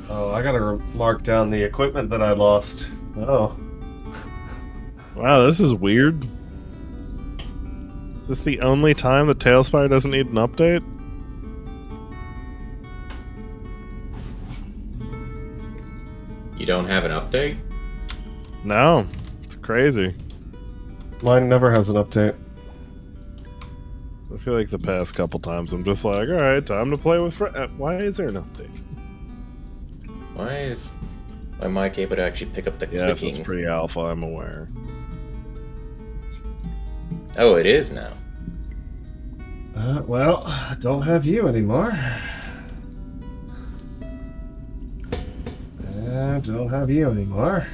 Oh, I gotta mark down the equipment that I lost. Oh. Wow, this is weird. Is this the only time the Tailspire doesn't need an update? You don't have an update? No. It's crazy. Mine never has an update. I feel like the past couple times I'm just like, alright, time to play with why is there an update? Why is my mic able to actually pick up the Yes, clicking? it's pretty alpha, I'm aware. Oh, it is now. Well, I don't have you anymore. I don't have you anymore.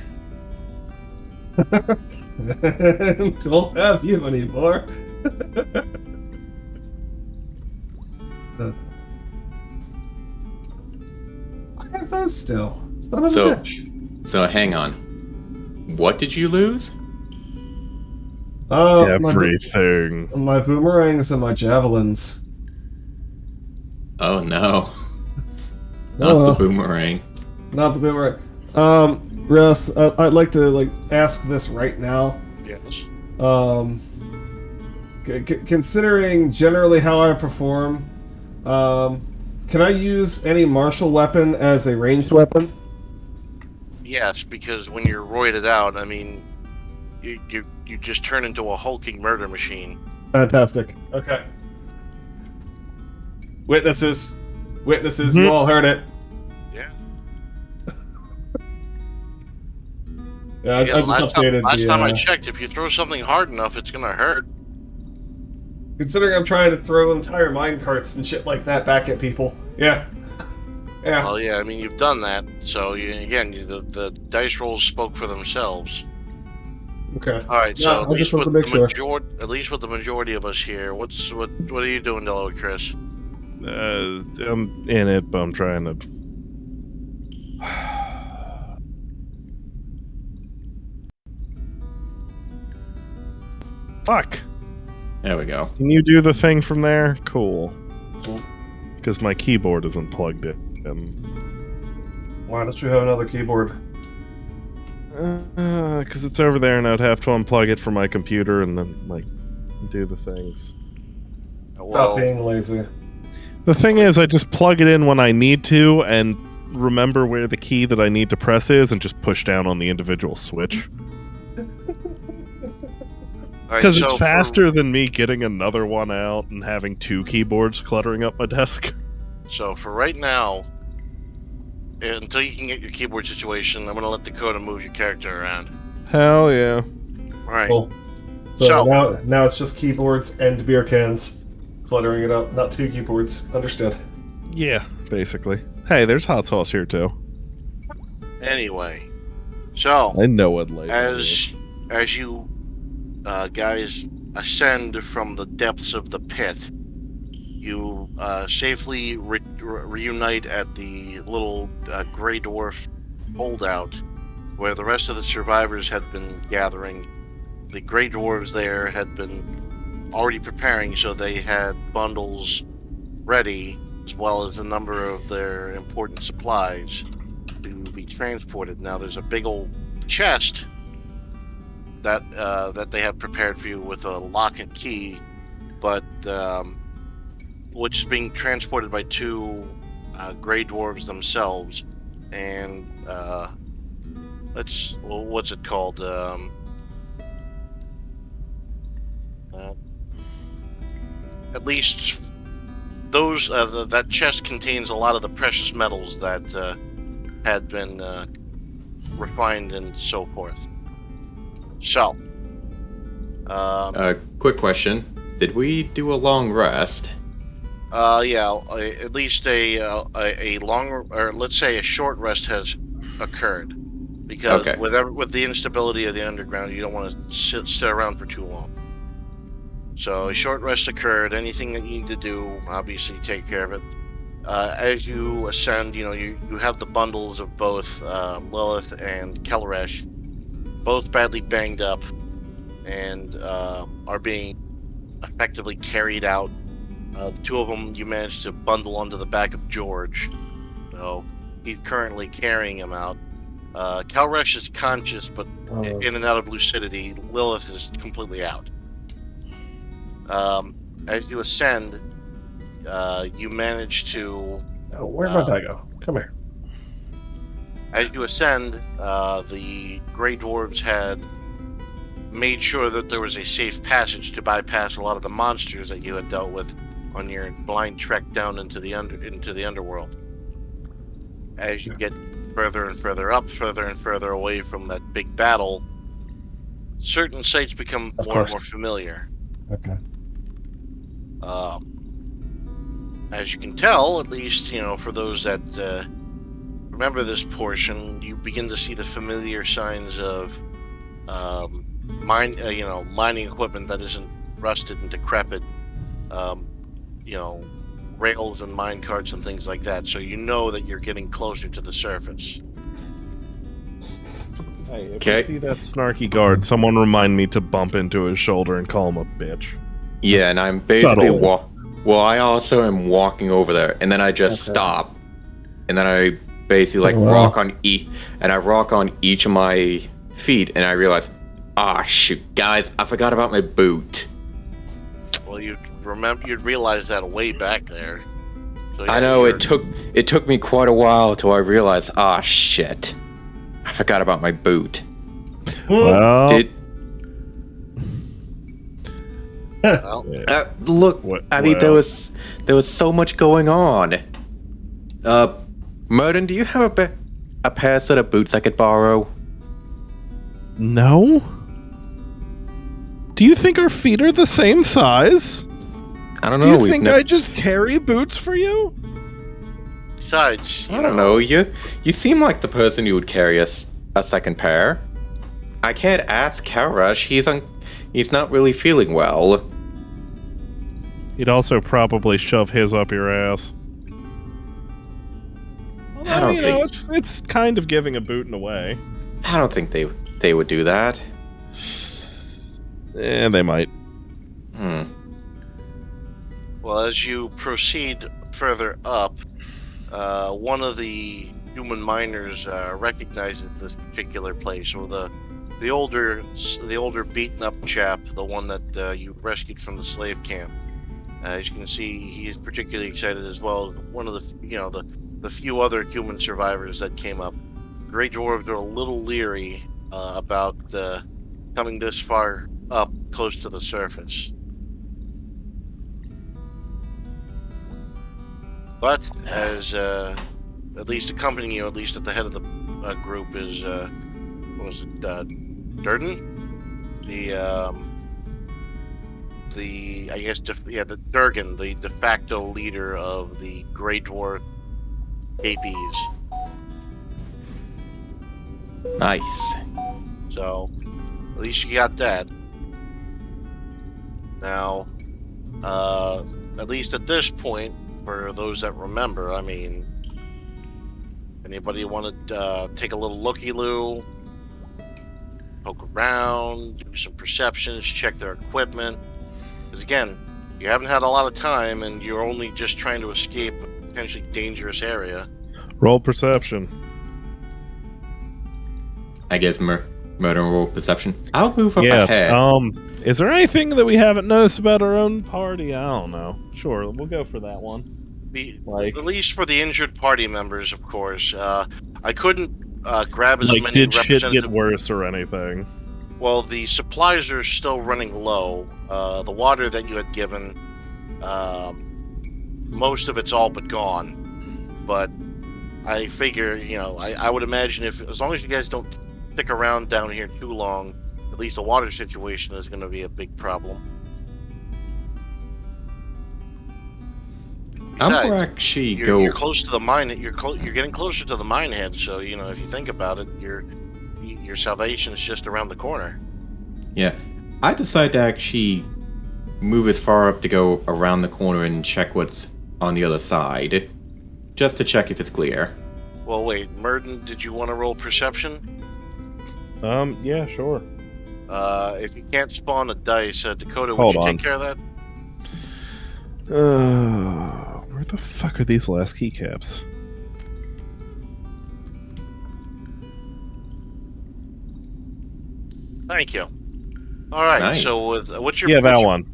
Don't have you anymore. I have those still. Son of a bitch. So hang on. What did you lose? Everything. My boomerangs and my javelins. Oh no. Not the boomerang. Not the boomerang. Russ, I'd like to ask this right now. Yes. Considering generally how I perform, can I use any martial weapon as a ranged weapon? Yes, because when you're roided out, I mean, you just turn into a hulking murder machine. Fantastic. Okay. Witnesses, you all heard it. Yeah. Yeah, I just updated last time I checked, if you throw something hard enough, it's gonna hurt. Considering I'm trying to throw entire mine carts and shit like that back at people. Yeah. Yeah. Well, yeah, I mean, you've done that, so the dice rolls spoke for themselves. Okay. All right, Yeah, so at least with the majority of us here, what are you doing, Dello, Chris? I'm in it, but I'm trying to. Fuck. There we go. Can you do the thing from there? Cool. Because my keyboard isn't plugged in. Why don't you have another keyboard? Because it's over there, and I'd have to unplug it from my computer and then do the things. Stop being lazy. The thing is, I just plug it in when I need to, and remember where the key that I need to press is, and just push down on the individual switch. Because it's faster than me getting another one out and having two keyboards cluttering up my desk. So for right now, until you can get your keyboard situation, I'm gonna let Dakota move your character around. Hell yeah! All right. Cool. So now it's just keyboards and beer cans, cluttering it up. Not two keyboards. Understood. Yeah, basically. Hey, there's hot sauce here too. Anyway, so I know what later. As you guys ascend from the depths of the pit, you safely reunite at the little Grey Dwarf holdout where the rest of the survivors had been gathering. The Grey Dwarves there had been already preparing, so they had bundles ready, as well as a number of their important supplies to be transported. Now there's a big old chest that they have prepared for you with a lock and key, but which is being transported by two Grey Dwarves themselves, and what's it called? At least those that chest contains a lot of the precious metals that had been refined and so forth. So, quick question: did we do a long rest? Yeah, at least a long, or let's say a short rest has occurred, because with the instability of the underground, you don't want to sit around for too long. So a short rest occurred. Anything that you need to do, obviously take care of it. As you ascend, you have the bundles of both Lilith and Kelresh, both badly banged up, and are being effectively carried out. The two of them you managed to bundle onto the back of George. So he's currently carrying him out. Kalresh is conscious, but in and out of lucidity. Lilith is completely out. As you ascend, you manage to... Oh, where'd my bag go? Come here. As you ascend, the Grey Dwarves had made sure that there was a safe passage to bypass a lot of the monsters that you had dealt with on your blind trek down into the underworld. As you get further and further up, further and further away from that big battle, certain sights become more and more familiar. Okay. As you can tell, at least, for those that remember this portion, you begin to see the familiar signs of mining equipment that isn't rusted and decrepit. Rails and mine carts and things like that. So you know that you're getting closer to the surface. Hey, if you see that snarky guard, someone remind me to bump into his shoulder and call him a bitch. Yeah, and I'm basically I also am walking over there, and then I just stop, and then I basically rock on each of my feet, and I realize, shoot, guys, I forgot about my boot. Well, you'd realize that way back there. So, yeah, I know it took me quite a while till I realized, shit, I forgot about my boot. Well, look, there was so much going on. Merton, do you have a pair set of boots I could borrow? No. Do you think our feet are the same size? I don't know. Do you think I just carry boots for you? Besides, I don't know. You seem like the person who would carry a second pair. I can't ask Kalresh. He's not really feeling well. He'd also probably shove his up your ass. Although, I don't think it's kind of giving a boot in a way. I don't think they would do that. They might. Well, as you proceed further up, one of the human miners recognizes this particular place. So the older beaten up chap, the one that you rescued from the slave camp. As you can see, he is particularly excited as well. One of the few other human survivors that came up. Grey Dwarves are a little leery about coming this far up close to the surface. But as at least accompanying you, at least at the head of the group, is Durden, the Durgan, the de facto leader of the Grey Dwarf APs. Nice. So, at least you got that. Now, at least at this point, for those that remember, I mean, anybody want to take a little looky-loo, poke around, do some perceptions, check their equipment? Because again, you haven't had a lot of time, and you're only just trying to escape a potentially dangerous area. Roll perception. I guess murder roll perception. I'll move up ahead. Is there anything that we haven't noticed about our own party? I don't know. Sure, we'll go for that one. At least for the injured party members, of course. I couldn't grab as many did representatives. Shit get worse or anything? Well, the supplies are still running low. The water that you had given, most of it's all but gone. But I figure, I would imagine as long as you guys don't stick around down here too long, at least the water situation is going to be a big problem. Besides, you're close to the mine. You're getting closer to the mine head. So if you think about it, your salvation is just around the corner. Yeah, I decide to actually move as far up to go around the corner and check what's on the other side, just to check if it's clear. Well, wait, Merton, did you want to roll perception? Yeah, sure. If you can't spawn a dice, Dakota, Hold would you on. take care of that? Where the fuck are these last keycaps? Thank you. All right. Nice. So with what's your Yeah, that what's your- one.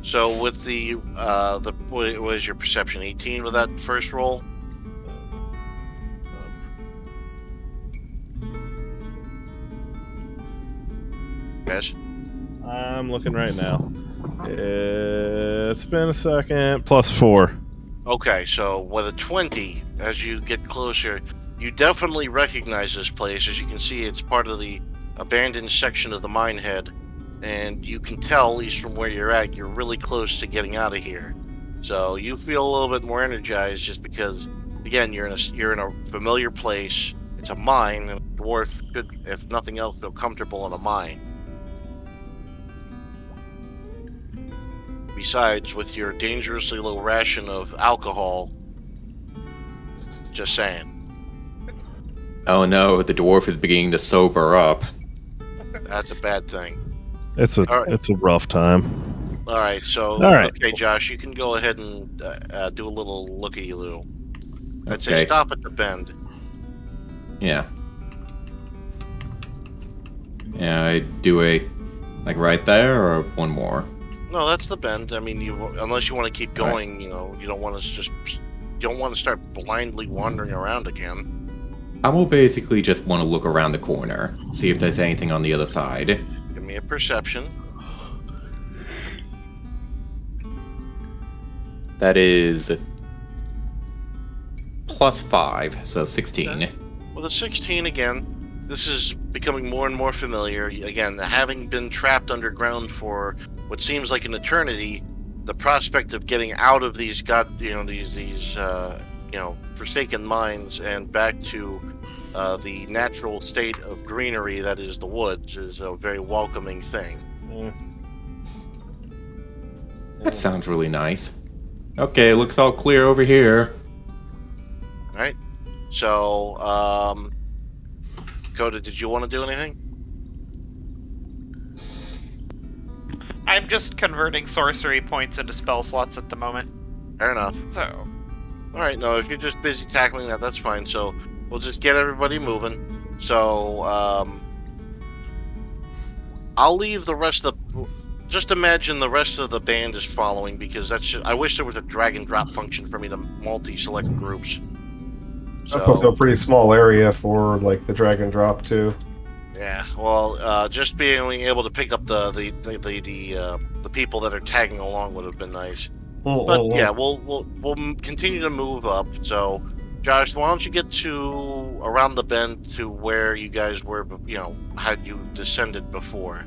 So with the what was your perception? 18 with that first roll. Yes. I'm looking right now. It's been a second. +4. Okay, so with a 20, as you get closer, you definitely recognize this place. As you can see, it's part of the abandoned section of the mine head, and you can tell, at least from where you're at, you're really close to getting out of here. So you feel a little bit more energized, just because, again, you're in a familiar place. It's a mine, and a dwarf could, if nothing else, feel comfortable in a mine. Besides, with your dangerously low ration of alcohol, just saying. Oh no, the dwarf is beginning to sober up. That's a bad thing. It's All right. a rough time. All right, so All right. okay, Josh, you can go ahead and do a little looky-loo. I'd say Okay. stop at the bend. Yeah. Yeah, I do a like right there or one more. No, that's the bend. I mean, unless you want to keep going, you don't want to start blindly wandering around again. I will basically just want to look around the corner, see if there's anything on the other side. Give me a perception. That is +5, so 16. Okay. With a 16 again, this is becoming more and more familiar. Again, having been trapped underground for what seems like an eternity, the prospect of getting out of these forsaken mines and back to the natural state of greenery that is the woods is a very welcoming thing. That sounds really nice. Okay, looks all clear over here. All right. So, Coda, did you want to do anything? I'm just converting sorcery points into spell slots at the moment. Fair enough. So, All right. No, if you're just busy tackling that, that's fine. So we'll just get everybody moving. So, I'll leave the rest of the. Just imagine the rest of the band is following, because I wish there was a drag and drop function for me to multi-select groups. That's So- also a pretty small area for like the drag and drop too. Yeah, well, just being able to pick up the people that are tagging along would have been nice. But yeah, we'll continue to move up. So, Josh, why don't you get to around the bend to where you guys were, had you descended before,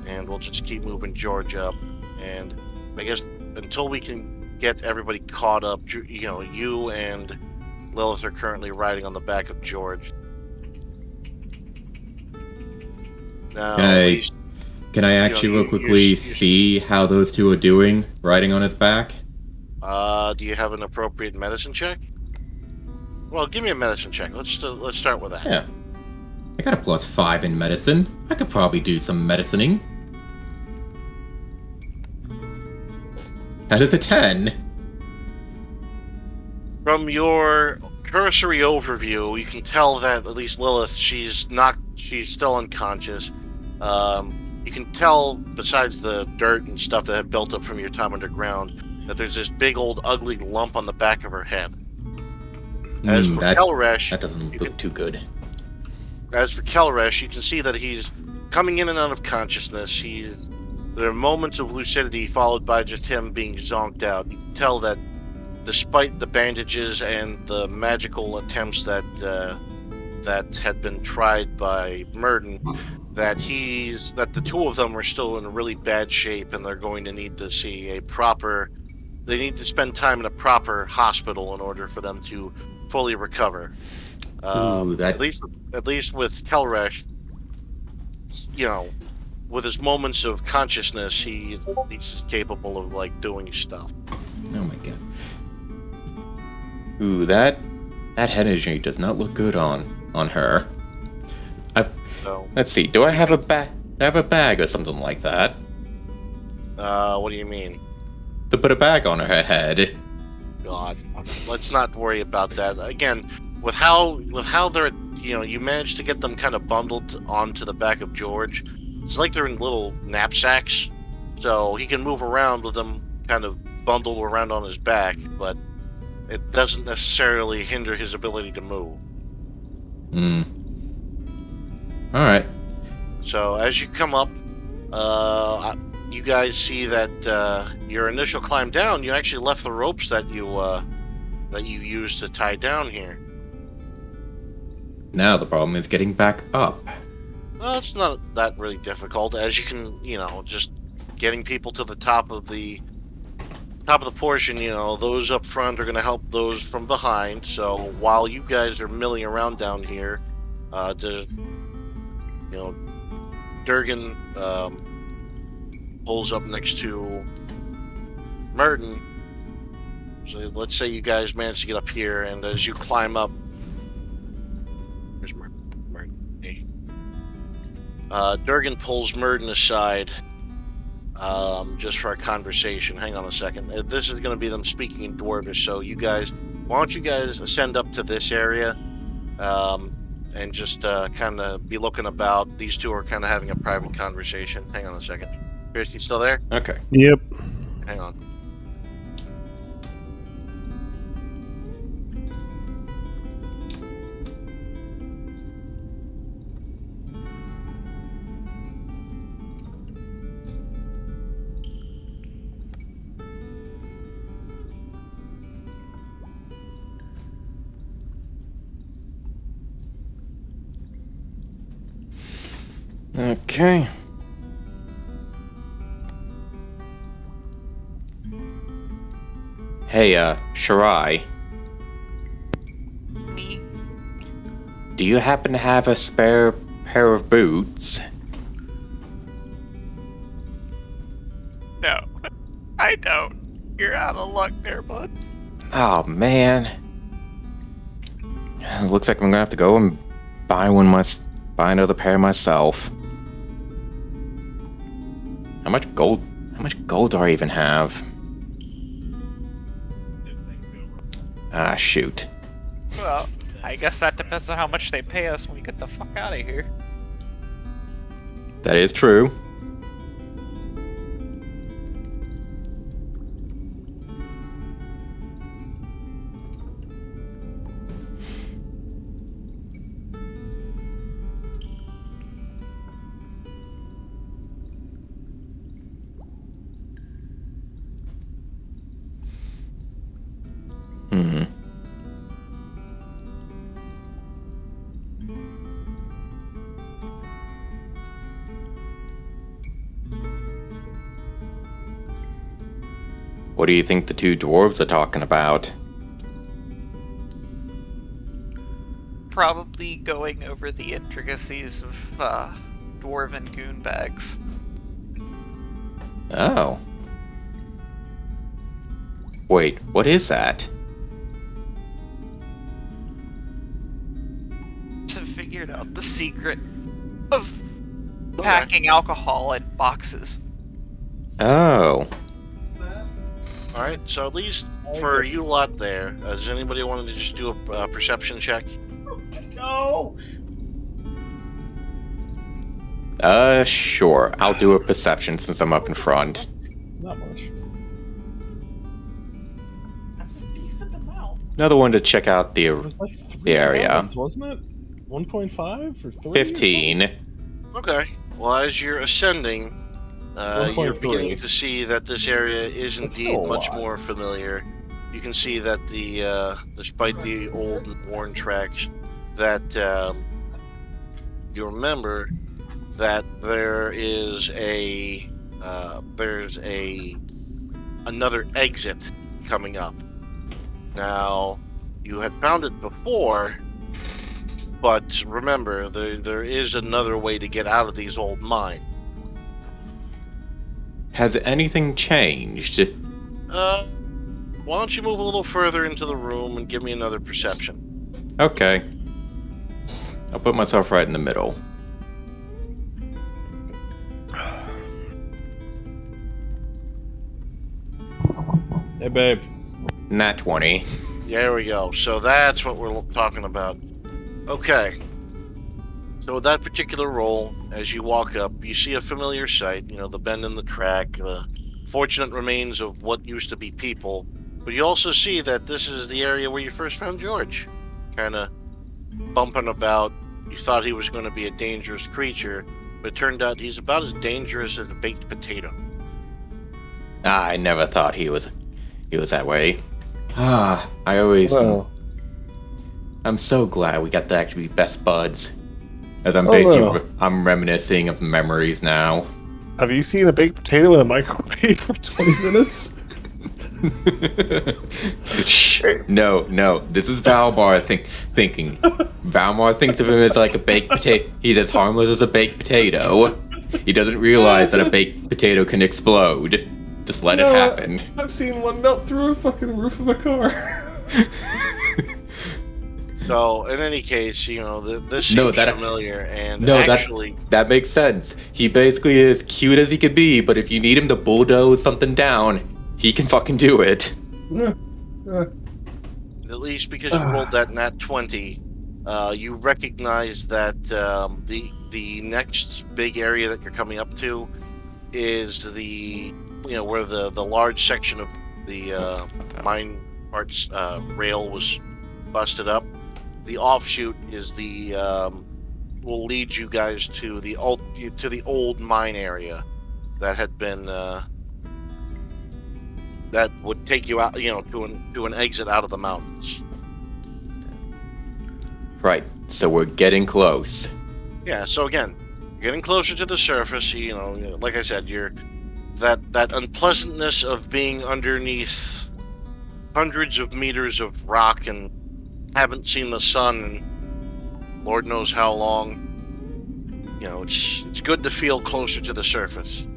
and we'll just keep moving George up. And I guess until we can get everybody caught up, you and Lilith are currently riding on the back of George. Now, Can at I- least- Can I actually real quickly see how those two are doing riding on his back? do you have an appropriate medicine check? Well, give me a medicine check. Let's start with that. Yeah. I got a +5 in medicine. I could probably do some medicining. That is a 10. From your cursory overview, you can tell that at least Lilith, she's still unconscious. You can tell, besides the dirt and stuff that had built up from your time underground, that there's this big old ugly lump on the back of her head. As for Kelresh, That doesn't look too good. As for Kelresh, you can see that he's coming in and out of consciousness. There are moments of lucidity followed by just him being zonked out. You can tell that despite the bandages and the magical attempts that had been tried by Murden, that the two of them are still in really bad shape, and they're going to need to see they need to spend time in a proper hospital in order for them to fully recover. Ooh, that- At least with Kelresh, with his moments of consciousness, he's capable of doing stuff. Oh my god. Ooh, that head energy does not look good on her. So, Let's see. Do I have a bag? I have a bag or something like that what do you mean? to put a bag on her head. God, let's not worry about that. Again, with how they're you manage to get them kind of bundled onto the back of George. It's like they're in little knapsacks, so he can move around with them kind of bundled around on his back, but it doesn't necessarily hinder his ability to move. All right. So as you come up, you guys see that your initial climb down, you actually left the ropes that you used to tie down here. Now the problem is getting back up. Well, it's not that really difficult, as you can, just getting people to the top of the portion. Those up front are going to help those from behind. So while you guys are milling around down here, Durgan pulls up next to Merton. So let's say you guys manage to get up here, and as you climb up, where's Merton? Hey. Durgan pulls Merton aside, just for a conversation. Hang on a second. This is going to be them speaking in Dwarvish. So why don't you guys ascend up to this area, and just kind of be looking about. These two are kind of having a private conversation. Hang on a second. Pierce, you still there? Okay. Yep. Hang on. Okay. Hey, Shirai, Me? do you happen to have a spare pair of boots? No, I don't. You're out of luck there, bud. Oh, man. Looks like I'm gonna have to go and buy another pair myself. How much gold do I even have? Ah, shoot. Well, I guess that depends on how much they pay us when we get the fuck out of here. That is true. What do you think the two dwarves are talking about? Probably going over the intricacies of dwarven goon bags. Oh. Wait, what is that? To figure out the secret of packing alcohol in boxes. Oh. All right. So at least for you lot there, does anybody want to just do a perception check? No. Sure. I'll do a perception since I'm up in front. Not much. That's a decent amount. Another one to check out the area. Rounds, wasn't it? 1.5 or 3? 15. Okay. Well, as you're ascending, you're 1.3. beginning to see that this area is That's indeed still a much lot. more familiar. You can see that despite the old and worn tracks, that you remember that there's another exit coming up. Now, you had found it before, but remember, there is another way to get out of these old mines. Has anything changed? Why don't you move a little further into the room and give me another perception? Okay. I'll put myself right in the middle. Hey, babe. Nat 20. There we go. So that's what we're talking about. Okay. So with that particular roll, as you walk up, you see a familiar sight. You know, the bend in the track, the fortunate remains of what used to be people. But you also see that this is the area where you first found George, kind of bumping about. You thought he was going to be a dangerous creature, but it turned out he's about as dangerous as a baked potato. I never thought he was that way. I always. Well, I'm so glad we got to actually be best buds. As I'm no. I'm reminiscing of memories now. Have you seen a baked potato in a microwave for 20 minutes? Shh. No. This is Valmar thinking. Valmar thinks of him as like a baked potato. He's as harmless as a baked potato. He doesn't realize that a baked potato can explode. Just let it happen. I've seen one melt through a fucking roof of a car. So, in any case, you know, this seems familiar, and actually... That makes sense. He basically is cute as he could be, but if you need him to bulldoze something down, he can fucking do it. At least because you rolled that nat 20, you recognize that the next big area that you're coming up to is where the large section of the mine parts rail was busted up. The offshoot is will lead you guys to the old mine area that had been that would take you out, to an exit out of the mountains. Right. So we're getting close. Yeah. So again, you're getting closer to the surface. Like I said, you're that unpleasantness of being underneath hundreds of meters of rock and haven't seen the sun in Lord knows how long. It's good to feel closer to the surface.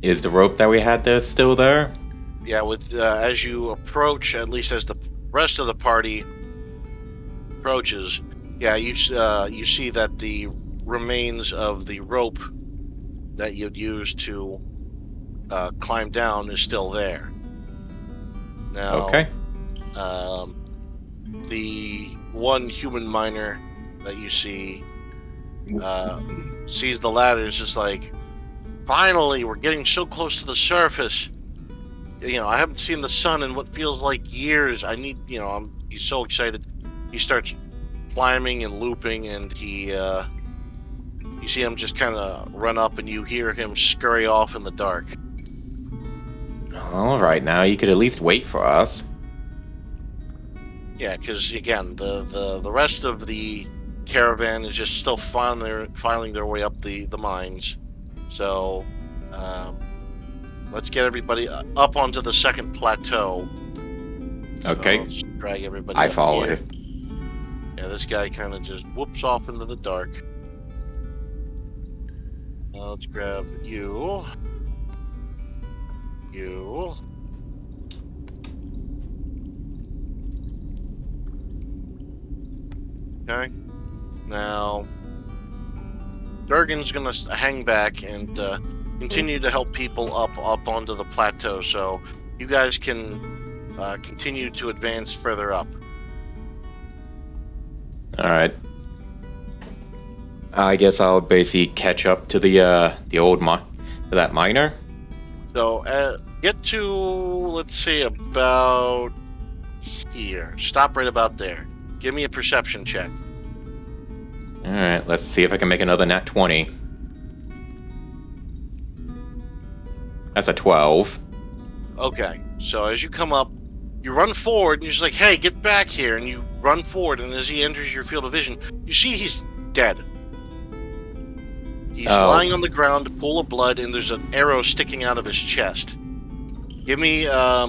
Is the rope that we had there still there? Yeah, with as you approach, at least as the rest of the party approaches, yeah, you see that the remains of the rope that you'd used to climb down is still there. Now, okay. The one human miner that you see sees the ladder, is just like, finally, we're getting so close to the surface. I haven't seen the sun in what feels like years. He's so excited. He starts climbing and looping, and you see him just kind of run up, and you hear him scurry off in the dark. All right, now you could at least wait for us. Yeah, because again, the rest of the caravan is just still filing their way up the mines. So, let's get everybody up onto the second plateau. Okay. Let's drag everybody. I up follow here. him. Yeah, this guy kind of just whoops off into the dark. Now let's grab you. You. Okay. Now, Durgan's gonna hang back and continue to help people up onto the plateau, so you guys can continue to advance further up. All right. I guess I'll basically catch up to the old that miner. So get to, let's say, about here. Stop right about there. Give me a perception check. All right, let's see if I can make another nat 20. That's a 12. Okay, so as you come up, you run forward, and you're just like, hey, get back here, and you run forward, and as he enters your field of vision, you see he's dead. He's lying on the ground, a pool of blood, and there's an arrow sticking out of his chest. Give me a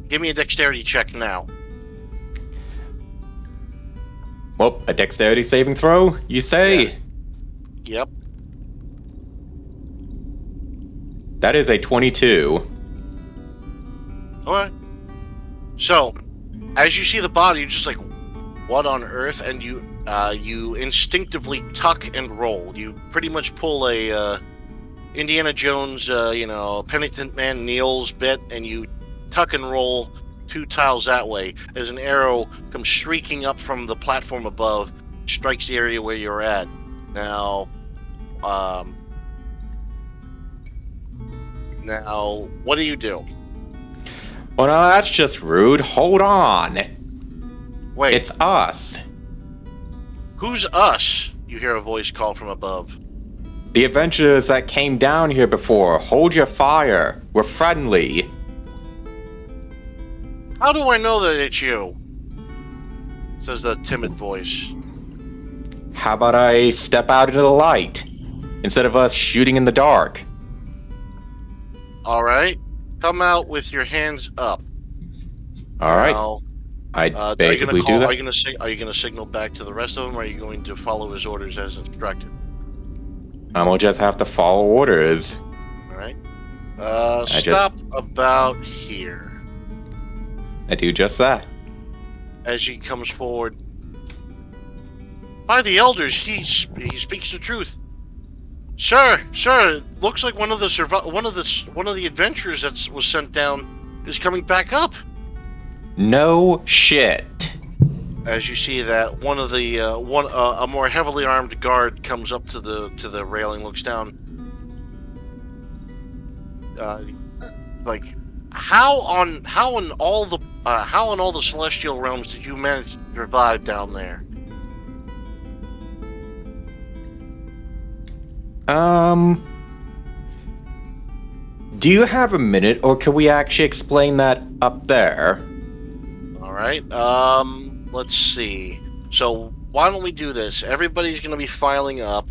dexterity check now. Well, a dexterity saving throw, you say? Yeah. Yep. That is a 22. Alright. So, as you see the body, you're just like, what on earth? And you instinctively tuck and roll. You pretty much pull a Indiana Jones, penitent man kneels bit, and you tuck and roll 2 tiles that way as an arrow comes shrieking up from the platform above strikes the area where you're at. Now, what do you do? Well, no, that's just rude. Hold on. Wait, It's us. who's us? You hear a voice call from above. The adventurers that came down here before. Hold your fire. We're friendly. How do I know that it's you? Says the timid voice. How about I step out into the light instead of us shooting in the dark? All right, come out with your hands up. All right. Now, I basically do that. Are you gonna signal back to the rest of them, or are you going to follow his orders as instructed? I'm gonna just have to follow orders. All right. Stop about here. I do just that. As he comes forward. By the elders, he speaks the truth. Sir, it looks like one of the adventurers that was sent down is coming back up. No shit. As you see that a more heavily armed guard comes up to the railing, looks down. Like, how in all the celestial realms did you manage to survive down there? Do you have a minute, or can we actually explain that up there? All right. Let's see. So why don't we do this? Everybody's going to be filing up.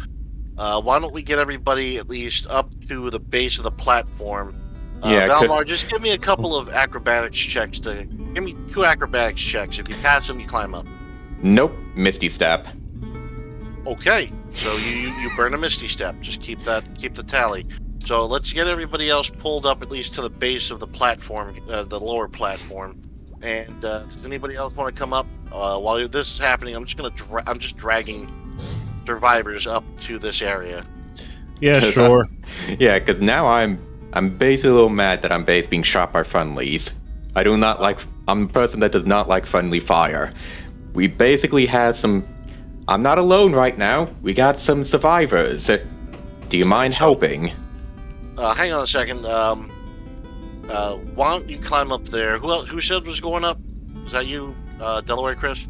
Why don't we get everybody at least up to the base of the platform? Yeah, Valmar, just give me a couple of acrobatics checks. Give me 2 acrobatics checks. If you pass them, you climb up. Nope, Misty Step. Okay. So you burn a misty step. Just keep the tally. So let's get everybody else pulled up at least to the base of the platform, the lower platform. And does anybody else want to come up? While this is happening, I'm just dragging survivors up to this area. Yeah, sure. Yeah, because now I'm basically a little mad that I'm being shot by friendlies. I'm a person that does not like friendly fire. We basically had some. I'm not alone right now. We got some survivors. Do you mind helping? Hang on a second. Why don't you climb up there? Who said was going up? Is that you, Delaware Chris?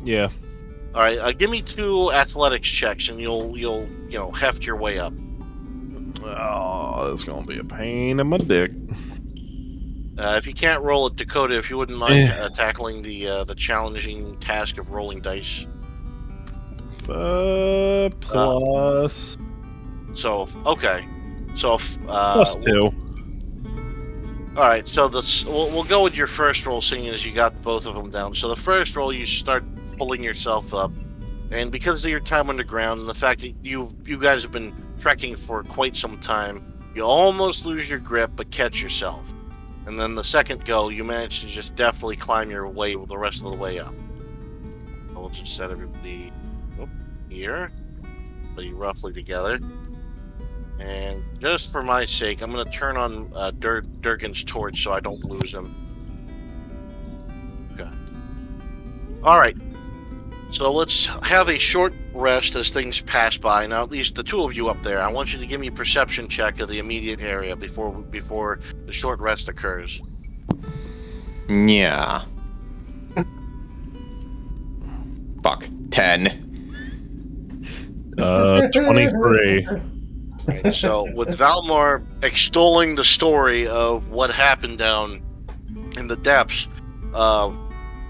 Yeah. All right. Give me 2 athletics checks, and you'll heft your way up. Oh, that's gonna be a pain in my dick. If you can't roll it, Dakota, if you wouldn't mind tackling the challenging task of rolling dice. Plus. So okay. So Plus 2. All right, so we'll go with your first roll, seeing as you got both of them down. So the first roll, you start pulling yourself up, and because of your time underground and the fact that you guys have been trekking for quite some time, you almost lose your grip, but catch yourself. And then the second go, you manage to just deftly climb your way the rest of the way up. So we'll just set everybody here, put you roughly together. And just for my sake, I'm going to turn on Durgan's torch so I don't lose him. Okay. All right. So let's have a short rest as things pass by. Now, at least the 2 of you up there, I want you to give me a perception check of the immediate area before the short rest occurs. Yeah. Fuck. 10. 23. Right, so with Valmar extolling the story of what happened down in the depths,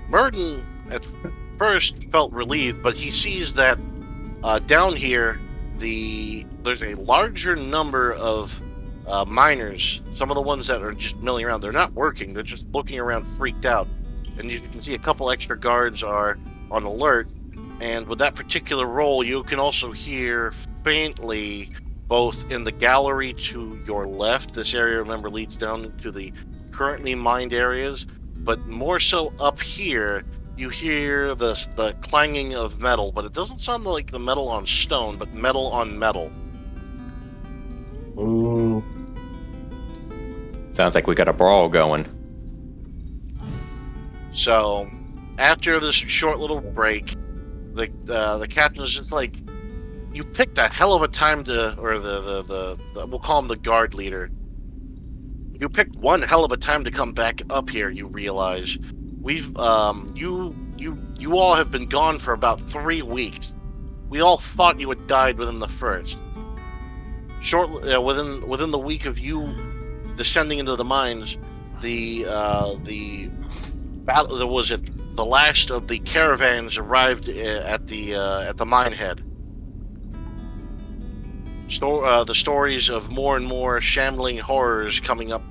Merton at first felt relieved, but he sees that down here there's a larger number of miners. Some of the ones that are just milling around, they're not working, they're just looking around freaked out. And you can see a couple extra guards are on alert, and with that particular roll, you can also hear faintly, both in the gallery to your left, this area, remember, leads down to the currently mined areas, but more so up here, you hear the clanging of metal, but it doesn't sound like the metal on stone, but metal on metal. Ooh. Sounds like we got a brawl going. So, after this short little break, the captain is just like, you picked a hell of a time to, or the we'll call him the guard leader. You picked one hell of a time to come back up here. You realize we've you all have been gone for about 3 weeks. We all thought you had died within the first. Shortly within the week of you descending into the mines, the battle, the last of the caravans arrived at the mine head. The stories of more and more shambling horrors coming up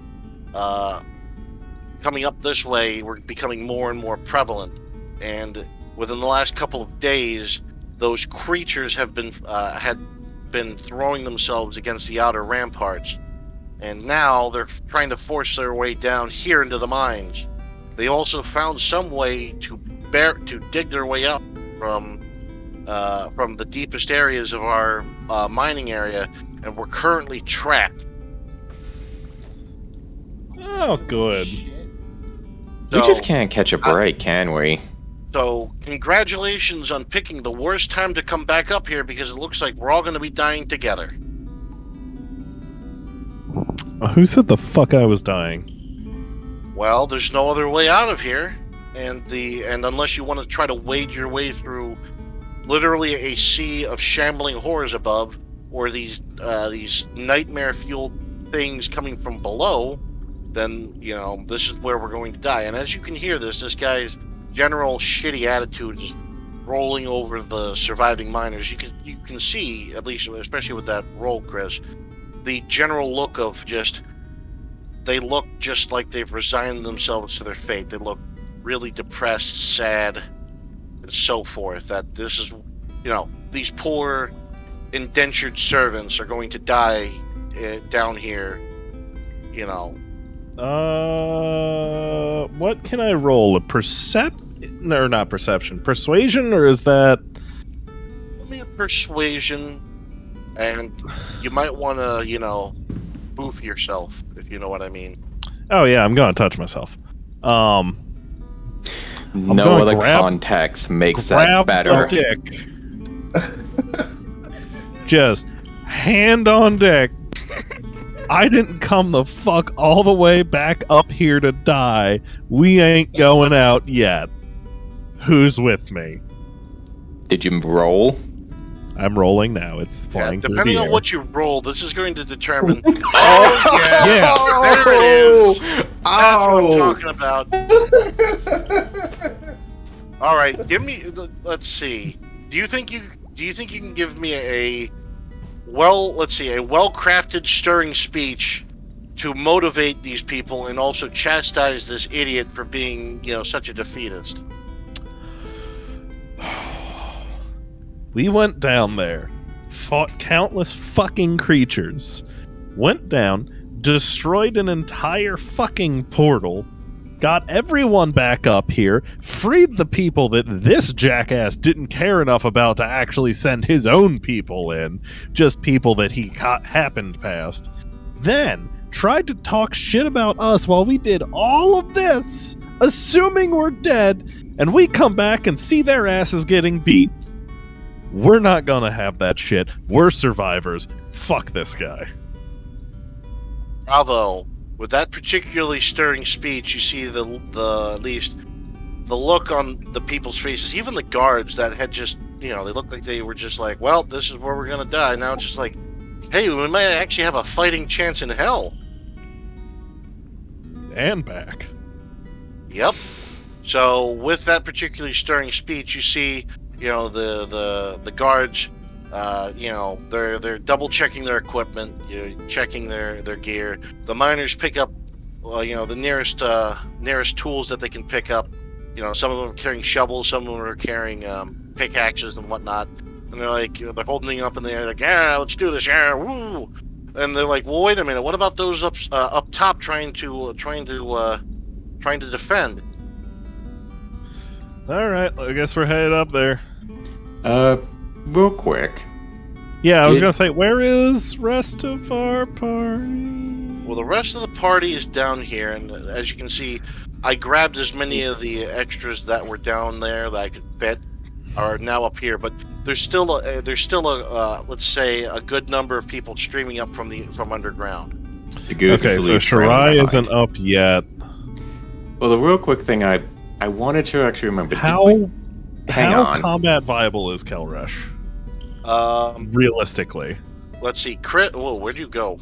this way were becoming more and more prevalent, and within the last couple of days, those creatures have been had been throwing themselves against the outer ramparts, and now they're trying to force their way down here into the mines. They also found some way to dig their way up from the deepest areas of our mining area, and we're currently trapped. Oh, good. We just can't catch a break, can we? So, congratulations on picking the worst time to come back up here, because it looks like we're all going to be dying together. Who said the fuck I was dying? Well, there's no other way out of here, and unless you want to try to wade your way through literally a sea of shambling horrors above, or these nightmare-fueled things coming from below, then, this is where we're going to die. And as you can hear this guy's general shitty attitude is rolling over the surviving miners. You can see, at least, especially with that roll, Chris, the general look of they look just like they've resigned themselves to their fate. They look really depressed, sad, and so forth. That this is, these poor indentured servants are going to die down here, What can I roll? Not perception. Persuasion, or is that... Give me a persuasion, and you might want to, boof yourself, if you know what I mean. Oh yeah, I'm gonna touch myself. No other context makes that better. Dick. Just hand on deck. I didn't come the fuck all the way back up here to die. We ain't going out yet. Who's with me? Did you roll? I'm rolling now. It's flying through the depending on air. what you roll, this is going to determine. Oh yeah. Yeah. There it is. That's what I'm talking about. All right, let's see. Do you think you can give me a well-crafted, stirring speech to motivate these people and also chastise this idiot for being, such a defeatist? We went down there, fought countless fucking creatures, went down, destroyed an entire fucking portal, got everyone back up here, freed the people that this jackass didn't care enough about to actually send his own people in, just people that he happened past, then tried to talk shit about us while we did all of this, assuming we're dead, and we come back and see their asses getting beat. We're not gonna have that shit. We're survivors. Fuck this guy. Bravo. With that particularly stirring speech, you see the at least the look on the people's faces, even the guards that had just, they looked like they were just like, well, this is where we're gonna die. Now it's just like, hey, we might actually have a fighting chance in hell. And back. Yep. So with that particularly stirring speech, you see, the guards, they're double checking their equipment, checking their gear. The miners pick up, the nearest tools that they can pick up. Some of them are carrying shovels, some of them are carrying pickaxes and whatnot. And they're like, they're holding it up in the air, like, yeah, let's do this, yeah, woo. And they're like, well, wait a minute, what about those up top trying to defend? All right, I guess we're headed up there. Real quick. Yeah, I was gonna say, where is rest of our party? Well, the rest of the party is down here, and as you can see, I grabbed as many of the extras that were down there that I could fit. are now up here, but there's still a let's say a good number of people streaming up from underground. The goose Okay, is so at least running Shirai behind. isn't up yet. Well, the real quick thing I wanted to actually remember. How Hang how on. combat viable is Kelresh? Realistically, Let's see, Chris. Whoa, where'd you go?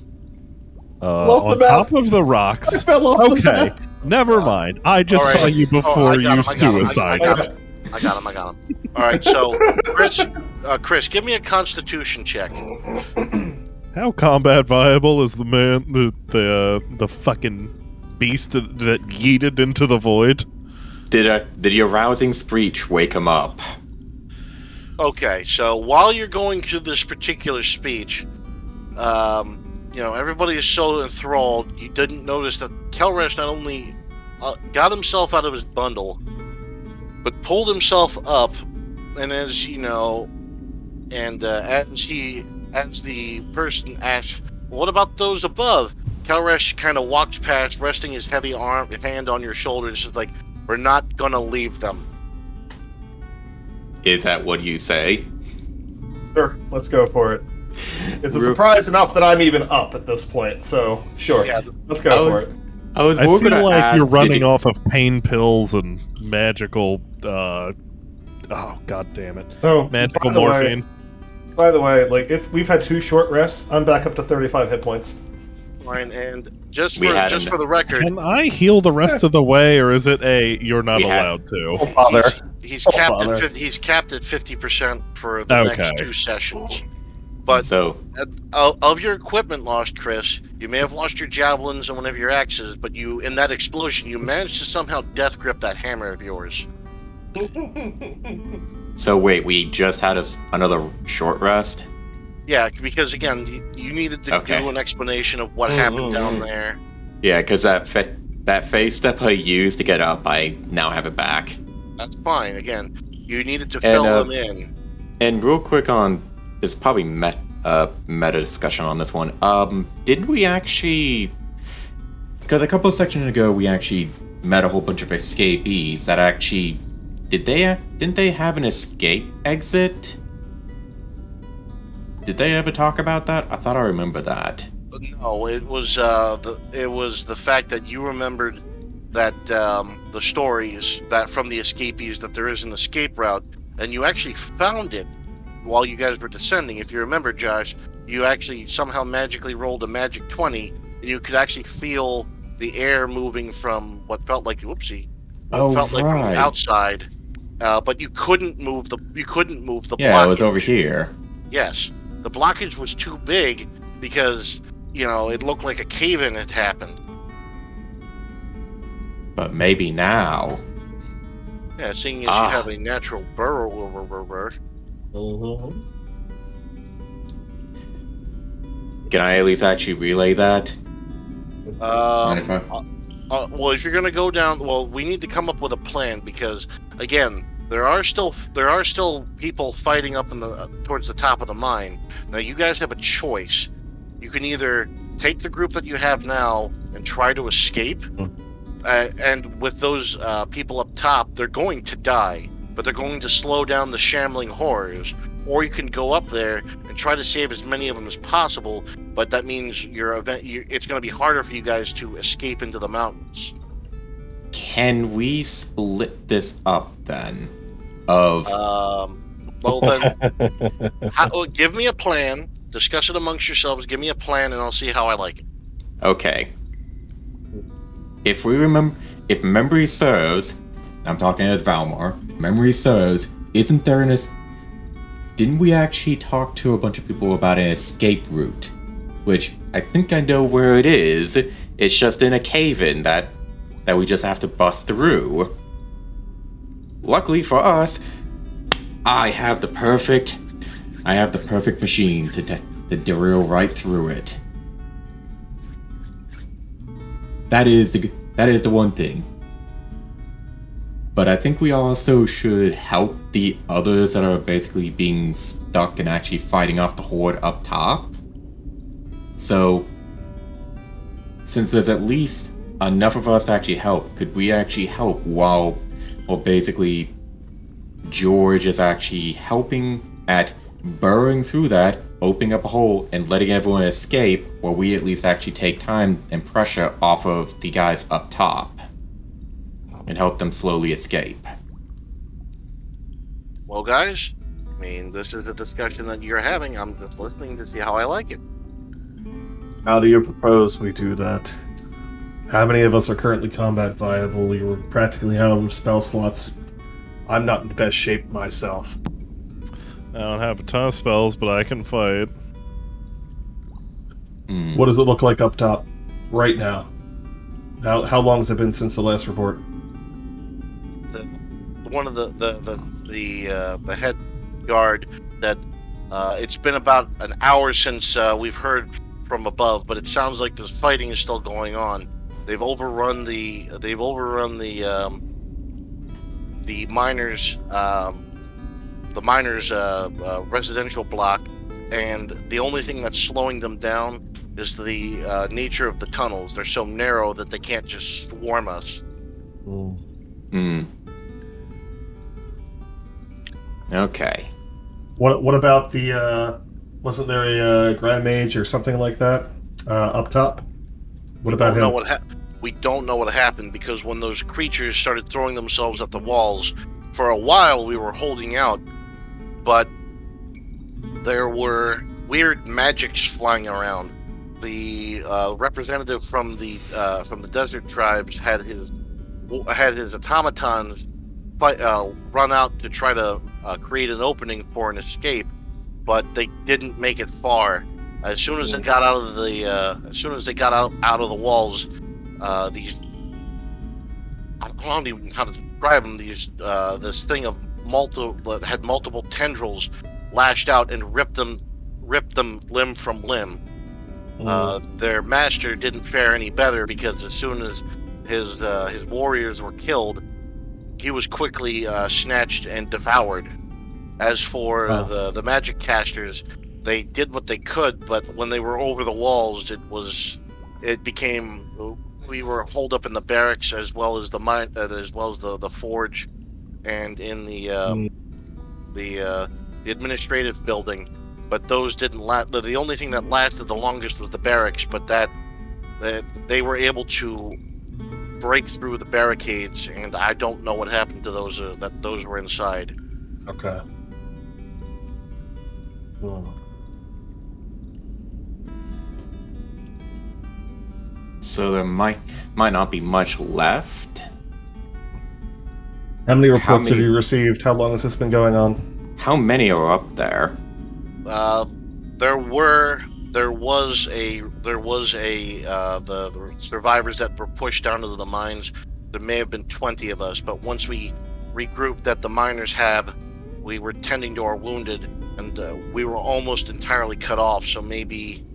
Off the on map. top of the I rocks. fell off the Okay, map. never mind. I just All right. saw you Oh, before I got you him, I suicided. got him. All right, so Chris, give me a Constitution check. How combat viable is the fucking beast that yeeted into the void? Did your rousing speech wake him up? Okay, so while you're going through this particular speech, everybody is so enthralled, you didn't notice that Kelresh not only got himself out of his bundle, but pulled himself up, and as the person asked, "What about those above?" Kelresh kind of walks past, resting his heavy hand on your shoulder, and just like, "We're not gonna leave them." Is that what you say? Sure, let's go for it. It's a surprise enough that I'm even up at this point, so sure, Yeah, let's go for it. I was I more feel gonna like ask, you're did running you- off of pain pills and magical. Oh, god damn it! Oh, Magical by the way- morphine. By the way, we've had 2 short rests. I'm back up to 35 hit points. Fine, and just We had for an- the record, Can I heal the rest of the way, or is it you're not We had- allowed to? Oh, bother. he's Oh, capped bother. at he's capped at 50% for the Okay. next 2 sessions. But So of your equipment lost, Chris, you may have lost your javelins and one of your axes, but in that explosion, you managed to somehow death grip that hammer of yours. wait, we just had another short rest. Yeah, because again, you needed to Okay. do an explanation of what happened down there. Yeah, because that phase step I used to get up, I now have it back. That's fine. Again, you needed to fill them in. And real quick on, there's probably meta discussion on this one. Did we actually? Because a couple of sections ago, we actually met a whole bunch of escapees that actually didn't they have an escape exit? Did they ever talk about that? I thought I remember that. No, it was the fact that you remembered that the stories that from the escapees that there is an escape route, and you actually found it while you guys were descending. If you remember, Josh, you actually somehow magically rolled a magic 20, and you could actually feel the air moving from what felt like like from the outside, but you couldn't move the blockage. Yeah, it was over here. Yes, the blockage was too big because it looked like a cave-in had happened. But maybe now. Yeah, seeing as you have a natural burrow. Can I at least actually relay that? Well, if you're gonna go down, we need to come up with a plan because, again, there are still people fighting up towards the top of the mine. Now, you guys have a choice. You can either take the group that you have now and try to escape, and with those people up top, they're going to die, but they're going to slow down the shambling horrors. Or you can go up there and try to save as many of them as possible, but that means it's going to be harder for you guys to escape into the mountains. Can we split this up then? Well then, give me a plan. Discuss it amongst yourselves. Give me a plan, and I'll see how I like it. Okay. If memory serves, I'm talking as Valmar. If memory serves, didn't we actually talk to a bunch of people about an escape route? Which I think I know where it is. It's just in a cave-in that we just have to bust through. Luckily for us, I have the perfect machine to derail right through it. That is the one thing. But I think we also should help the others that are basically being stuck and actually fighting off the horde up top. So, since there's at least enough of us to actually help, could we actually help while basically George is actually helping at burrowing through that, opening up a hole, and letting everyone escape, while we at least actually take time and pressure off of the guys up top and help them slowly escape. Well, guys, I mean, this is a discussion that you're having. I'm just listening to see how I like it. How do you propose we do that? How many of us are currently combat viable? You're practically out of the spell slots. I'm not in the best shape myself. I don't have a ton of spells, but I can fight. What does it look like up top right now? How long has it been since the last report? One of the head guard said it's been about an hour since we've heard from above, but it sounds like the fighting is still going on. They've overrun the miners' residential block, and the only thing that's slowing them down is the nature of the tunnels. They're so narrow that they can't just swarm us. Okay. What about the? Wasn't there a Grand Mage or something like that up top? What about him? We don't know what happened, because when those creatures started throwing themselves at the walls, for a while we were holding out, but there were weird magics flying around. The representative from the desert tribes had his automatons run out to try to create an opening for an escape, but they didn't make it far. As soon as they got out of the walls, these, I don't even know how to describe them. This thing of had multiple tendrils lashed out and ripped them limb from limb. Their master didn't fare any better, because as soon as his warriors were killed, he was quickly snatched and devoured. As for the magic casters, they did what they could, but when they were over the walls, we were holed up in the barracks, as well as the forge, and in the administrative building. But those didn't last. The only thing that lasted the longest was the barracks, but that they were able to break through the barricades, and I don't know what happened to those that those were inside. Okay. So there might not be much left. How many reports have you received? How long has this been going on? How many are up there? The survivors that were pushed down into the mines. There may have been 20 of us, but once we regrouped that the miners have, we were tending to our wounded, and we were almost entirely cut off. So maybe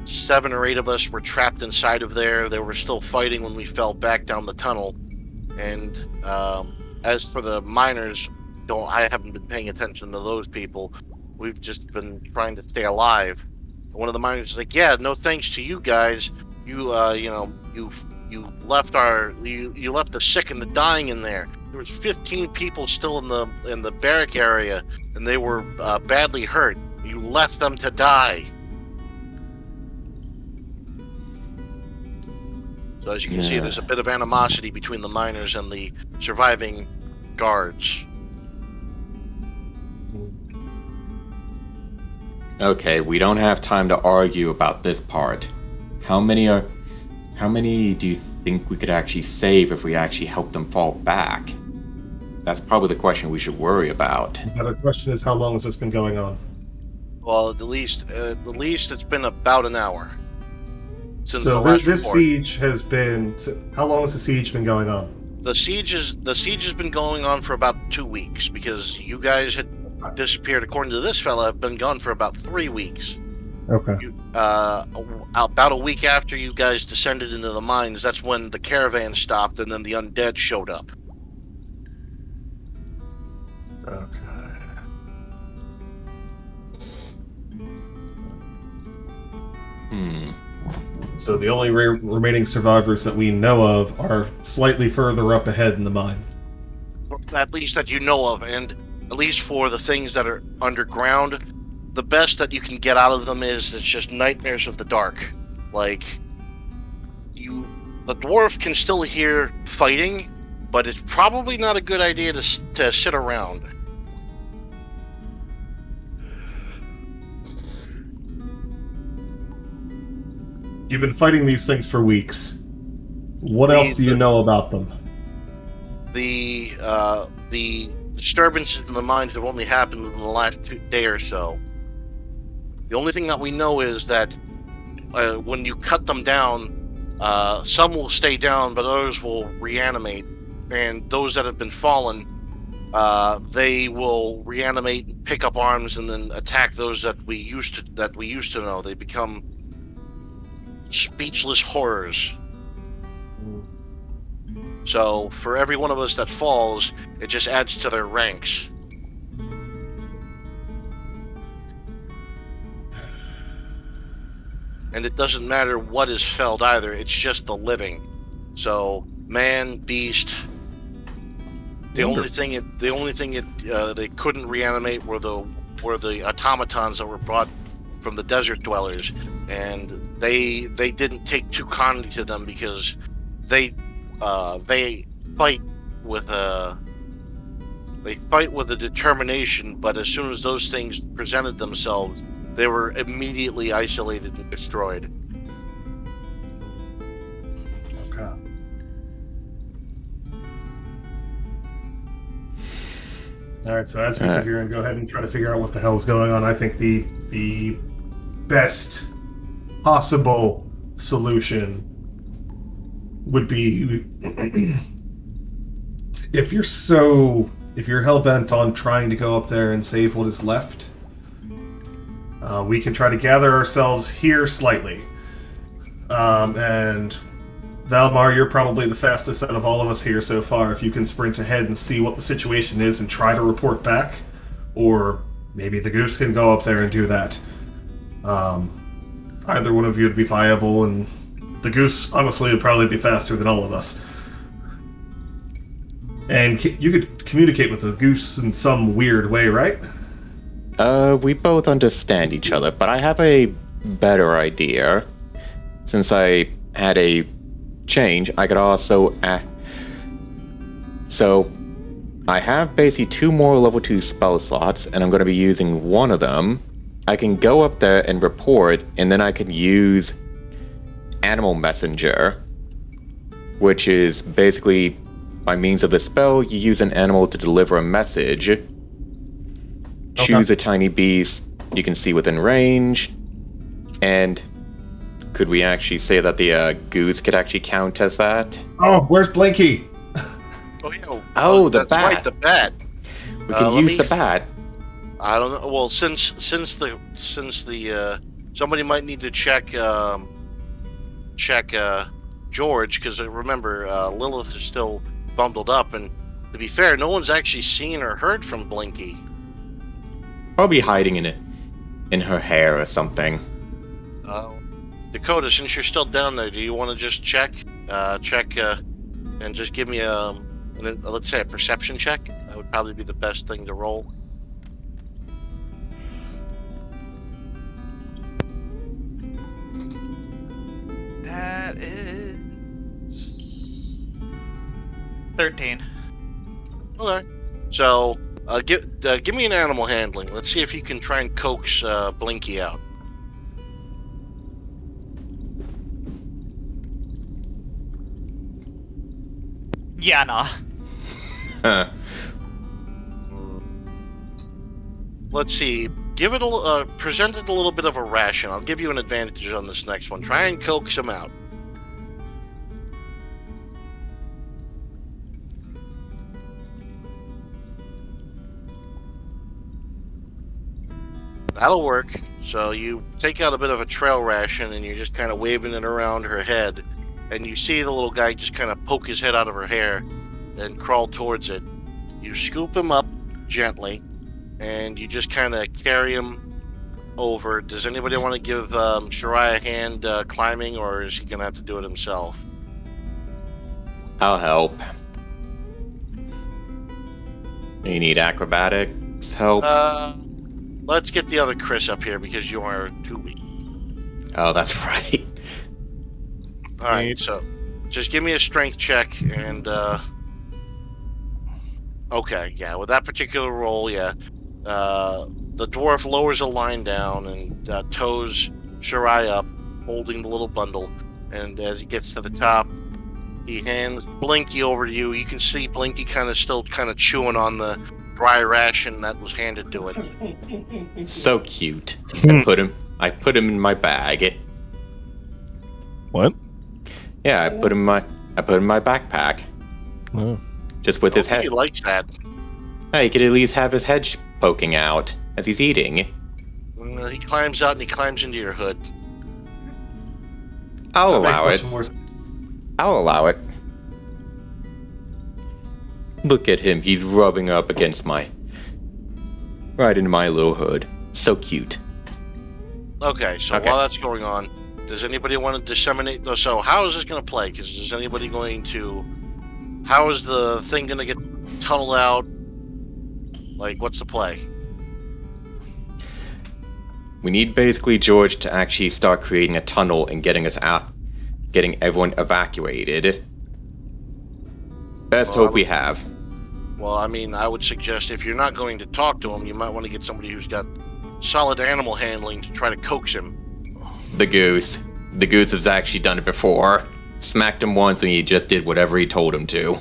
7 or 8 of us were trapped inside of there. They were still fighting when we fell back down the tunnel. And as for the miners, I haven't been paying attention to those people. We've just been trying to stay alive. One of the miners is like, "Yeah, no thanks to you guys. You left you left the sick and the dying in there. There was 15 people still in the barrack area, and they were badly hurt. You left them to die." So as you can see, there's a bit of animosity between the miners and the surviving guards. Okay, we don't have time to argue about this part. How many do you think we could actually save if we actually help them fall back? That's probably the question we should worry about. The better question is, how long has this been going on? Well, at the least it's been about an hour since the So last this report. siege has been. How long has the siege been going on? The siege has been going on for about 2 weeks, because you guys had disappeared. According to this fella, have been gone for about 3 weeks. Okay. About a week after you guys descended into the mines, that's when the caravan stopped, and then the undead showed up. Okay. So the only remaining survivors that we know of are slightly further up ahead in the mine. at least that you know of, and at least for the things that are underground, the best that you can get out of them is it's just nightmares of the dark. Like, the dwarf can still hear fighting, but it's probably not a good idea to sit around. You've been fighting these things for weeks. What else do you know about them? The disturbances in the mines have only happened in the last day or so. The only thing that we know is that when you cut them down, some will stay down, but others will reanimate. And those that have been fallen, they will reanimate and pick up arms and then attack those that we used to know. They become speechless horrors. So for every one of us that falls, it just adds to their ranks. And it doesn't matter what is felled either, it's just the living. So man, beast. The only thing they couldn't reanimate were the automatons that were brought from the desert dwellers, and they didn't take too kindly to them because they fight with a determination, but as soon as those things presented themselves, they were immediately isolated and destroyed. Okay. All right, so as we sit here and go ahead and try to figure out what the hell's going on, I think the best possible solution would be if you're hell-bent on trying to go up there and save what is left, we can try to gather ourselves here slightly. And Valmar, you're probably the fastest out of all of us here so far. If you can sprint ahead and see what the situation is and try to report back, or maybe the Goose can go up there and do that. Either one of you would be viable, and the Goose, honestly, would probably be faster than all of us. And you could communicate with the Goose in some weird way, right? We both understand each other, but I have a better idea. Since I had a change, I could also... So, I have basically 2 more level 2 spell slots, and I'm going to be using one of them. I can go up there and report, and then I can use Animal Messenger, which is basically, by means of the spell, you use an animal to deliver a message. Choose a tiny beast you can see within range, and could we actually say that the goose could actually count as that? Oh, where's Blinky? Oh, yeah. Oh, the that's bat. Right, the bat. We can use the bat. I don't know. Well, since the somebody might need to check George, because remember Lilith is still bundled up, and to be fair, no one's actually seen or heard from Blinky. Probably hiding in her hair or something. Dakota, since you're still down there, do you want to just check, and just give me let's say a perception check? That would probably be the best thing to roll. That is 13. Okay. So, give me an animal handling. Let's see if you can try and coax Blinky out. Yeah, nah. Let's see. Give it present it a little bit of a ration. I'll give you an advantage on this next one. Try and coax him out. That'll work. So you take out a bit of a trail ration and you're just kind of waving it around her head, and you see the little guy just kind of poke his head out of her hair and crawl towards it. You scoop him up gently and you just kind of carry him over. Does anybody want to give Shirai a hand climbing, or is he going to have to do it himself? I'll help. You need acrobatics help? Let's get the other Chris up here because you are too weak. Oh, that's right. Alright, so just give me a strength check and okay, yeah, with that particular roll, yeah. The dwarf lowers a line down and toes Shirai up, holding the little bundle, and as he gets to the top, he hands Blinky over to you. You can see Blinky still chewing on the dry ration that was handed to it. So cute. I put him in my bag. What? Yeah, I put him in my backpack. Oh. Just with his head. He likes that. Hey, he could at least have his head poking out as he's eating. He climbs out and he climbs into your hood. I'll allow it. I'll allow it. Look at him. He's rubbing up against right into my little hood. So cute. Okay, so while that's going on, does anybody want to disseminate? So how is this going to play? Because is anybody going to... How is the thing going to get tunneled out? Like, what's the play? We need basically George to actually start creating a tunnel and getting us out, getting everyone evacuated. Best hope we have. Well, I mean, I would suggest if you're not going to talk to him, you might want to get somebody who's got solid animal handling to try to coax him. The goose. The goose has actually done it before. Smacked him once and he just did whatever he told him to.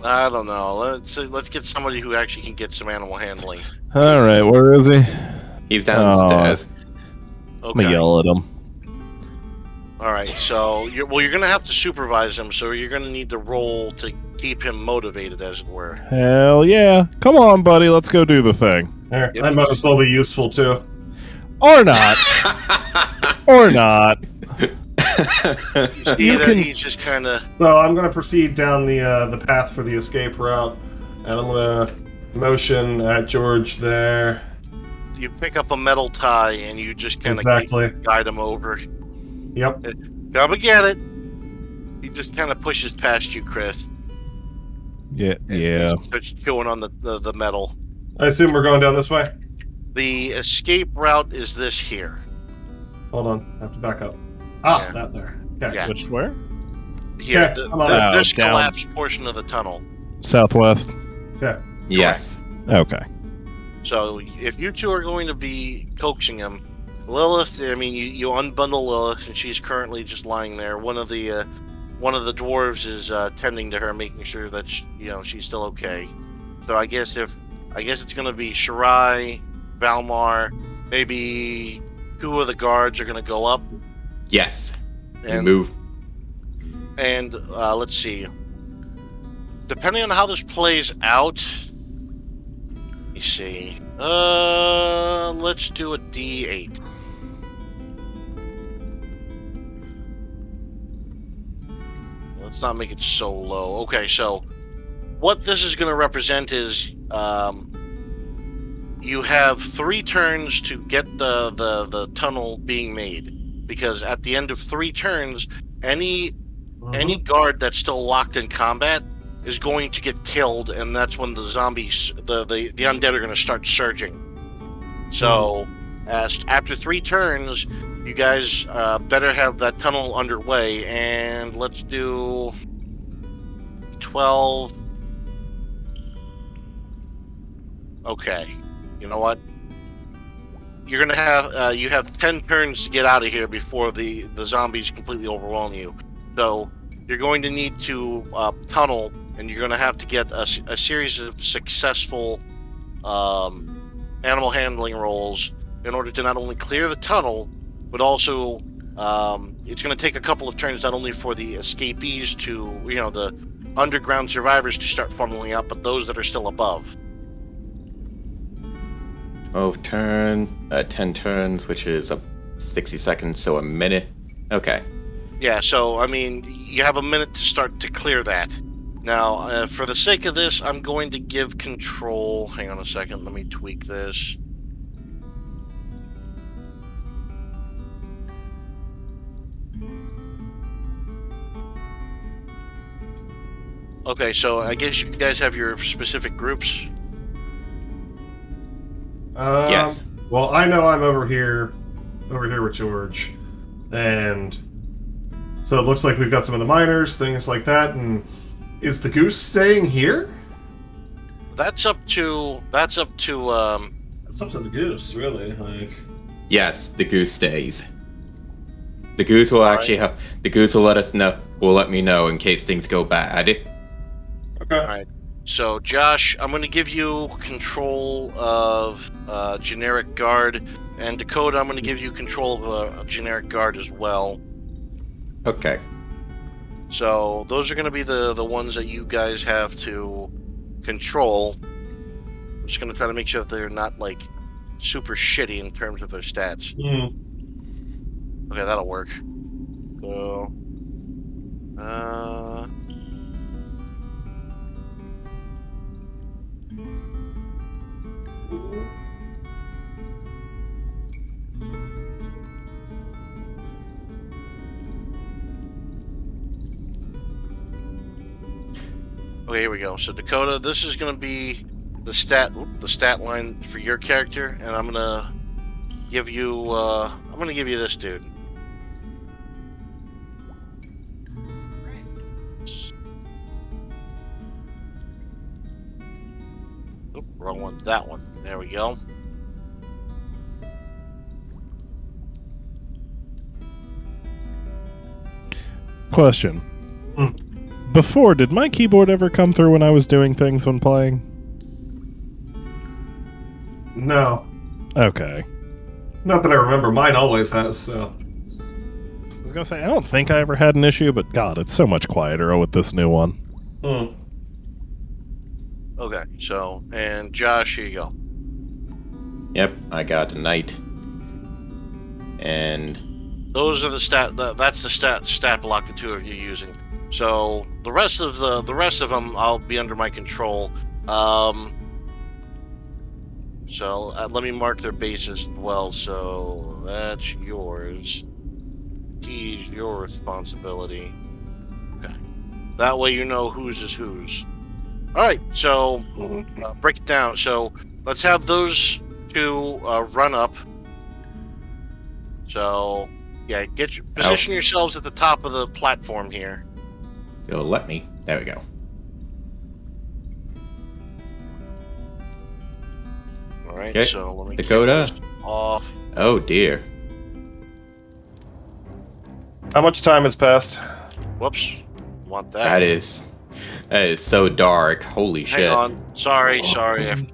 I don't know. Let's get somebody who actually can get some animal handling. All right, where is he? He's downstairs. I'm gonna yell at him. All right, so you're going to have to supervise him, so you're going to need to roll to keep him motivated, as it were. Hell yeah! Come on, buddy, let's go do the thing. I might as well be useful too. Or not. Or not. He's just kind of... So I'm going to proceed down the path for the escape route, and I'm going to motion at George there. You pick up a metal tie, and you just kind of guide him over. Yep. Come and get it. He just kind of pushes past you, Chris. Yeah. Starts chewing on the metal. I assume we're going down this way? The escape route is this here. Hold on. I have to back up. That there. Okay. Yeah. Which where? Here. Okay, this down. collapsed portion of the tunnel. Southwest. Okay. Yes. Okay. So if you two are going to be coaxing him, Lilith, I mean, you unbundle Lilith, and she's currently just lying there. One of the dwarves is tending to her, making sure that she's still okay. So I guess it's going to be Shirai, Valmar, maybe 2 of the guards are going to go up. Yes. And move. And let's see. Depending on how this plays out, let me see. Let's do a D8. Let's not make it so low. Okay, so what this is going to represent is you have 3 turns to get the tunnel being made, because at the end of 3 turns, any guard that's still locked in combat is going to get killed, and that's when the zombies, the undead, are going to start surging. So, after 3 turns, you guys better have that tunnel underway, and let's do 12. Okay, you know what? You're gonna have you have 10 turns to get out of here before the zombies completely overwhelm you. So you're going to need to tunnel, and you're going to have to get a series of successful animal handling rolls in order to not only clear the tunnel, but also it's going to take a couple of turns not only for the escapees to, the underground survivors to start funneling out, but those that are still above. 10 turns, which is 60 seconds, so a minute. Okay. Yeah, so, I mean, you have a minute to start to clear that. Now, for the sake of this, I'm going to give control. Hang on a second, let me tweak this. Okay, so I guess you guys have your specific groups. Yes. Well, I know I'm over here with George, and so it looks like we've got some of the miners, things like that. And is the goose staying here? That's up to It's up to the goose, really. Like, Yes, the goose stays. The goose will actually have. The goose will let us know. Will let me know in case things go bad. okay. All right. So, Josh, I'm going to give you control of generic guard, and Dakota, I'm going to give you control of a generic guard as well. Okay. So, those are going to be the ones that you guys have to control. I'm just going to try to make sure that they're not, like, super shitty in terms of their stats. Okay, that'll work. So, okay, here we go. So Dakota, this is going to be the stat line for your character, and I'm going to give you this dude. Oop, wrong one. That one. There we go. Question. Before, did my keyboard ever come through when I was doing things when playing? No, Okay. not that I remember. Mine always has. So. I was gonna say, I don't think I ever had an issue, but God, it's so much quieter with this new one. Okay, so, and Josh, here you go. Yep, I got a knight. And Those are the that's the stat block the two of you using. So the rest of them I'll be under my control. So let me mark their bases as well. So that's yours. He's your responsibility. Okay. That way you know whose is whose. All right. So break it down. So let's have those two run up. So yeah, position yourselves at the top of the platform here. it'll let me. There we go. All right. Okay. So let me Dakota. keep this off. Oh dear. How much time has passed? Whoops. Want that? That is so dark. Holy Hang shit. on. Sorry. I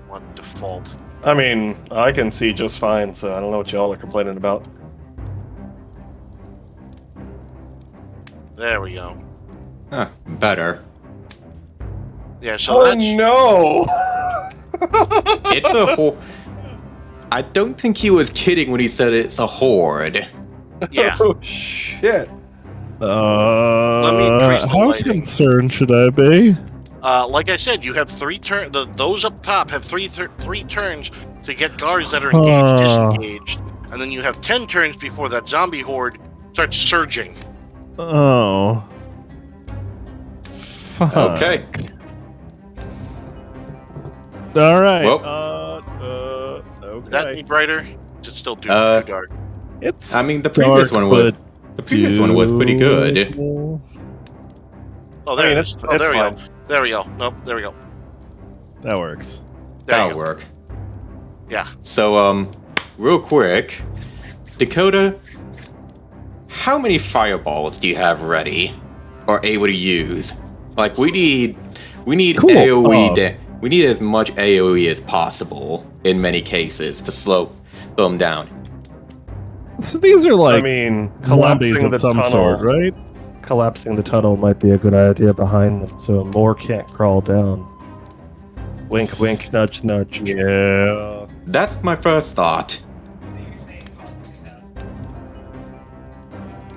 want default. I mean, I can see just fine, so I don't know what y'all are complaining about. There we go. Huh, better. Yeah. So that's no! It's a horde. I don't think he was kidding when he said it's a horde. yeah. Oh, shit. Let me increase the How lighting. concerned should I be? Like I said, you have 3 turns. Those up top have three turns to get guards that are engaged, disengaged, and then you have 10 turns before that zombie horde starts surging. Oh. Fuck. Okay. All right. Well. Is that Okay. any brighter? Is it still too dark? It's. I mean, the previous dark, one was. but The previous one was pretty good. Oh, there I mean, it is. it's Oh, there we fine. go. There we go. Nope, there we go. That works. There you That'll go. work. Yeah. So, real quick, Dakota, how many fireballs do you have ready or able to use? Like, we need Cool. AOE. We need as much AOE as possible in many cases to slow them down. So these are like I mean, zombies collapsing of the some tunnel. sort, right? Collapsing the tunnel might be a good idea behind them, so more can't crawl down. Wink, wink, nudge, nudge. Yeah. That's my first thought.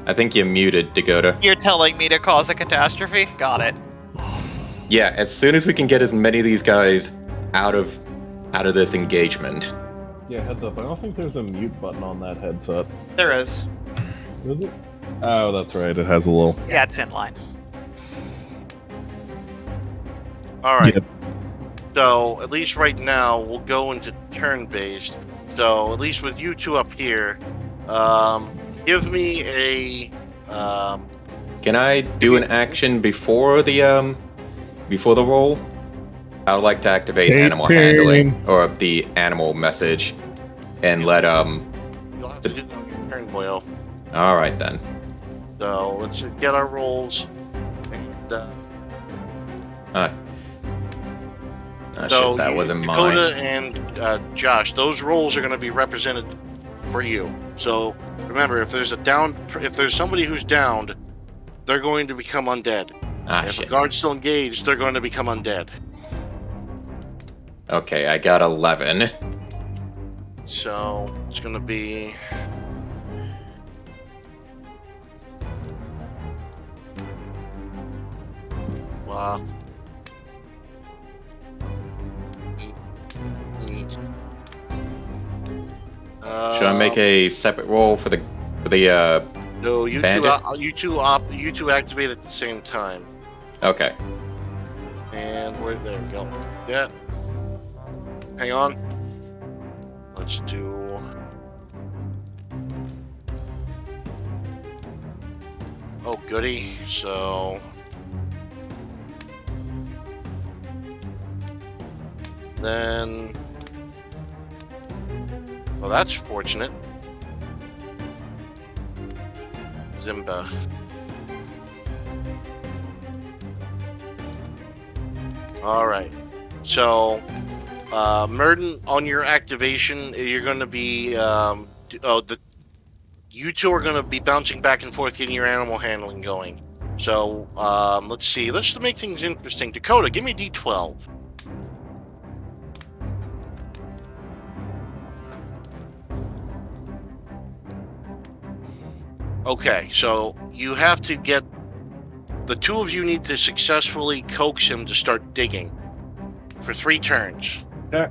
I think you're muted, Dakota. You're telling me to cause a catastrophe? Got it. Yeah, as soon as we can get as many of these guys out of this engagement. Yeah, heads up. I don't think there's a mute button on that headset. There is. Is it? Oh, that's right. It has a little. Yeah, it's in line. All right. Yep. So at least right now we'll go into turn-based. So at least with you two up here, give me a. Can I do an action before the roll? I would like to activate animal handling or the animal message, and let You'll have to do that on your turn, Boyle. All right then. So let's get our rolls. And, so shit, that wasn't Dakota mine. and Josh, those rolls are going to be represented for you. So remember, if there's somebody who's downed, they're going to become undead. If a guard's still engaged, they're going to become undead. Okay, I got 11. So it's going to be. Wow. Should I make a separate roll for the No, bandit? you two activate at the same time. Okay. And there we go. Yeah. Hang on. Let's do. Oh, goody. So. Then. Well, that's fortunate. Zimba. Alright. So, Murden, on your activation, you're going to be. You two are going to be bouncing back and forth, getting your animal handling going. So, let's see. Let's make things interesting. Dakota, give me D12. Okay, so you have to get. The two of you need to successfully coax him to start digging for 3 turns. Okay.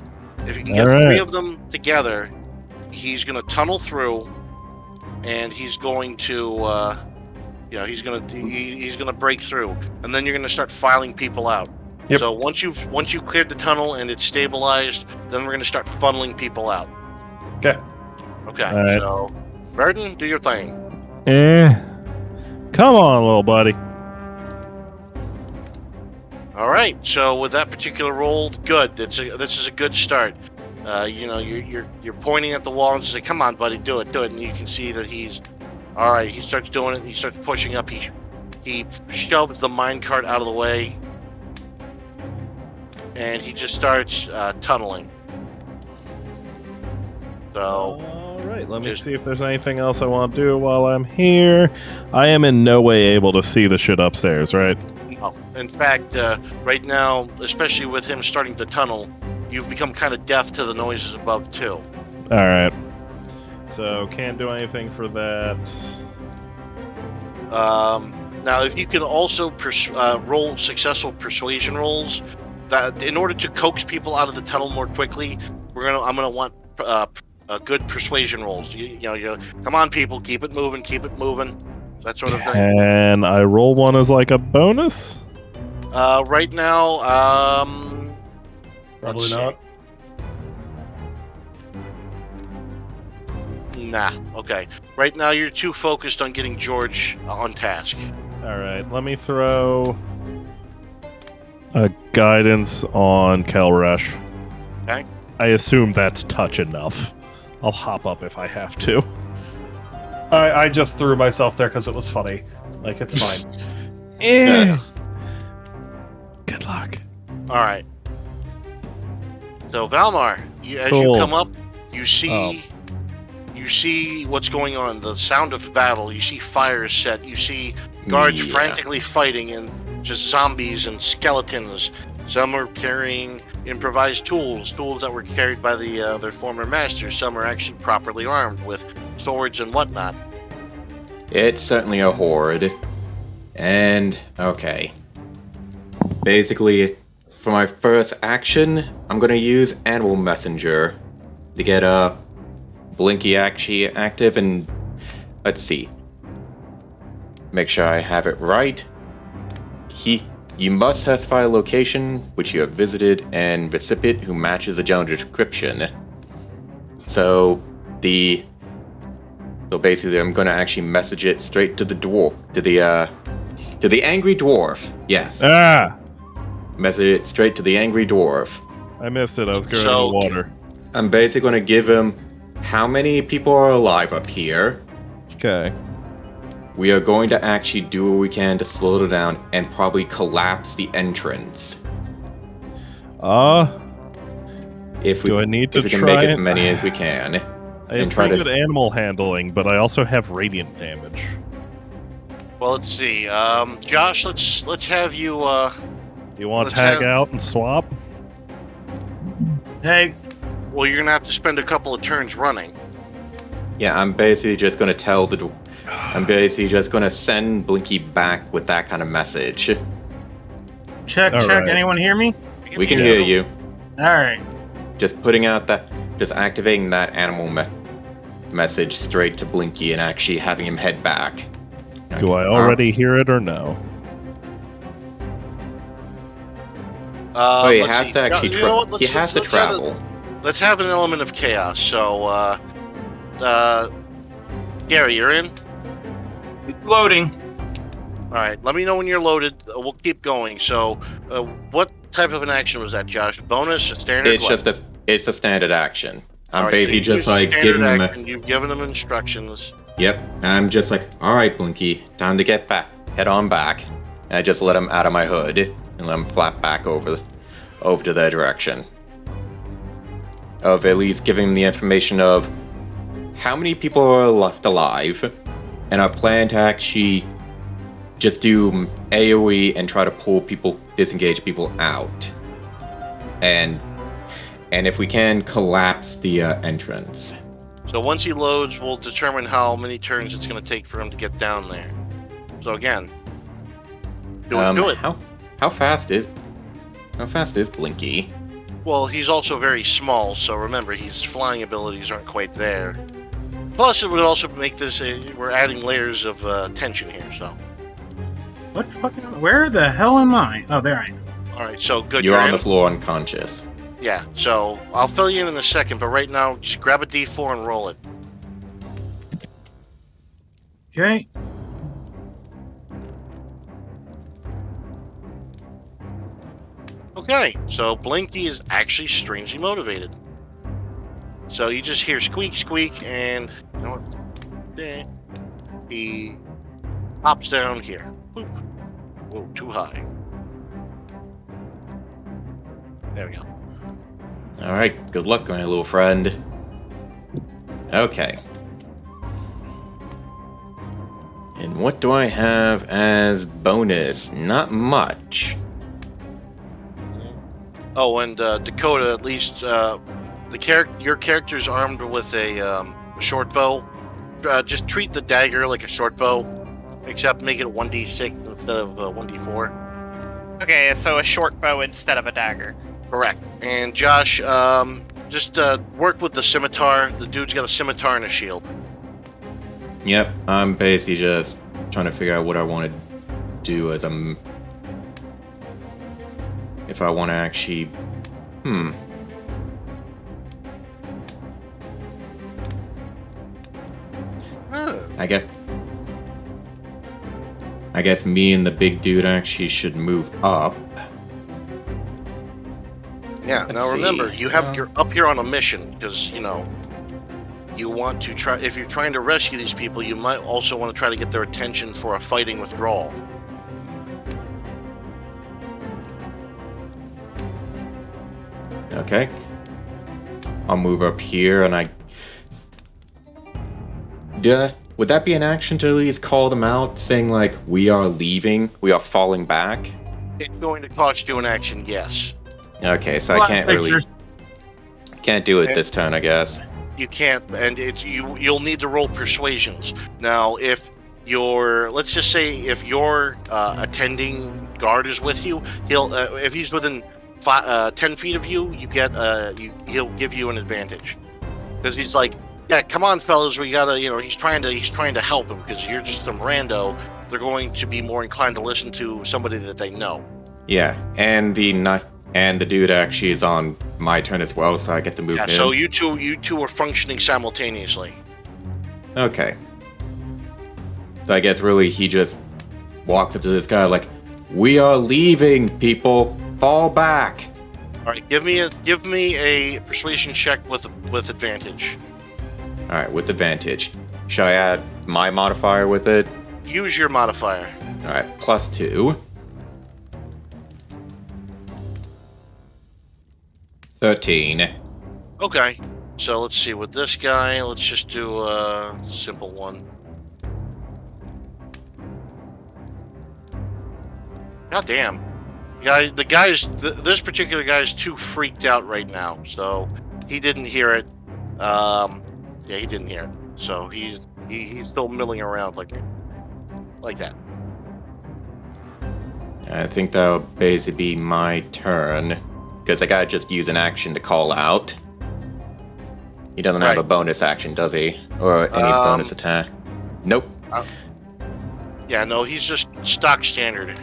If you can get 3 of them together, he's going to tunnel through, and he's going to, he's going to break through, and then you're going to start filing people out. Yep. So once you've cleared the tunnel and it's stabilized, then we're going to start funneling people out. Okay. Okay. All right. So, Burden, do your thing. Come on, little buddy. All right. So with that particular roll, good. This is a good start. You're pointing at the wall and say, "Come on, buddy, do it," and you can see that he's all right. He starts doing it. He starts pushing up. He shoves the minecart out of the way, and he just starts tunneling. So. All right, let me see if there's anything else I want to do while I'm here. I am in no way able to see the shit upstairs, right? No. In fact, right now, especially with him starting to tunnel, you've become kind of deaf to the noises above, too. All right. So, can't do anything for that. Now, if you can also roll successful persuasion rolls, that in order to coax people out of the tunnel more quickly, I'm gonna want good persuasion rolls. You come on, people, keep it moving, that sort of thing. And I roll one as like a bonus? Right now, Probably not. Nah. Okay. Right now, you're too focused on getting George on task. All right, let me throw a guidance on Kelrush. Okay. I assume that's touch enough. I'll hop up if I have to. I just threw myself there because it was funny. Like, it's fine. Yeah. Good luck. All right. So Valmar, as you come up, you see what's going on. The sound of battle. You see fires set. You see guards frantically fighting, and just zombies and skeletons. Some are carrying improvised tools that were carried by their former masters. Some are actually properly armed with swords and whatnot. It's certainly a horde. And, okay. Basically, for my first action, I'm gonna use Animal Messenger to get Blinky actually active, and let's see. Make sure I have it right. You must specify a location which you have visited and recipient who matches the general description. So basically, I'm gonna actually message it straight to the dwarf, to the angry dwarf. Yes. Ah! Message it straight to the angry dwarf. I missed it. I was going So- in the water. I'm basically gonna give him how many people are alive up here. Okay. We are going to actually do what we can to slow it down and probably collapse the entrance. If we, Do I need to if we can try make as it? many as we can. I have And try pretty to- good animal handling, but I also have radiant damage. Well, let's see. Josh, let's have you. You want Let's to tag have- out and swap? Hey, Well, you're gonna have to spend a couple of turns running. Yeah, I'm basically just gonna tell the. I'm basically just gonna send Blinky back with that kind of message. check. Alright. Anyone hear me? We can hear you. All right. Just putting out that, just activating that animal message straight to Blinky and actually having him head back. Do I already hear it or no? Oh, he let's has see. to actually You know what? he has to let's have travel. let's have an element of chaos. So, Gary, you're in. Loading. All right. Let me know when you're loaded. We'll keep going. So, what type of an action was that, Josh? Bonus, a standard? It's what? just it's a standard action. I'm All right, so basically you just use a like standard giving him action. You've given them instructions. Yep. I'm just like, all right, Blinky, time to get back. Head on back. And I just let him out of my hood and let him flap back over to their direction. Of at least giving him the information of how many people are left alive, and our plan to actually just do AoE and try to disengage people out, and if we can collapse the entrance. So once he loads, we'll determine how many turns it's going to take for him to get down there. So again, do it. How fast is Blinky? Well, he's also very small, so remember, his flying abilities aren't quite there. Plus, it would also make this, we're adding layers of tension here, so. What fucking? Where the hell am I? Oh, there I am. Alright, so good. You're on in? the floor unconscious. Yeah, so I'll fill you in a second, but right now, just grab a d4 and roll it. Okay. Okay, so Blinky is actually strangely motivated. So you just hear squeak, squeak, and you know what? Eh, he hops down here. Boop. Whoa, too high. There we go. Alright, good luck, my little friend. Okay. And what do I have as bonus? Not much. Oh, and Dakota, at least your character's armed with a short bow. Just treat the dagger like a short bow, except make it a 1d6 instead of 1d4. Okay, so a short bow instead of a dagger. Correct. And Josh, just work with the scimitar. The dude's got a scimitar and a shield. Yep, I'm basically just trying to figure out what I want to do as I'm... If I want to actually... I guess me and the big dude actually should move up. Yeah. Let's Now remember, see. you're up here on a mission because you want to try. If you're trying to rescue these people, you might also want to try to get their attention for a fighting withdrawal. Okay. I'll move up here and would that be an action to at least call them out, saying like, we are leaving, we are falling back? It's going to cost you an action, yes. Okay, so I Last can't picture. really... Can't do it this turn, I guess. You can't, and you'll need to roll persuasions. Now, if let's just say if your attending guard is with you, if he's within 10 feet of you, he'll give you an advantage, because he's like, yeah, come on, fellas, we gotta, he's trying to help him, because you're just some rando. They're going to be more inclined to listen to somebody that they know. Yeah, and the dude actually is on my turn as well, so I get to move Yeah, him. so you two are functioning simultaneously. Okay. So I guess really he just walks up to this guy like, "We are leaving, people. Fall back." All right, give me a persuasion check with advantage. All right, with advantage. Should I add my modifier with it? Use your modifier. All right, +2. 13. Okay, so let's see with this guy. Let's just do a simple one. God damn. This particular guy is too freaked out right now, so he didn't hear it. Yeah, he didn't hear it. So he's still milling around like that. I think that'll basically be my turn. Because I gotta just use an action to call out. He doesn't have a bonus action, does he? Or any bonus attack? Nope. Yeah, no, he's just stock standard.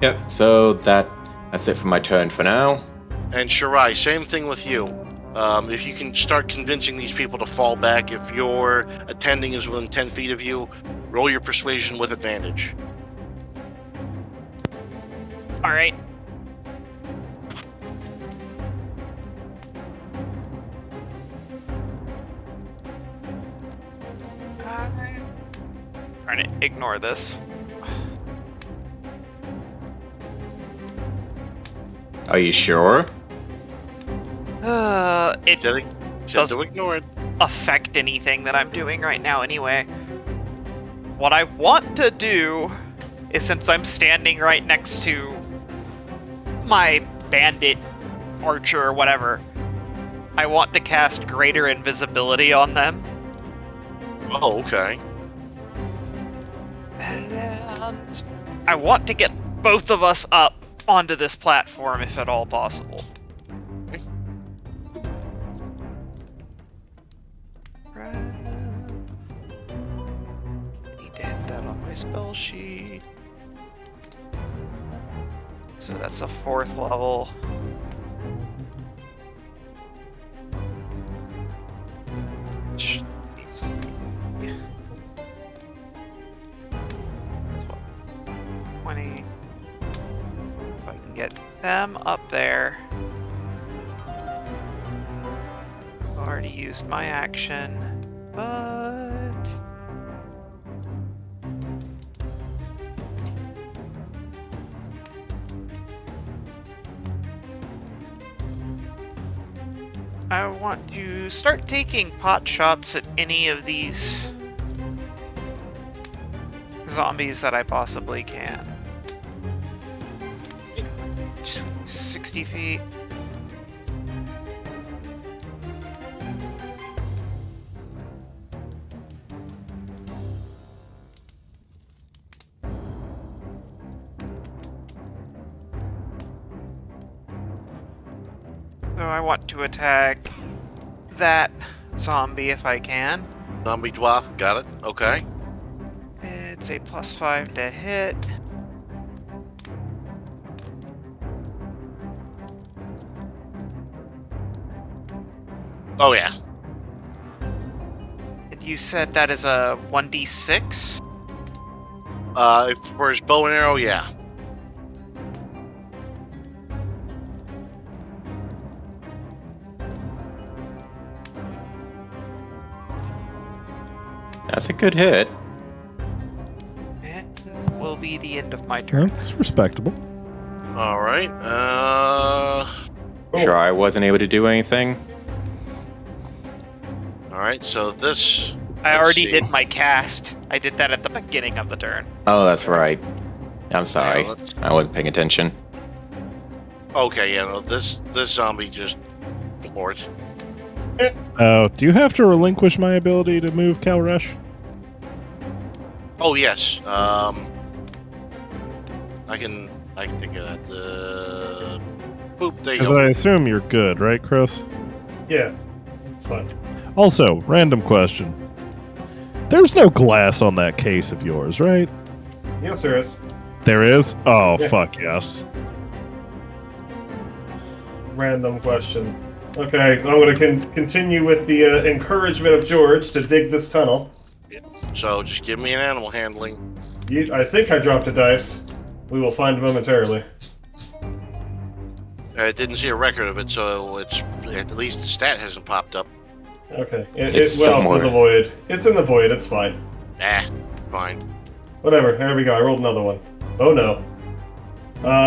Yep, so that's it for my turn for now. And Shirai, same thing with you. If you can start convincing these people to fall back, if your attending is within 10 feet of you, roll your persuasion with advantage. All right. Trying to ignore this. Are you sure? It Said doesn't to ignore it. affect anything that I'm doing right now anyway. What I want to do is, since I'm standing right next to my bandit archer or whatever, I want to cast greater invisibility on them. Oh, okay. And I want to get both of us up onto this platform if at all possible. Need to hit that on my spell sheet. So that's a 4th level. Jeez. 20. So I can get them up there. Already used my action, but I want to start taking pot shots at any of these zombies that I possibly can. 60 feet. So I want to attack that zombie if I can. Zombie dwarf, got it. Okay. It's a +5 to hit. Oh yeah. And you said that is a 1d6? For his bow and arrow, yeah. That's a good hit. It will be the end of my turn. That's respectable. All right. Sure, I wasn't able to do anything. All right. So this. I let's already see. did my cast. I did that at the beginning of the turn. Oh, that's right. I'm sorry. Yeah, let's- I wasn't paying attention. Okay. Yeah. No. This zombie just floored. Do you have to relinquish my ability to move Kalresh? Oh yes. I can take care of that. Boop. There you Because go. I assume you're good, right, Chris? Yeah, it's fine. Also, random question. There's no glass on that case of yours, right? Yes, there is. There is? Oh, Yeah. fuck yes. random question. Okay, I'm going to continue with the encouragement of George to dig this tunnel. So just give me an animal handling. I think I dropped a dice. We will find momentarily. I didn't see a record of it, so it's at least the stat hasn't popped up. Okay, It's it went off somewhere. into the void. It's in the void. It's fine. Fine. Whatever. There we go. I rolled another one. Oh no.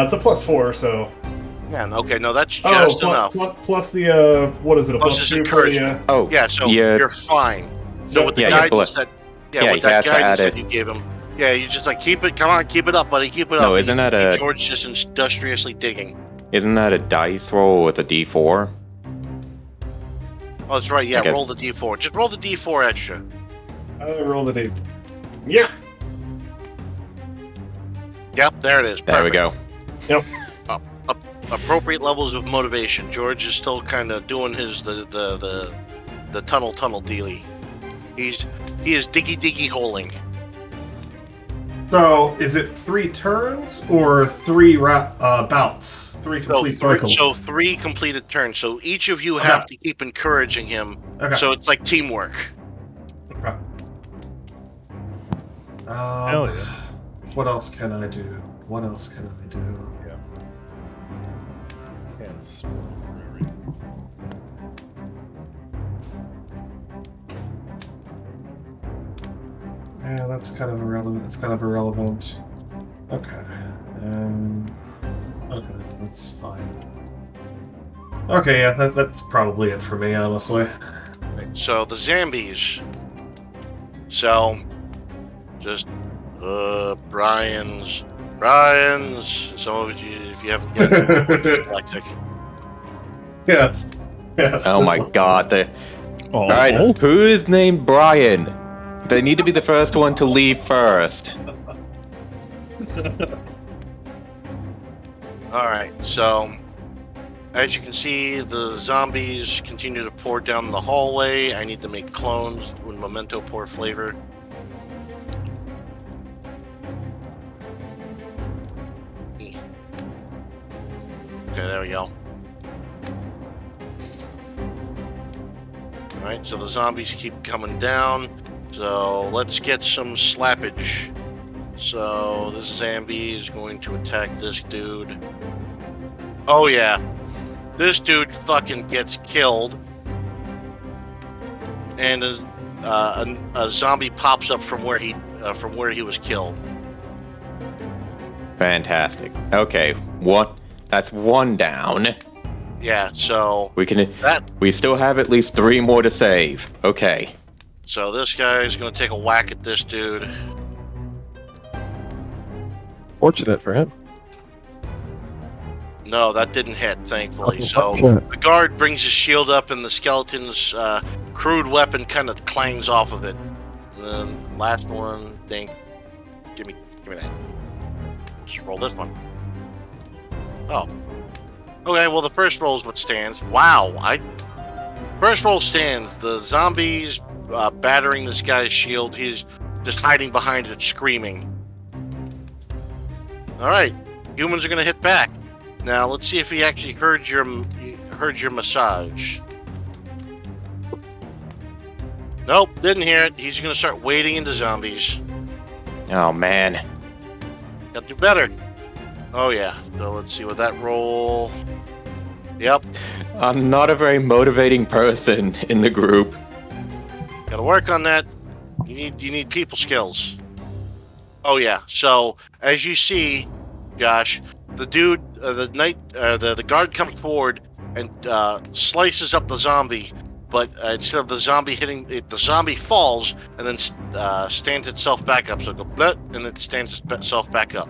It's a +4, so. Yeah. Okay. No, that's just enough. Plus the what is it? A Plus +2 his for the encouragement. Oh, Yeah. So yeah. you're fine. So with the Yeah, guidance that. Yeah, with he has that to guidance add that it. you gave him. Yeah, you just like keep it. Come on, keep it up, buddy. Keep it up. No, isn't And that you a- see George just industriously digging? Isn't that a dice roll with a D4? Oh, that's right. Yeah, I guess- roll the d4. Just roll the d4 extra. I rolled a D. Yeah. Yep, there it is. There we Perfect. go. Appropriate levels of motivation. George is still kind of doing his the tunnel dealy. He is diggy holing. So, is it 3 turns or 3 bouts? 3 complete cycles? So 3 completed turns. So each of you have to keep encouraging him. Okay. So it's like teamwork. Okay. Hell yeah. What else can I do? What else can I do? Yeah, that's kind of irrelevant. Okay. Okay, that's fine. Okay, yeah, that's probably it for me, honestly. So the zombies. So just Brian's. Some of you, if you haven't guessed, dyslexic. Yes. Oh my god. Oh, Alright, who is named Brian? They need to be the first one to leave first. Alright, so as you can see, the zombies continue to pour down the hallway. I need to make clones with memento pour flavor. Okay, there we go. Alright, so the zombies keep coming down. So let's get some slappage. So this zombie is going to attack this dude. Oh yeah. This dude fucking gets killed. And a zombie pops up from where he was killed. Fantastic. Okay, that's 1 down. Yeah, so We still have at least 3 more to save. Okay. so this guy is going to take a whack at this dude. Fortunate for him. No, that didn't hit, thankfully. Oh, So shit. the guard brings his shield up, and the skeleton's crude weapon kind of clangs off of it. And then last one, dink. Give me that. Just roll this one. Oh. Okay, well the first roll is what stands. Wow, first roll stands. The zombies battering this guy's shield. He's just hiding behind it, screaming. All right, humans are gonna hit back. Now let's see if he actually heard your massage. Nope, didn't hear it. He's gonna start wading into zombies. Oh man. Got to do better. Oh yeah. So let's see what that roll. Yep. I'm not a very motivating person in the group. Got to work on that. You need people skills. Oh yeah. So as you see, Josh, the dude, the guard comes forward and slices up the zombie, but instead of the zombie hitting it, the zombie falls and then stands itself back up. So it goes bleh, and then stands itself back up.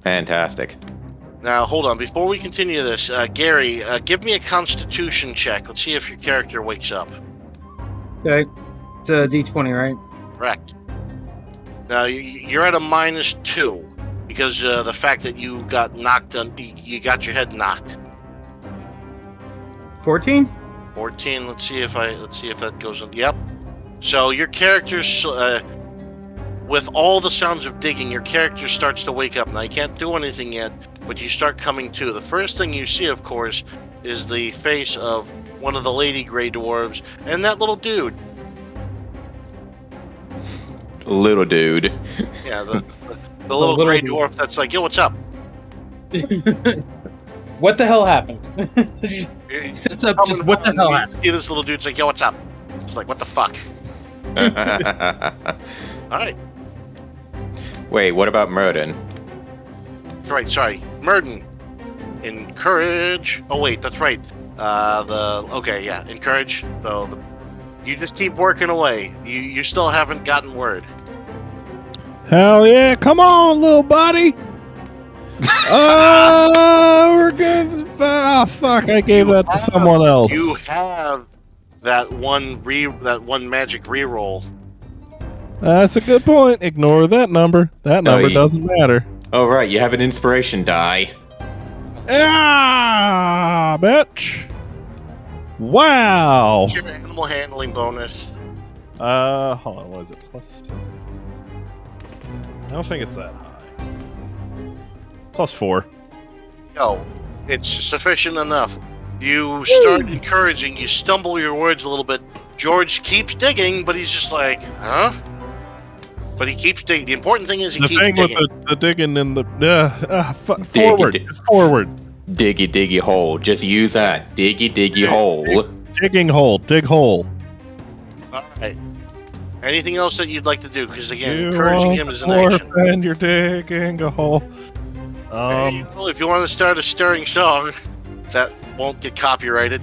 Fantastic. Now hold on. Before we continue this, Gary, give me a Constitution check. Let's see if your character wakes up. Okay. It's a D20, right? Correct. Now you're at a -2 because the fact that you got knocked, you got your head knocked. 14? 14. Let's see if that goes in. Yep. So your character's with all the sounds of digging, your character starts to wake up. Now, you can't do anything yet, but you start coming to. The first thing you see, of course, is the face of one of the Lady Grey Dwarves and that little dude. Little dude. Yeah, the little Grey dude. Dwarf that's like, yo, what's up? What the hell happened? He Sits up, just what the hell you happened? see this little dude's like, yo, what's up? It's like, what the fuck? Alright. Wait, what about Murden? Right, sorry. Murden. Encourage. Oh, wait, that's right. Okay, yeah, encourage. So, you just keep working away. You still haven't gotten word. Hell yeah! Come on, little buddy. We're good. Oh fuck! I gave that to someone else. You have that one magic reroll. That's a good point. Ignore that number. That number doesn't matter. Oh right, you have an inspiration die. Ah, bitch! Wow. What's your animal handling bonus? Hold on. What is it? +6. I don't think it's that high. +4. No, it's sufficient enough. You start encouraging. You stumble your words a little bit. George keeps digging, but he's just like, huh? But he keeps digging. The important thing is he keeps digging. The thing with the digging in the forward, forward. Diggy diggy hole. Just use that. Diggy hole. Digging hole. Dig hole. All right. Anything else that you'd like to do? Because again, encouraging him is an action. And you're digging a hole. Well, if you want to start a stirring song, that won't get copyrighted.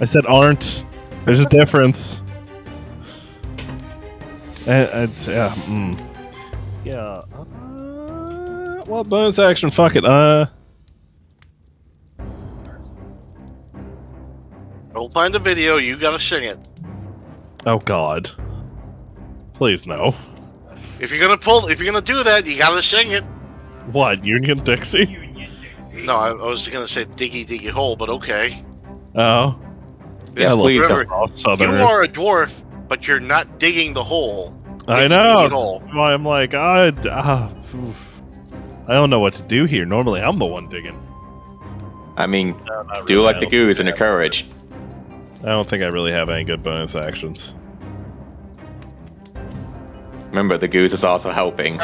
I said aren't. There's a difference. Yeah. Yeah. Well, bonus action. Fuck it. Don't find a video. You gotta sing it. Oh God. Please no. If you're gonna do that, you gotta sing it. What? Union Dixie? No, I was gonna say diggy diggy hole, but okay. Oh. Yeah, please. Remember, Southern. you are a dwarf, but you're not digging the hole. I know. That's why I'm like, I don't know what to do here. Normally, I'm the one digging. I mean, No, do really. like the goose and encourage. I don't think I really have any good bonus actions. Remember, the goose is also helping.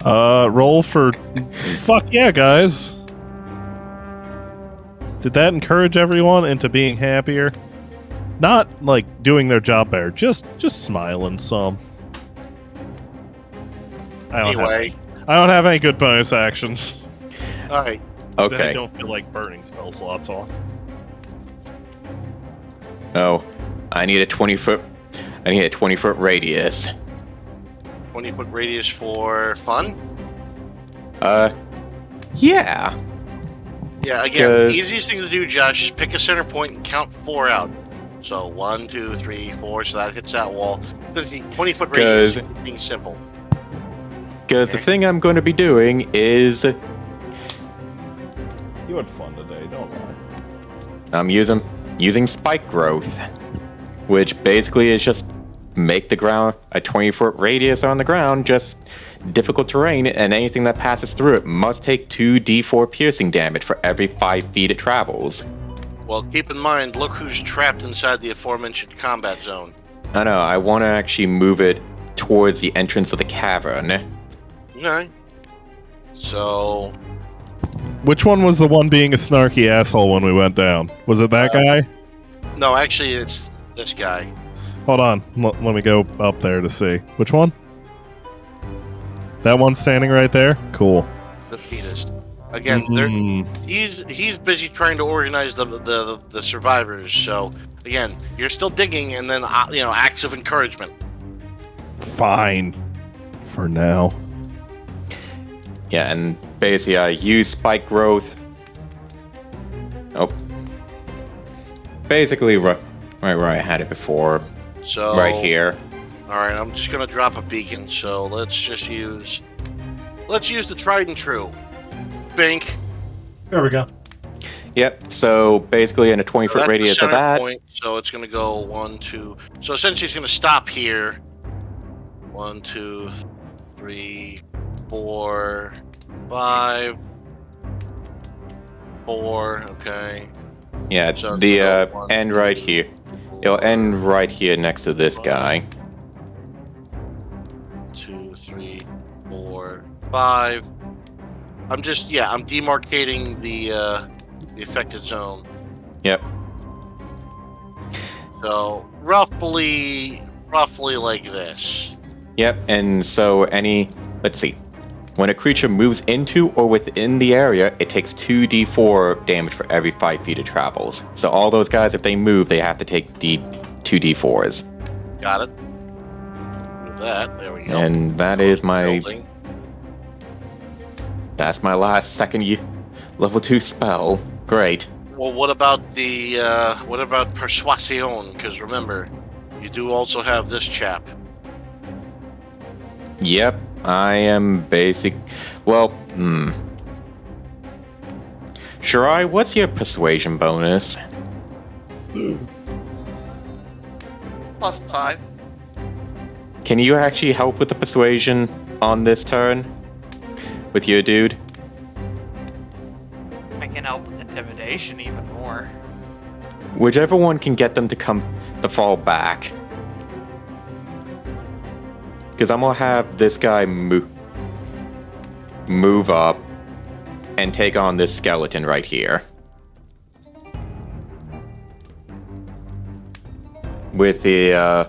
Roll for... Fuck yeah, guys. Did that encourage everyone into being happier? Not, like, doing their job better. Just smiling some. I don't have any good bonus actions. Alright. Okay. I don't feel like burning spell slots off. Oh, I need a 20-foot radius. 20-foot radius for fun? Yeah. Yeah, again, the easiest thing to do, Josh, is pick a center point and count 4 out. So 1, 2, 3, 4, so that hits that wall. 20-foot radius is something simple. Because the thing I'm going to be doing is... You had fun today, don't lie. I'm using spike growth, which basically is just make the ground a 20-foot radius on the ground, just difficult terrain, and anything that passes through it must take 2d4 piercing damage for every 5 feet it travels. Well, keep in mind, look who's trapped inside the aforementioned combat zone. I know, I want to actually move it towards the entrance of the cavern. Okay. So... Which one was the one being a snarky asshole when we went down? Was it that guy? No, actually, it's this guy. Hold on. Let me go up there to see. Which one? That one standing right there? Cool. The fetus. Again, he's busy trying to organize the survivors. So again, you're still digging, and then acts of encouragement. Fine. For now. Yeah, and basically I use spike growth. Oh. Basically right where I had it before. So right here. Alright, I'm just gonna drop a beacon, so let's use the tried and true. Bink. There we go. Yep. So basically, in a 20-foot That's the radius of center that. point, so it's going to go 1, 2. So essentially, it's going to stop here. 1, 2, 3, 4, 5, 4. Okay. Yeah. So it's The gonna go 1, end right here. It'll end right here next to this guy. 2, 3, 4, 5. I'm demarcating the affected zone. Yep. So roughly like this. Yep. And so let's see. When a creature moves into or within the area, it takes 2d4 damage for every 5 feet it travels. So all those guys, if they move, they have to take 2d4s. Got it. With that, there we go. And that is my... Building. That's my last level 2 spell. Great. Well, what about Persuasion? Because remember, you do also have this chap. Yep, I am basic. Well, Shirai, what's your persuasion bonus? +5. Can you actually help with the persuasion on this turn? With your dude? I can help with intimidation even more. Whichever one can get them to fall back. Because I'm gonna have this guy move up and take on this skeleton right here. With the,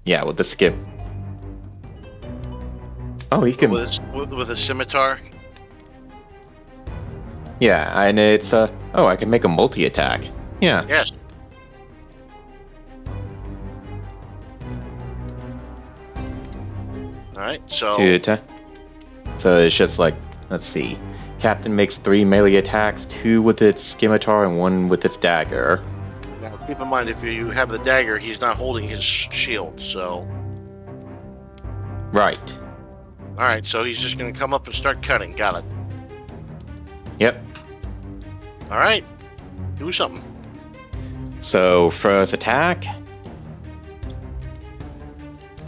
with the skip. Oh, he can... With a scimitar? Yeah, and it's, I can make a multi-attack. Yeah. Yes. Alright, so... So it's just like, let's see. Captain makes 3 melee attacks, 2 with its scimitar and 1 with its dagger. Now, keep in mind, if you have the dagger, he's not holding his shield, so... Right. Alright, so he's just gonna come up and start cutting. Got it. Yep. Alright. Do something. So, first attack.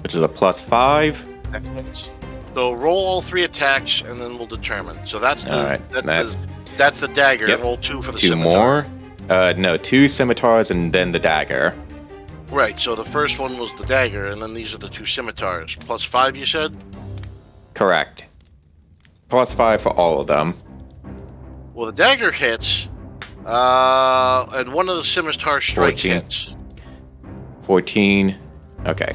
Which is a +5. So roll all 3 attacks, and then we'll determine. So that's the Alright, that's the dagger. Yep. Roll 2 for the 2 scimitar. more. No, 2 scimitars and then the dagger. Right, so the first one was the dagger, and then these are the 2 scimitars. +5, you said? Correct. +5 for all of them. Well, the dagger hits, and one of the scimitar strikes 14. hits. 14. Okay.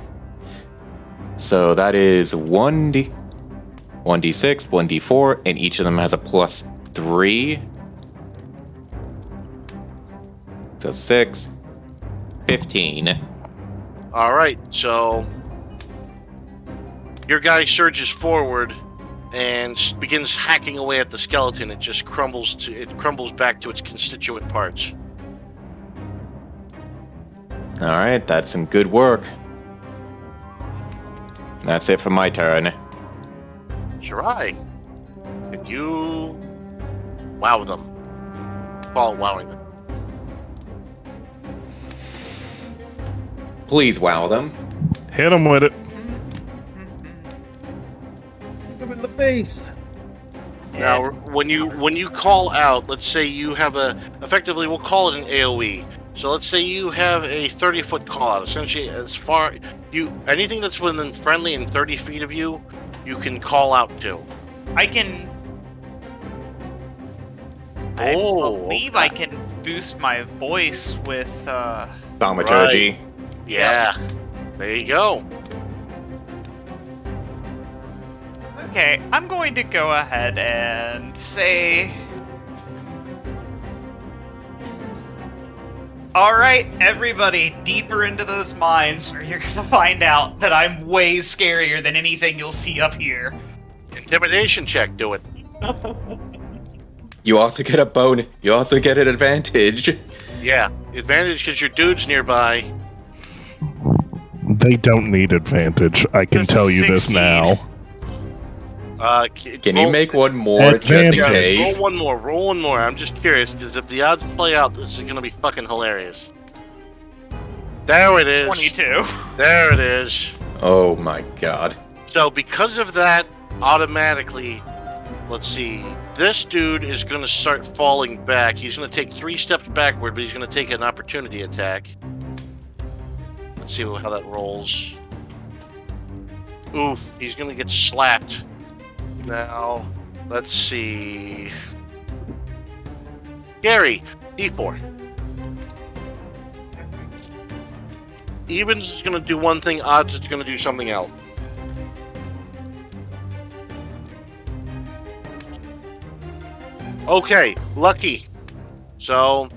So that is 1d6, 1d4, and each of them has a +3. So 6, 15. Alright, so your guy surges forward and begins hacking away at the skeleton. It just crumbles back to its constituent parts. Alright, that's some good work. That's it for my turn. Shirai, can you wow them? Call wowing them. Please wow them. Hit him with it. Him in the face. Now, when you call out, let's say you have effectively, we'll call it an AOE. So let's say you have a 30-foot call out. Essentially, anything that's within friendly and 30 feet of you, you can call out to. I believe I can boost my voice with Thaumaturgy. Yeah. There you go. Okay, I'm going to go ahead and say... Alright, everybody, deeper into those mines, or you're gonna find out that I'm way scarier than anything you'll see up here. Intimidation check, do it. You also get a bone. You also get an advantage. Yeah, advantage because your dude's nearby. They don't need advantage. I can It's a tell you this 16. now. Can you make one more just in Advantage. case? Roll one more. I'm just curious, because if the odds play out, this is gonna be fucking hilarious. There it is. 22. There it is. Oh my god. So because of that, automatically, let's see, this dude is going to start falling back. He's going to take 3 steps backward, but he's going to take an opportunity attack. Let's see how that rolls. Oof, he's going to get slapped. Now, let's see. Gary, D4. Evens is going to do one thing, odds is going to do something else. Okay, Lucky. So,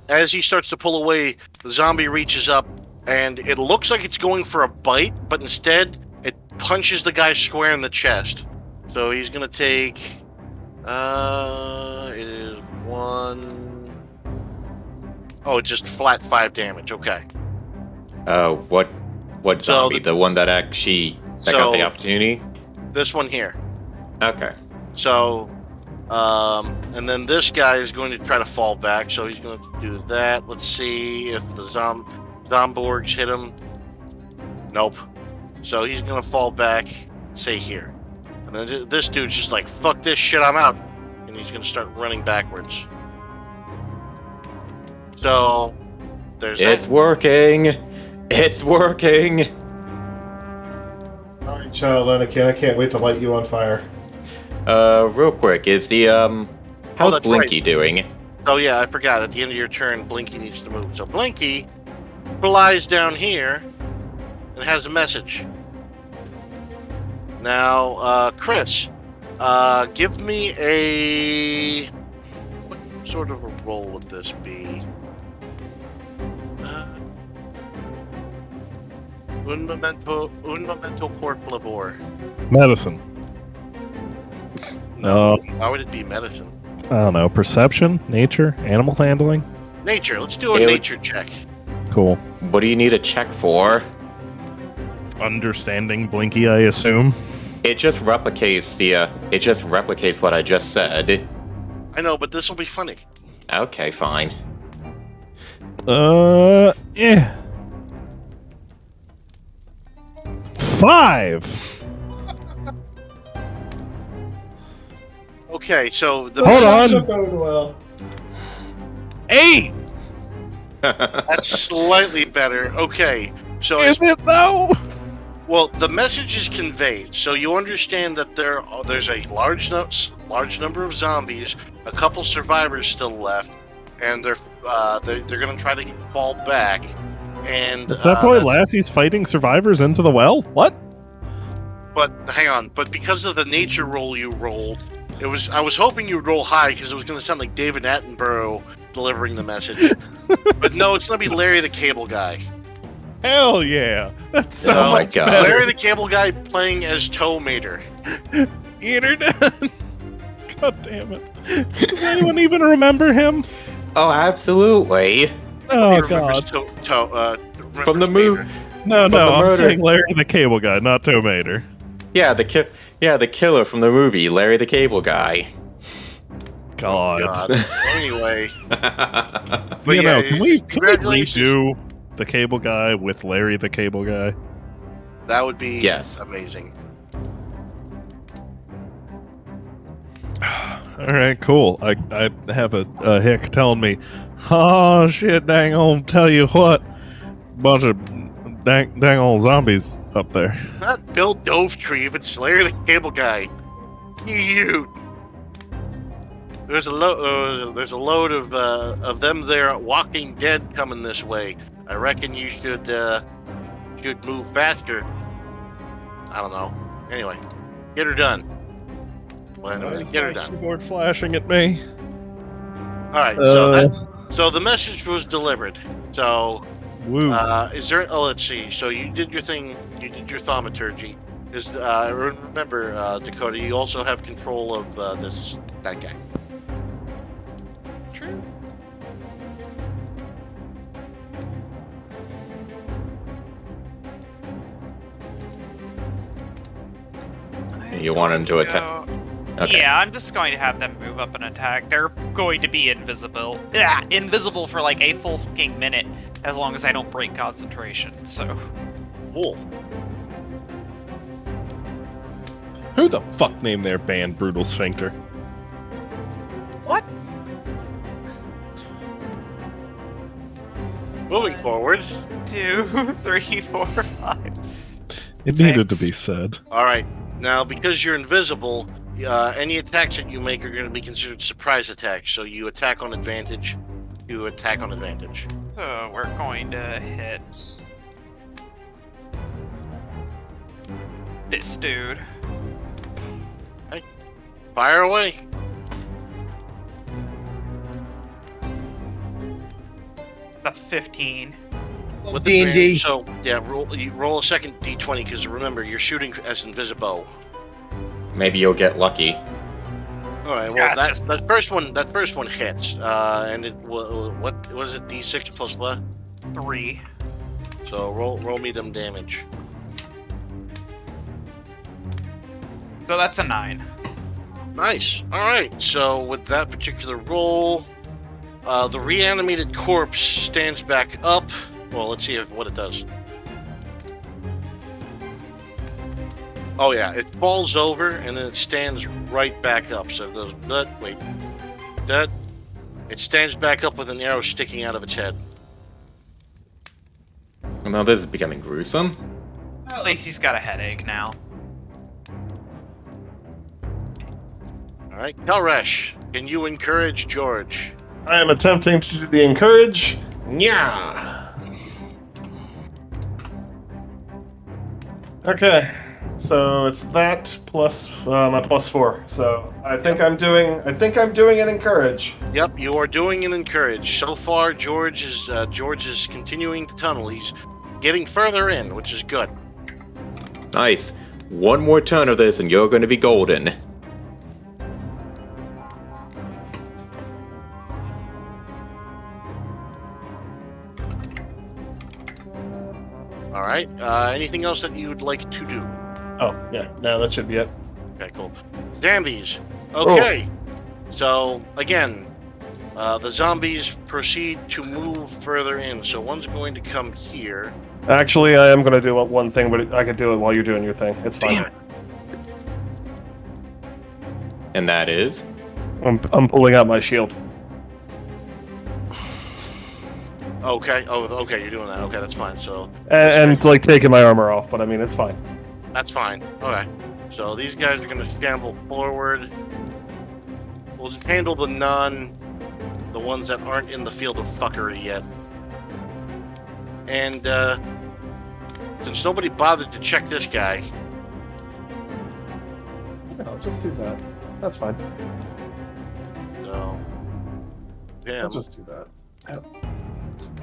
as he starts to pull away, the zombie reaches up, and it looks like it's going for a bite, but instead, it punches the guy square in the chest. So he's gonna take, it is 1... Oh, just flat 5 damage, okay. What zombie? The one that actually got the opportunity? This one here. Okay. So, and then this guy is going to try to fall back, so he's going to do that. Let's see if the Zomborgs hit him. Nope. So he's going to fall back, say here. And then this dude's just like, fuck this shit, I'm out. And he's going to start running backwards. So, there's It's that. working! It's working! Alright, child Anakin, I can't wait to light you on fire. Real quick, is the, how's that's Blinky right. doing? Oh yeah, I forgot. At the end of your turn, Blinky needs to move. So Blinky flies down here and has a message. Now, Chris, give me a... What sort of a roll would this be? Un momento por favor. Medicine. Why would it be medicine? I don't know. Perception, nature, animal handling. Nature. Let's do a It would- nature check. Cool. What do you need a check for? Understanding Blinky, I assume. It just replicates it just replicates what I just said. I know, but this will be funny. Okay, fine. Yeah. 5. Okay, so the Hold Not on. going well. 8. That's slightly better. Okay, so Is it though? well, the message is conveyed, so you understand that there's a large number of zombies, a couple survivors still left, and they're going to try to fall back. And Is that boy Lassie's fighting survivors into the well? What? But hang on, but because of the nature roll you rolled, I was hoping you'd roll high because it was going to sound like David Attenborough delivering the message. But no, it's going to be Larry the Cable Guy. Hell yeah! That's so Oh my much God. better. Larry the Cable Guy playing as Toe Mater. Get her done. God damn it! Does anyone even remember him? Oh, absolutely. Oh He remembers god! From the Mater. movie. No, the I'm murder. saying Larry the Cable Guy, not Toe Mater. Yeah, the killer from the movie, Larry the Cable Guy. God. God. Anyway, but You know, yeah, can we congratulations. redo the Cable Guy with Larry the Cable Guy? That would be Yes. amazing. All right, cool. I have a hick telling me, oh shit, dang on, tell you what, bunch of dang old zombies up there. Not Bill Dovetree, it's Larry the Cable Guy. Cute. There's a load of them there, Walking Dead, coming this way. I reckon you should move faster. I don't know. Anyway, get her done. Well, Why is get her my done. keyboard flashing at me. All right. So the message was delivered. So Woo. is there? Oh, let's see. So you did your thing. You did your thaumaturgy. Remember, Dakota, you also have control of that guy. True. You want him to attack? Okay. Yeah, I'm just going to have them move up and attack. They're going to be invisible. Yeah, invisible for like a full fucking minute, as long as I don't break concentration, so... Cool. Who the fuck named their band Brutal Sphincter? What? Moving forward. 2, 3, 4, 5. It Six. needed to be said. All right. Now, because you're invisible, any attacks that you make are going to be considered surprise attacks. So you attack on advantage. You attack on advantage. So we're going to hit this dude. Fire away. It's a 15. With D&D. advantage. So yeah, you roll a second d20 because remember you're shooting as invisible. Maybe you'll get lucky. All right. Well, Yeah, it's that first one hits. And it what was it? D6 plus what? 3. So roll me them damage. So that's a 9. Nice. All right. So with that particular roll, the reanimated corpse stands back up. Well, let's see what it does. Oh yeah, it falls over and then it stands right back up. So it goes, that. It stands back up with an arrow sticking out of its head. Now this is becoming gruesome. At least he's got a headache now. All right, Kalresh, can you encourage George? I am attempting to do the encourage. Yeah. Okay, so it's that plus my +4. So I think I'm doing an encourage. Yep, you are doing an encourage. So far, George is continuing to tunnel. He's getting further in, which is good. Nice. One more turn of this and you're going to be golden. All right. Anything else that you'd like to do? Oh yeah, no, that should be it. Okay, cool. Zombies. Okay. So again, the zombies proceed to move further in. So one's going to come here. Actually, I am going to do one thing, but I could do it while you're doing your thing. It's fine. And that is? I'm pulling out my shield. Okay. Oh, okay. You're doing that. Okay, that's fine. So. And like taking my armor off, but I mean it's fine. That's fine. Okay. So these guys are going to scramble forward. We'll just handle the ones that aren't in the field of fuckery yet. And since nobody bothered to check this guy, I'll just do that. That's fine. so yeah. I'll just do that.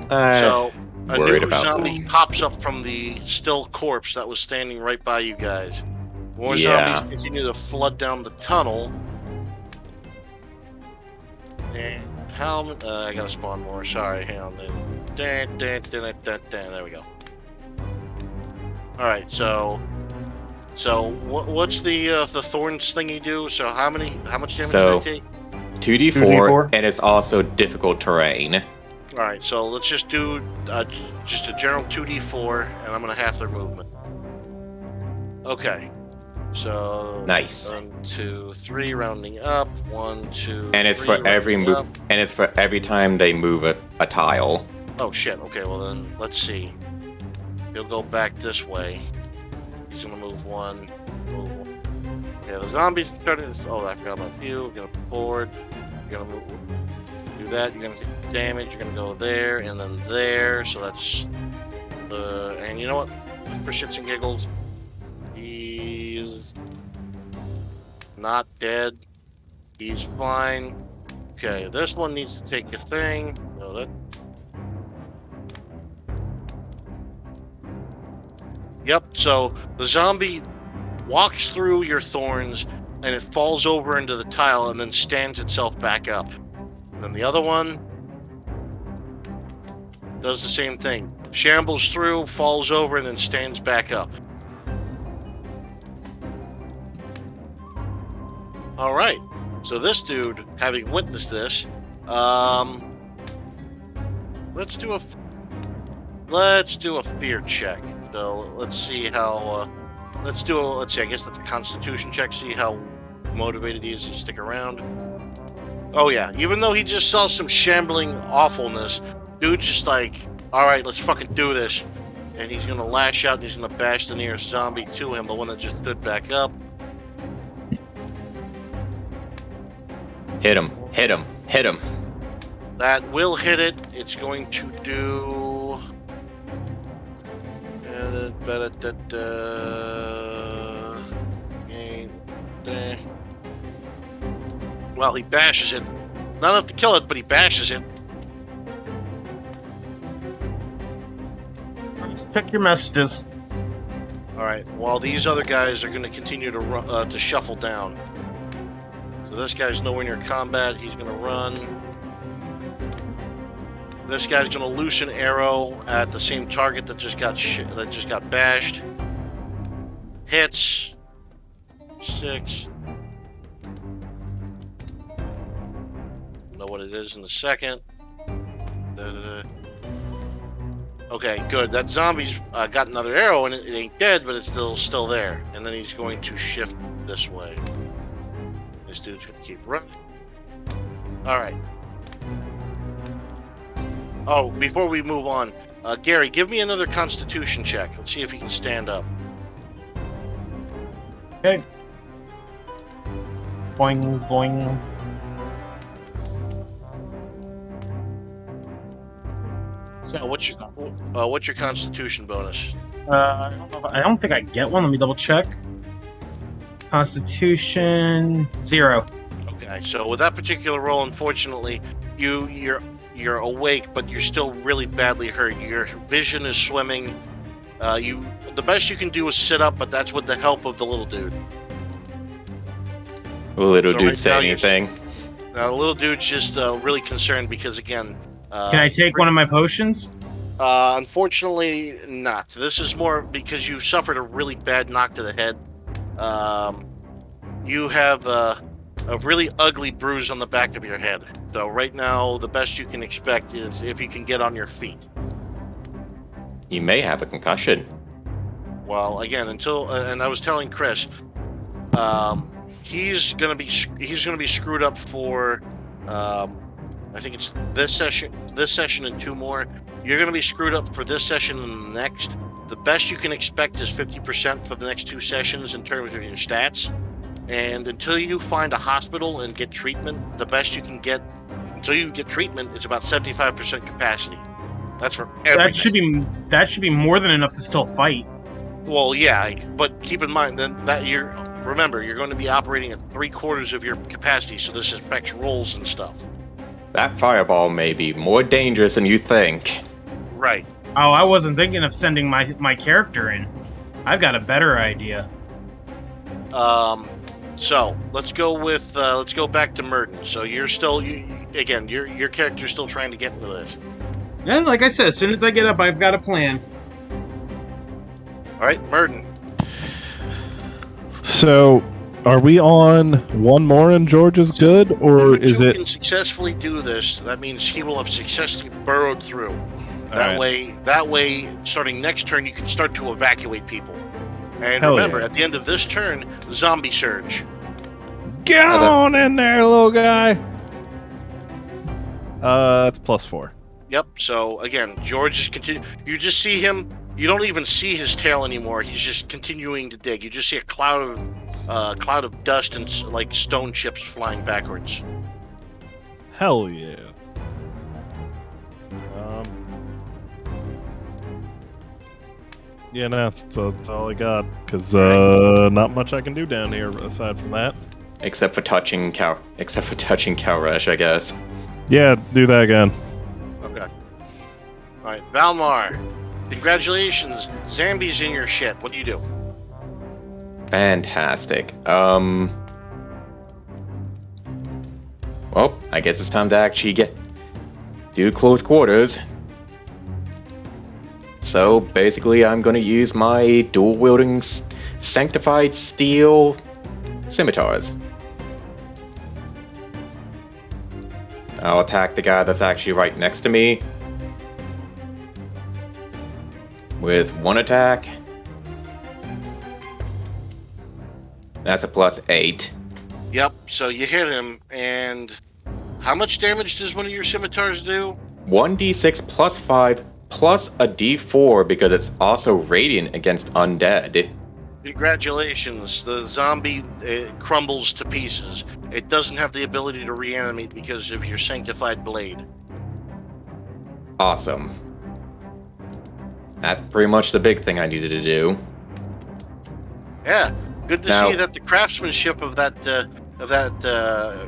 So a worried new about zombie pops up from the still corpse that was standing right by you guys. More Yeah. zombies continue to flood down the tunnel. And how? I gotta spawn more. Sorry, hang on. There we go. All right, so what's the thorns thingy do? So how much damage So- did I take? 2d4, and it's also difficult terrain. All right, so let's just do just a general 2d4, and I'm gonna half their movement. Okay, so Nice. 1, 2, 3, rounding up. 1, 2. And it's 3, for every rounding move, up. and it's for every time they move a tile. Oh shit. Okay, well then let's see. He'll go back this way. He's gonna move one. Move one. Yeah, the zombies starting. Oh, I forgot about you. You're gonna forward. You're gonna move. Do that. You're gonna take damage. You're gonna go there and then there. So that's the. And you know what? For shits and giggles, he's not dead. He's fine. Okay, this one needs to take a thing. No, that. Yep, so the zombie walks through your thorns and it falls over into the tile and then stands itself back up. And then the other one does the same thing. Shambles through, falls over, and then stands back up. All right. So this dude, having witnessed this, let's do a fear check. So let's see how. Let's see. I guess that's a Constitution check. See how motivated he is to stick around. Oh yeah. Even though he just saw some shambling awfulness, dude's just like, all right, let's fucking do this. And he's gonna lash out and he's gonna bash the nearest zombie to him, the one that just stood back up. Hit him. Hit him. Hit him. That will hit it. It's going to do. Well, he bashes it. Not enough to kill it, but he bashes it. Check your messages. All right. While these other guys are going to continue to shuffle down. So this guy's nowhere near combat. He's going to run. This guy's going to loose an arrow at the same target that just got bashed. Hits. 6. Know what it is in a second. Okay, good. That zombie's got another arrow and it ain't dead, but it's still there. And then he's going to shift this way. This dude's going to keep running. All right. Oh, before we move on, Gary, give me another Constitution check. Let's see if he can stand up. Okay. Boing, boing. So, What's your Constitution bonus? I don't think I get one. Let me double check. Constitution 0. Okay, so with that particular roll, unfortunately, you're awake, but you're still really badly hurt. Your vision is swimming. The best you can do is sit up, but that's with the help of the little dude. Will little dude say anything? The little dude's just really concerned because, again... Can I take one of my potions? Unfortunately, not. This is more because you suffered a really bad knock to the head. You have a really ugly bruise on the back of your head. So right now, the best you can expect is if you can get on your feet. You may have a concussion. Well, again, and I was telling Chris, he's gonna be screwed up for. I think it's this session and 2 more. You're going to be screwed up for this session and the next. The best you can expect is 50% for the next 2 sessions in terms of your stats. And until you find a hospital and get treatment, the best you can get until you get treatment is about 75% capacity. That's for everything. That should be more than enough to still fight. Well, yeah, but keep in mind that remember, you're going to be operating at 3/4 of your capacity, so this affects rolls and stuff. That fireball may be more dangerous than you think. Right. Oh, I wasn't thinking of sending my character in. I've got a better idea. So let's go back to Merton. So you're still your character's still trying to get into this. Yeah, like I said, as soon as I get up, I've got a plan. All right, Merton. So, are we on one more and George is good, or is it? If you can successfully do this, that means he will have successfully burrowed through. That way, starting next turn, you can start to evacuate people. And remember, at the end of this turn, zombie surge. Get on in there, little guy. That's +4. Yep. So again, George is continuing. You just see him. You don't even see his tail anymore. He's just continuing to dig. You just see a cloud of dust and like stone chips flying backwards. Hell yeah. Yeah, no, so that's all I got. Because not much I can do down here aside from that. Except for touching Kalresh, I guess. Yeah, do that again. Okay. All right, Valmar. Congratulations, Zambi's in your shit. What do you do? Fantastic. Well, I guess it's time to actually do close quarters. So basically, I'm going to use my dual-wielding sanctified steel scimitars. I'll attack the guy that's actually right next to me. With 1 attack. That's a +8. Yep, so you hit him, and how much damage does one of your scimitars do? 1d6 +5 plus a d4 because it's also radiant against undead. Congratulations, the zombie crumbles to pieces. It doesn't have the ability to reanimate because of your sanctified blade. Awesome. That's pretty much the big thing I needed to do. Yeah, good to Now- see that the craftsmanship of that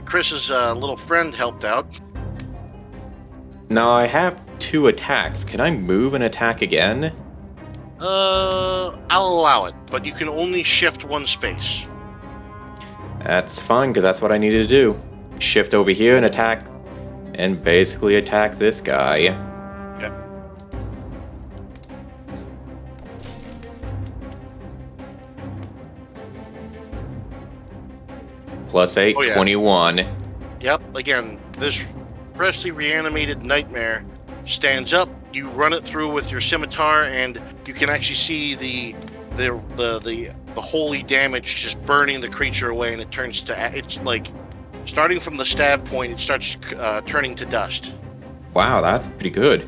Chris's little friend helped out. Now I have 2 attacks. Can I move and attack again? I'll allow it, but you can only shift 1 space. That's fine, because that's what I needed to do. Shift over here and attack, and basically attack this guy. Okay. +8, Oh, yeah. 21. Yep, again, this freshly reanimated nightmare stands up, you run it through with your scimitar, and you can actually see the holy damage just burning the creature away, and it turns to, it's like, starting from the stab point, it starts turning to dust. Wow, that's pretty good.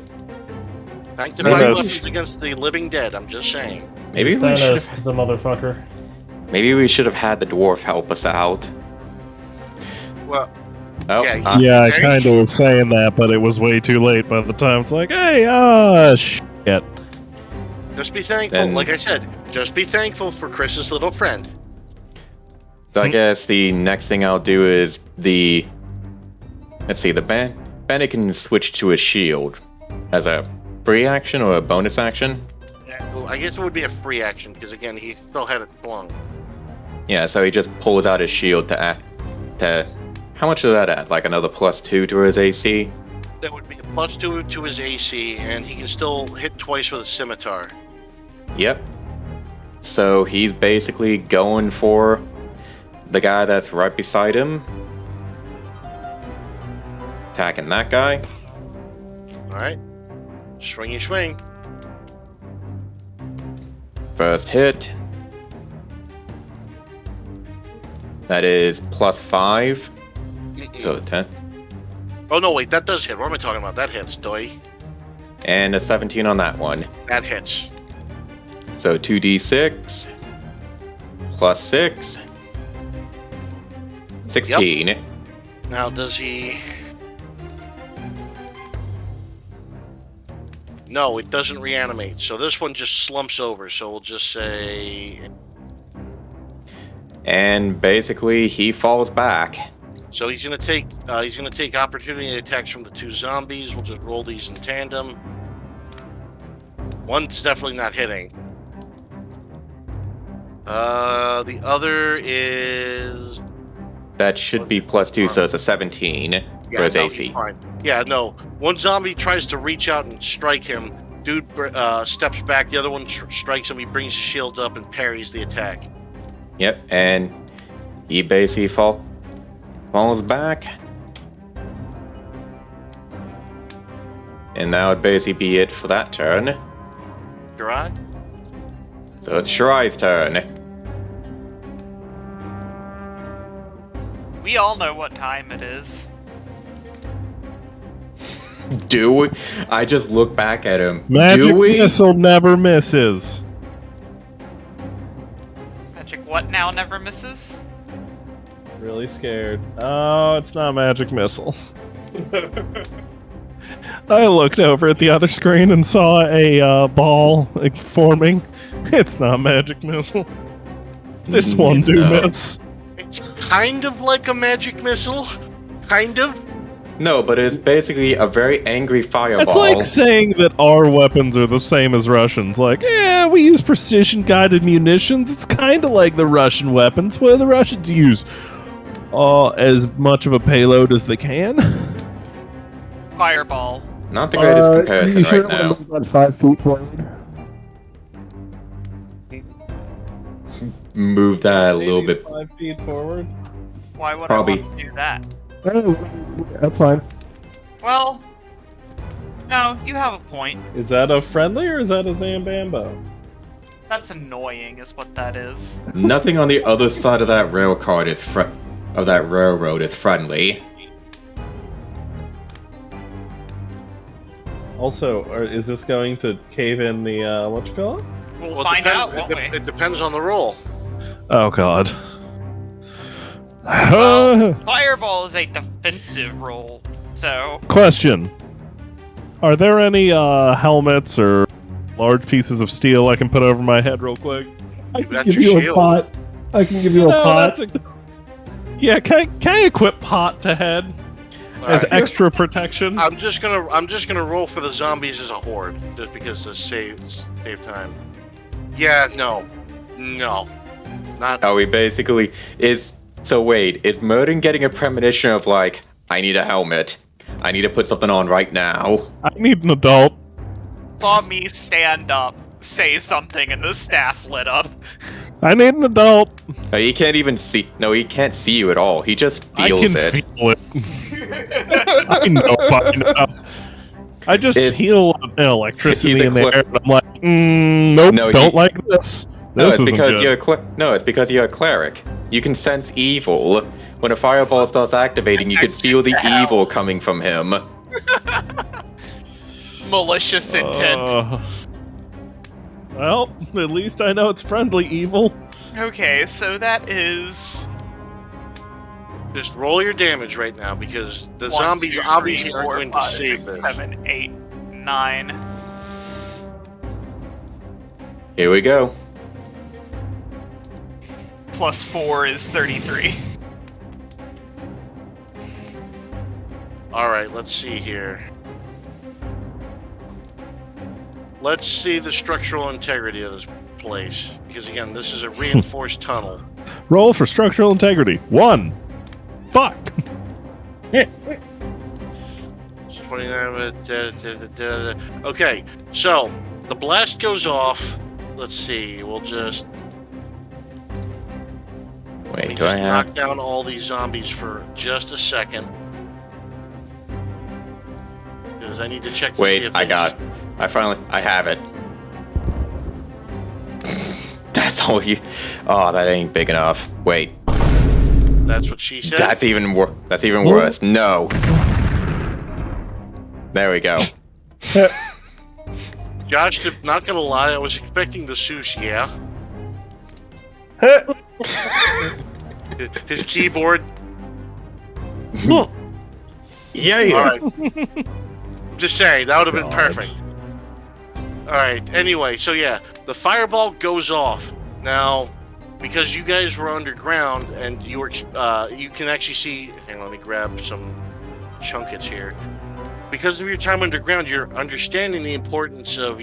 Sanctified Thanos. weapons against the living dead, I'm just saying. Maybe we should Thanos, the motherfucker. have had the dwarf help us out. Well, Oh, Yeah, Yeah, I Very- kind of was saying that, but it was way too late by the time it's like, hey, shit. just be thankful. Then- Like I said, just be thankful for Chris's little friend. so I guess the next thing I'll do is the... Let's see, the bandit can switch to a shield as a free action or a bonus action. Well, I guess it would be a free action, because again, he still had it flung. Yeah, so he just pulls out his shield to how much does that add? Like another +2 to his AC? That would be a +2 to his AC, and he can still hit twice with a scimitar. Yep. So he's basically going for the guy that's right beside him. Attacking that guy. Alright. Swingy swing. First hit. That is +5. So the 10. Oh no, wait, that does hit. What am I talking about? That hits, doy. And a 17 on that one. That hits. So 2d6. +6. 16. Now, does he... No, it doesn't reanimate. So this one just slumps over. So we'll just say... And basically he falls back. So he's gonna take opportunity attacks from the 2 zombies. We'll just roll these in tandem. One's definitely not hitting. The other is... That should be +2, so it's a 17 for his no, AC. he's fine. Yeah, no. One zombie tries to reach out and strike him. Dude steps back. The other one strikes him. He brings his shield up and parries the attack. Yep, and he basically falls back. And that would basically be it for that turn. Gerard? So it's Shirai's turn. We all know what time it is. Do we? I just look back at him. Magic Do we? missile never misses. Magic what now never misses? Really scared. Oh, it's not magic missile. I looked over at the other screen and saw a ball forming. It's not magic missile. This one do No. miss. It's kind of like a magic missile. Kind of. No, but it's basically a very angry fireball. It's like saying that our weapons are the same as Russians. Like, yeah, we use precision-guided munitions. It's kind of like the Russian weapons, where the Russians use as much of a payload as they can. Fireball. Not the greatest comparison you sure right now. on 5 feet forward? Move that a little bit. 5 feet forward. Why would Probably. I want to do that? Oh, that's fine. Well, no, you have a point. Is that a friendly or is that a Zambambo? That's annoying, is what that is. Nothing on the other side of that railroad is friendly. Also, is this going to cave in the, what you call it? We'll Well, find depends- out, won't we? It depends on the roll. Oh, God. Well, Fireball is a defensive roll, so... Question. Are there any, helmets or large pieces of steel I can put over my head real quick? I can That's give your you a shield. pot. I can give you a pot. Yeah, can I equip pot to head as Alright. extra protection? I'm just gonna roll for the zombies as a horde, just because to save time. Yeah, no, not. Oh, we basically is. So wait, is Murden getting a premonition of like, I need a helmet, I need to put something on right now? I need an adult. Saw me stand up, say something, and the staff lit up. I need an adult. No, he can't even see. No, he can't see you at all. He just feels I it. can feel it. I know. I just It's- feel electricity He's a in the cler- air, and I'm like, nope, No, don't like this. No, This it's isn't because good. it's because you're a cleric. You can sense evil. When a fireball starts activating, you can feel the evil coming from him. Malicious intent. Well, at least I know it's friendly evil. Okay, so that is... Just roll your damage right now, because the 1, zombies 2, 3, obviously 4, aren't going to 5, save 6, this. 7, 8, 9. Here we go. Plus 4 is 33. All right, let's see here. Let's see the structural integrity of this place, because again, this is a reinforced tunnel. Roll for structural integrity. 1. Fuck. 29. Okay, so the blast goes off. Let's see. We'll just Wait, do I knock have? down all these zombies for just a second, because I need to check. To see Wait, if I this- got. I have it. That's all you. Oh, that ain't big enough. Wait, That's what she said. that's even worse. That's even worse. No. There we go. Josh, not gonna lie, I was expecting the sushi. Yeah. His keyboard. Yeah. All right. Just saying, that would have been perfect. All right. Anyway, so yeah, the fireball goes off now because you guys were underground and you were. You can actually see. Hang on, let me grab some chunkets here. Because of your time underground, you're understanding the importance of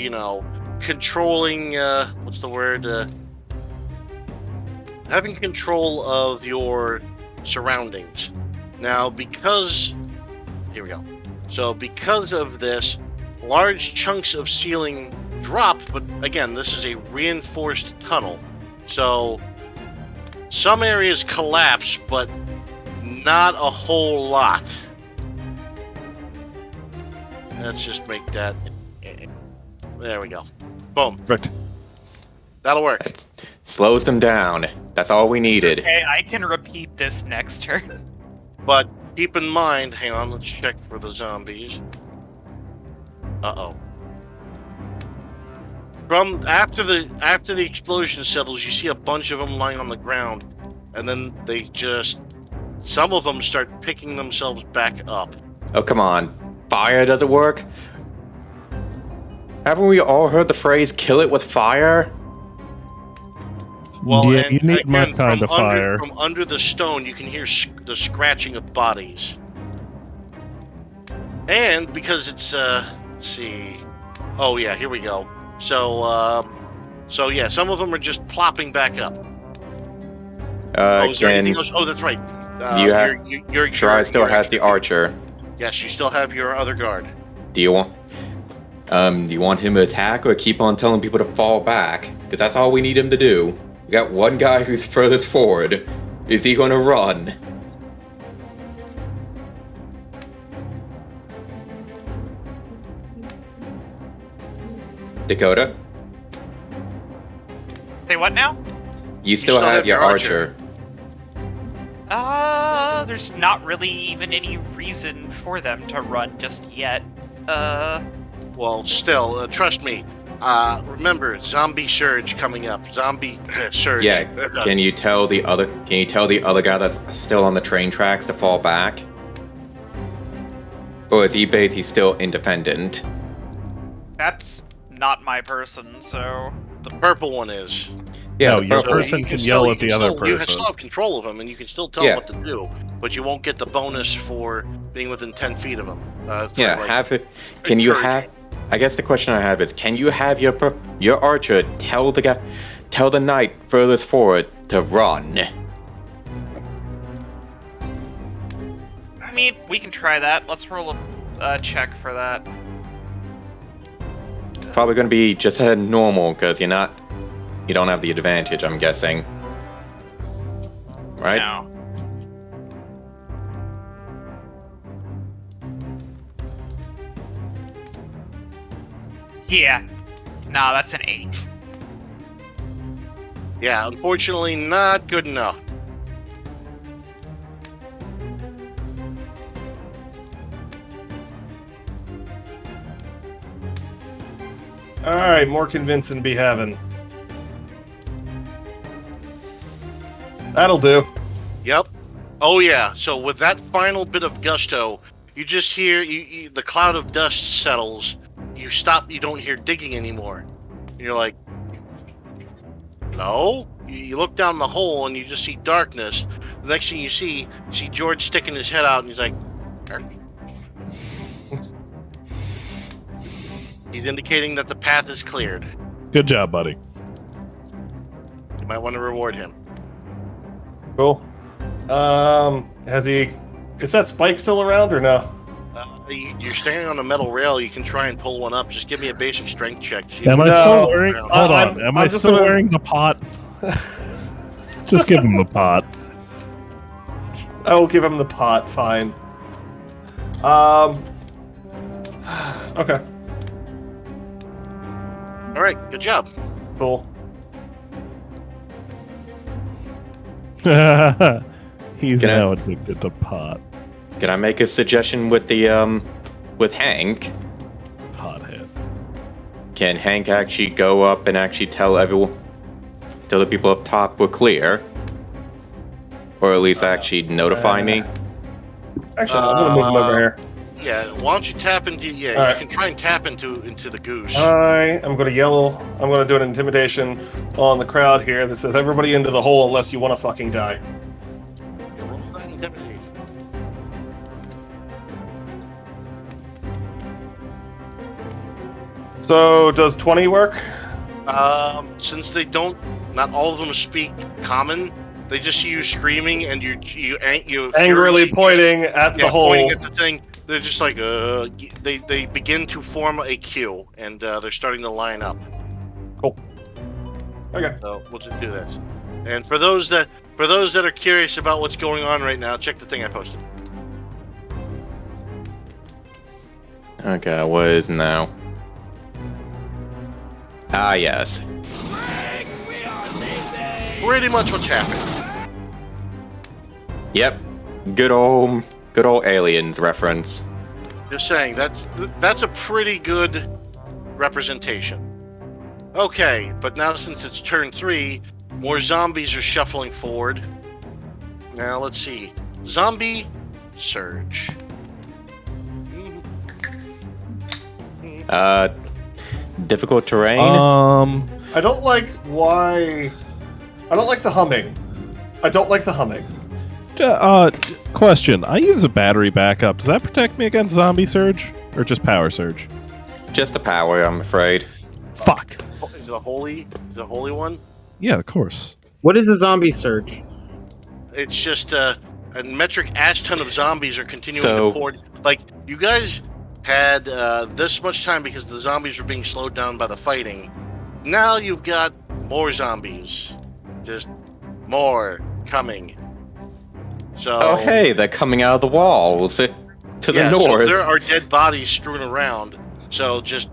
controlling. What's the word? Having control of your surroundings. Now, because here we go. So because of this, large chunks of ceiling drop, but again, this is a reinforced tunnel. So some areas collapse, but not a whole lot. Let's just make that. There we go. Boom. Right. That'll work. Slows them down. That's all we needed. Okay, I can repeat this next turn. But keep in mind, hang on, let's check for the zombies. Uh-oh. From after the explosion settles, you see a bunch of them lying on the ground, and then some of them start picking themselves back up. Oh, come on. Fire doesn't work? Haven't we all heard the phrase, kill it with fire? Well, Yeah, and you need my again, kind of fire. From under the stone, you can hear the scratching of bodies. And because it's, let's see. Oh, yeah, here we go. So yeah, some of them are just plopping back up. Is there anything Again, else? Oh, that's right. Your Stride still has the archer. Yes, you still have your other guard. Do you want him to attack or keep on telling people to fall back? Because that's all we need him to do. We got one guy who's furthest forward. Is he gonna run? Dakota, Say what now? you still have your archer. There's not really even any reason for them to run just yet. Well, still, trust me. Remember, zombie surge coming up. Zombie surge. Yeah. Can you tell the other guy that's still on the train tracks to fall back? Or is he basically still independent? That's not my person, so... The purple one is. Yeah, No, the your purple- person can yell at the other You person. still have control of him, and you can still tell Yeah. him what to do, but you won't get the bonus for being within 10 feet of him. Yeah, have it. Can you have? I guess the question I have is, can you have your archer tell the knight furthest forward to run? I mean, we can try that. Let's roll a check for that. Probably going to be just a normal because you don't have the advantage. I'm guessing, right? No. Yeah. No, that's an 8. Yeah, unfortunately, not good enough. Alright, more convincing be having. That'll do. Yep. Oh yeah. So with that final bit of gusto, you just hear the cloud of dust settles. You stop. You don't hear digging anymore. And you're like, no. You look down the hole and you just see darkness. The next thing you see George sticking his head out and he's like, "Ark." He's indicating that the path is cleared. Good job, buddy. You might want to reward him. Cool. Has he... Is that spike still around or no? You're standing on a metal rail. You can try and pull one up. Just give me a basic strength check. To see Am I No. still wearing? I'm- Hold on. I'm Am I just still gonna- wearing the pot? Just give him the pot. I will give him the pot, fine. Okay, All right, good job. cool. He's Can I- now addicted to pot. Can I make a suggestion with the with Hank? Pothead. Can Hank actually go up and actually tell the people up top we're clear? Or at least actually notify me? Actually, I'm gonna move him over here. Yeah, why don't you tap into? Yeah, All right. you can try and tap into the goose. I am gonna yell. I'm gonna do an intimidation on the crowd here that says, "Everybody into the hole unless you want to fucking die." Roll that intimidation. So, does 20 work? Since they don't, not all of them speak common. They just see you screaming and you Angrily pointing at the hole. pointing at the thing. They're just like, they begin to form a queue and they're starting to line up. Cool. Okay. So we'll just do this. And for those that are curious about what's going on right now, check the thing I posted. Okay, what is now? Ah, yes. Pretty much what's happening. Yep. Good old aliens reference. Just saying, that's a pretty good representation. Okay, but now since it's turn 3, more zombies are shuffling forward. Now let's see. Zombie surge. Difficult terrain. I don't like why. I don't like the humming. I don't like the humming. Question. I use a battery backup. Does that protect me against zombie surge? Or just power surge? Just the power, I'm afraid. Fuck. Is it a holy one? Yeah, of course. What is a zombie surge? It's just a metric ass ton of zombies are continuing So- to pour. Like, you guys had this much time because the zombies were being slowed down by the fighting. Now you've got more zombies. Just more coming. So, Oh, hey, they're coming out of the walls to the yeah, north. so there are dead bodies strewn around. So just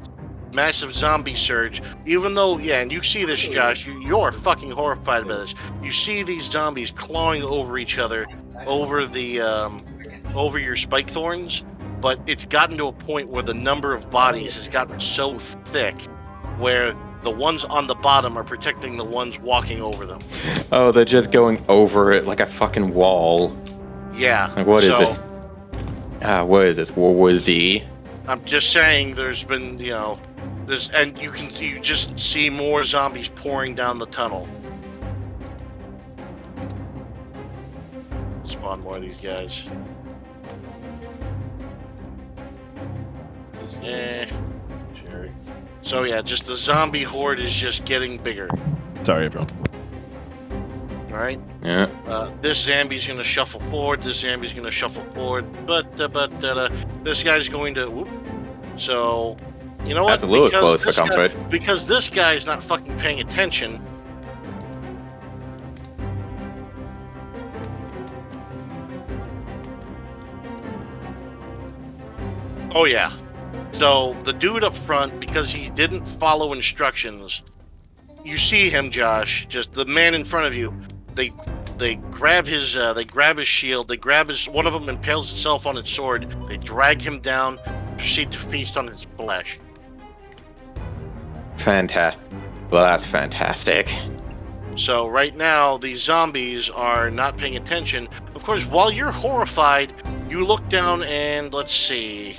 massive zombie surge. Even though, yeah, and you see this, Josh, you're fucking horrified by this. You see these zombies clawing over each other, over the over your spike thorns, but it's gotten to a point where the number of bodies has gotten so thick, where the ones on the bottom are protecting the ones walking over them. Oh, they're just going over it like a fucking wall. Yeah. Like, what is it? What is this? World War Z? I'm just saying, there's been, and you just see more zombies pouring down the tunnel. Spawn more of these guys. So yeah, just the zombie horde is just getting bigger. Sorry, everyone. All right. Yeah. This zombie's gonna shuffle forward. This zombie's gonna shuffle forward. But this guy's going to. Whoop. So, you know what? That's a little close for comfort. Because this guy's not fucking paying attention. Oh yeah. So the dude up front, because he didn't follow instructions, you see him, Josh. Just the man in front of you. They grab his shield. They grab his. One of them impales itself on its sword. They drag him down. Proceed to feast on his flesh. Fantastic. Well, that's fantastic. So right now, these zombies are not paying attention. Of course, while you're horrified, you look down and let's see.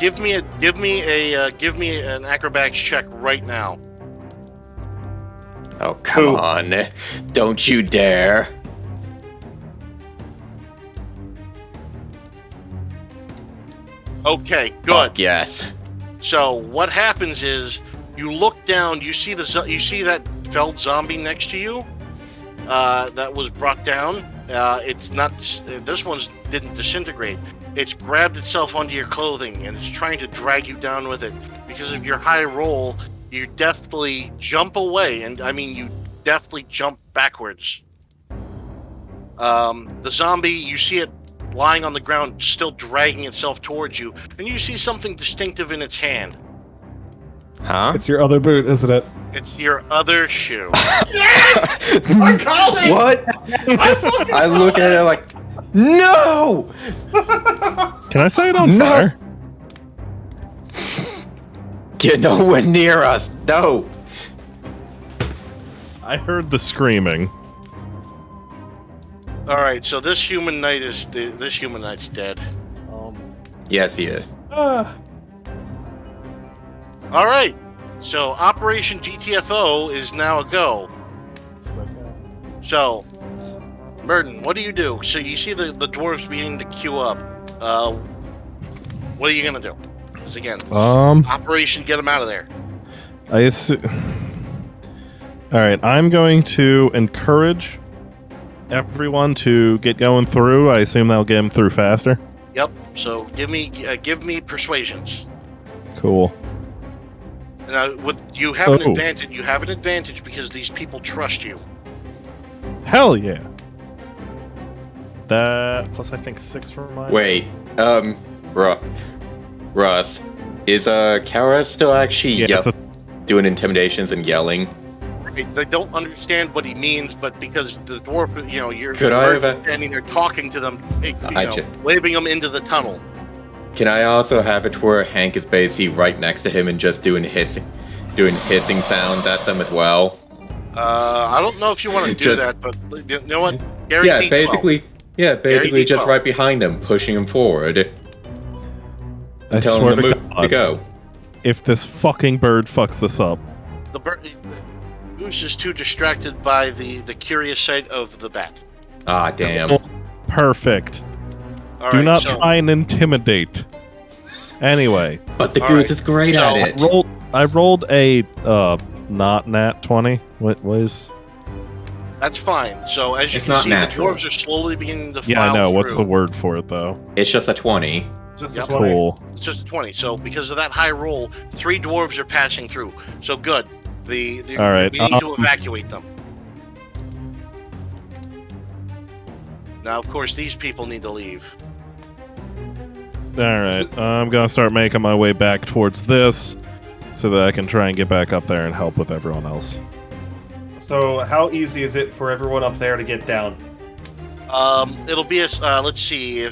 Give me an acrobatics check right now. Oh, come on. Don't you dare. Okay, good. Oh, yes. So what happens is you look down, you see that felled zombie next to you that was brought down. It's not, this one's didn't disintegrate. It's grabbed itself onto your clothing and it's trying to drag you down with it. Because of your high roll, you definitely jump away, and I mean you definitely jump backwards. The zombie, you see it lying on the ground, still dragging itself towards you, and you see something distinctive in its hand. Huh? It's your other boot, isn't it? It's your other shoe. Yes! I called it! What? I look at it like, no! Can I set it on fire? Get nowhere near us. No. I heard the screaming. All right, so this human knight's dead. Yes, he is. All right, so Operation GTFO is now a go. So, Merton, what do you do? So you see the dwarves beginning to queue up. What are you gonna do? Because again, Operation Get Them Out of There. I assume. All right, I'm going to encourage everyone to get going through. I assume that'll get them through faster. Yep. So give me persuasions. Cool. You have an advantage. You have an advantage because these people trust you. Hell yeah. That plus I think 6 for mine. Wait, Russ, is Kara still actually doing intimidations and yelling? They don't understand what he means, but because the dwarf, you're standing there talking to them, waving them into the tunnel. Can I also have it where Hank is basically right next to him and just doing hissing sounds at them as well? I don't know if you want to do that, but you know what? Gary yeah, D12. basically just right behind them, pushing them forward. I telling swear them to to go. If this fucking bird fucks this up. The goose is too distracted by the curious sight of the bat. Ah, damn. Perfect. All not try and intimidate. Anyway. But the goose is great at it. I rolled a not nat 20. What was? That's fine. So as you can see, natural. the dwarves are slowly beginning to file Yeah, I know. through. What's the word for it though? It's just a 20. Just a 20. Cool. It's just a 20. So because of that high roll, 3 dwarves are passing through. So good. We All right. need to evacuate them. Now, of course, these people need to leave. Alright, I'm gonna start making my way back towards this so that I can try and get back up there and help with everyone else. So, how easy is it for everyone up there to get down? It'll be let's see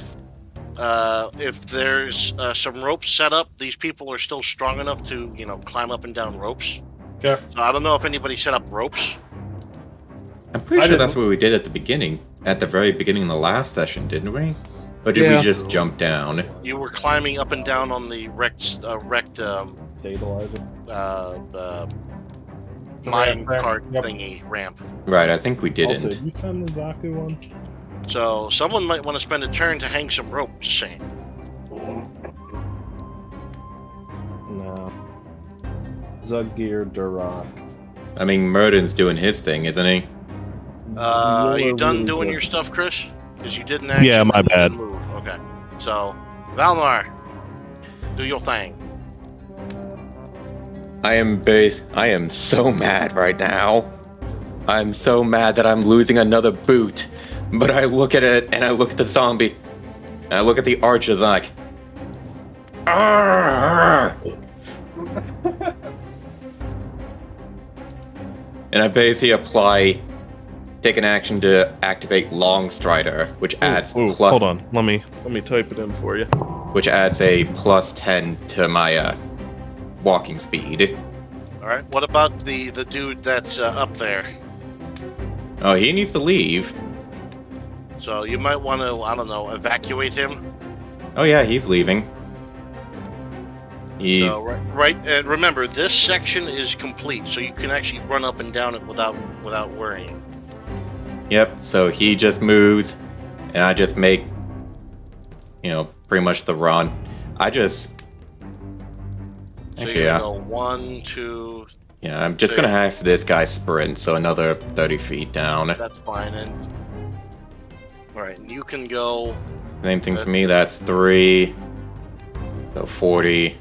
if there's some ropes set up. These people are still strong enough to climb up and down ropes. Okay. So I don't know if anybody set up ropes. I'm pretty sure that's what we did at the beginning. At the very beginning of the last session, didn't we? Or did we just jump down? You were climbing up and down on the wrecked Stabilizer. mine ramp. cart Yep. thingy ramp. Right, I think we didn't. Also, did you send the Zaku one? So someone might want to spend a turn to hang some rope. Just saying. No. Zuggear Durak. I mean, Murden's doing his thing, isn't he? Are you done really doing good. your stuff, Chris? Because you didn't actually Yeah, my bad. move. Okay. So, Valmar, do your thing. I am so mad right now. I'm so mad that I'm losing another boot. But I look at it, and I look at the zombie, and I look at the archers, like... "Arrgh!" And I basically take an action to activate Long Strider, which adds Hold on, let me type it in for you. which adds a plus 10 to my walking speed. All right. What about the dude that's up there? Oh, he needs to leave. So you might want to, I don't know, evacuate him. Oh yeah, he's leaving. So right. And remember, this section is complete, so you can actually run up and down it without worrying. Yep, so he just moves, and I just make, pretty much the run. So Actually, you're yeah. gonna go 1, 2. Yeah, I'm just gonna have this guy sprint, so another 30 feet down. That's fine. And all right, and you can go. Same thing for me, that's 3. So 40.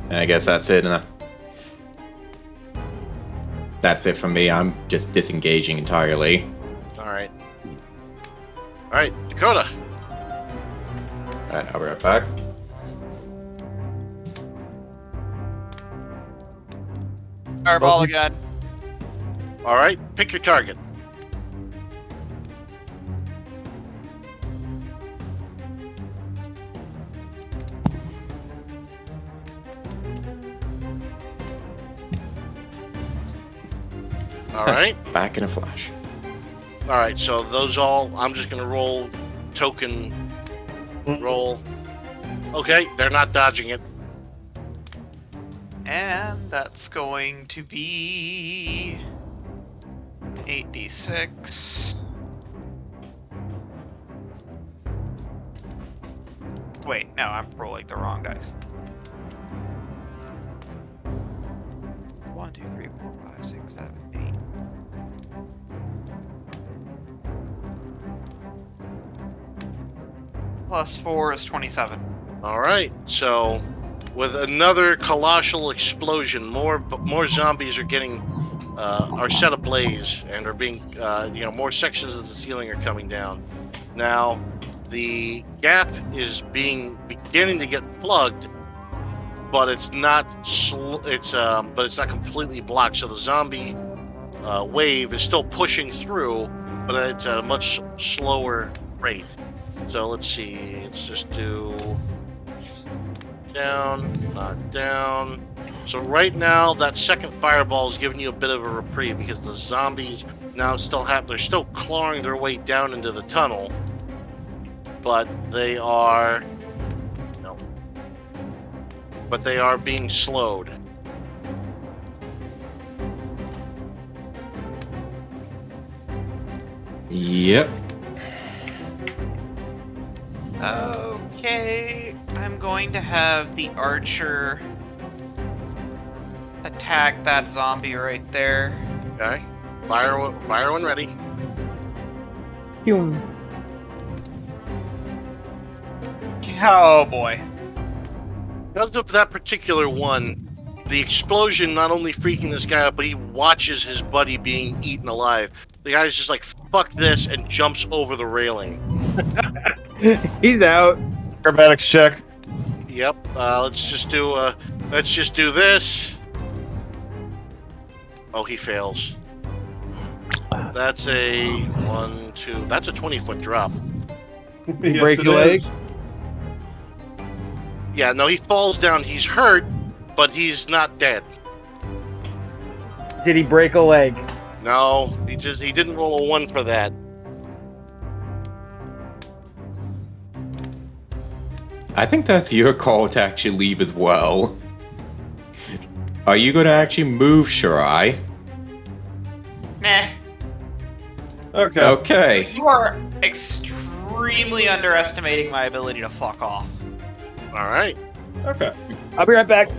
And I guess that's it. That's it for me. I'm just disengaging entirely. All right. All right, Dakota. Alright, I'll be right back. Fireball again. All right, pick your target. All right. Back in a flash. All right. So those all. I'm just gonna roll token. Roll. Okay, they're not dodging it. And that's going to be 8d6. Wait, no, I'm rolling the wrong dice. 1, 2, 3, 4, 5, 6, 7, 8. Plus 4 is 27. All right. So, with another colossal explosion, more zombies are set ablaze and are being, more sections of the ceiling are coming down. Now, the gap is beginning to get plugged, but it's not. But it's not completely blocked. So the zombie wave is still pushing through, but it's at a much slower rate. So let's see. Let's just do down, not down. So right now, that second fireball is giving you a bit of a reprieve because the zombies now they're still clawing their way down into the tunnel, but they are, being slowed. Yep. Okay, I'm going to have the archer attack that zombie right there. Okay, fire when ready. Oh boy. Because of that particular one, the explosion not only freaking this guy out, but he watches his buddy being eaten alive. The guy's just like, fuck this, and jumps over the railing. He's out. Acrobatics check. Yep. Let's just do this. Oh, he fails. That's a 1, 2. That's a 20-foot drop. Yes, Break it your leg? is. Yeah, no, he falls down. He's hurt, but he's not dead. Did he break a leg? No, he didn't roll a 1 for that. I think that's your call to actually leave as well. Are you going to actually move, Shirai? Nah. Okay. Okay. You are extremely underestimating my ability to fuck off. All right. Okay. I'll be right back.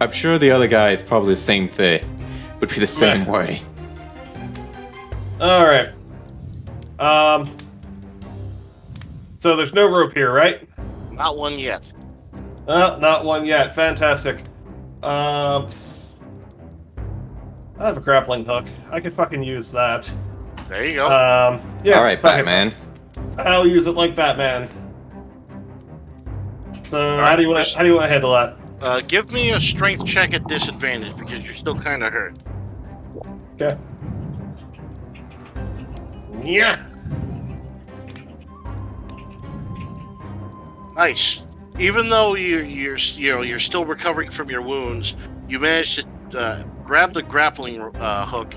I'm sure the other guy is probably the same thing. Would be the same Meh. way. All right. So there's no rope here, right? Not one yet. Not one yet. Fantastic. I have a grappling hook. I could fucking use that. There you go. Yeah. All right, fuck it. Batman. I'll use it like Batman. So how do you want to handle that? Give me a strength check at disadvantage because you're still kind of hurt. Okay. Yeah. Nice. Even though you're still recovering from your wounds, you managed to grab the grappling hook,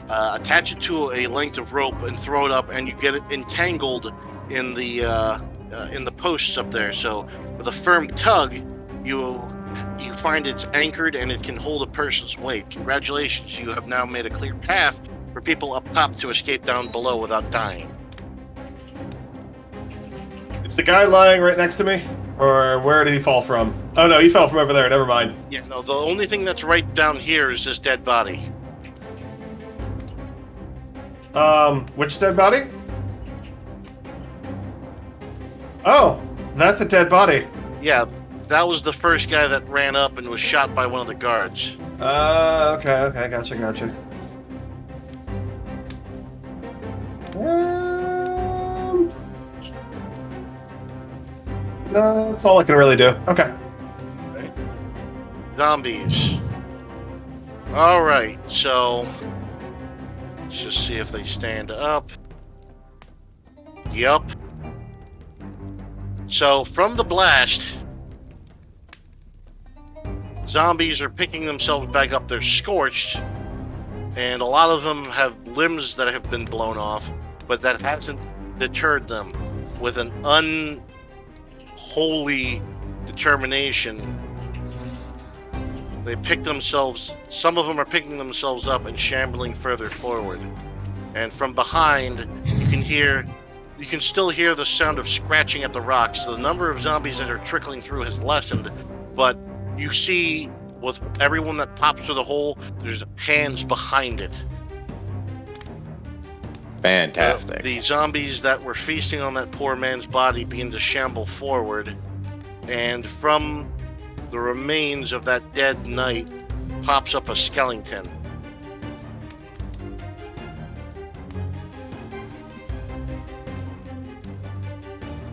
attach it to a length of rope, and throw it up, and you get it entangled in the posts up there. So with a firm tug, you find it's anchored and it can hold a person's weight. Congratulations, you have now made a clear path for people up top to escape down below without dying. Is the guy lying right next to me? Or where did he fall from? Oh no, he fell from over there. Never mind. Yeah, no, the only thing that's right down here is this dead body. Which dead body? Oh, that's a dead body. Yeah, that was the first guy that ran up and was shot by one of the guards. Okay, gotcha. No, that's all I can really do. Okay. Zombies. Alright, so let's just see if they stand up. Yup. So from the blast, zombies are picking themselves back up. They're scorched, and a lot of them have limbs that have been blown off, but that hasn't deterred them. With an unholy determination, they pick themselves, some of them are picking themselves up and shambling further forward. And from behind, you can still hear the sound of scratching at the rocks. The number of zombies that are trickling through has lessened, but you see with everyone that pops through the hole, there's hands behind it. Fantastic. The zombies that were feasting on that poor man's body begin to shamble forward, and from the remains of that dead knight pops up a skeleton.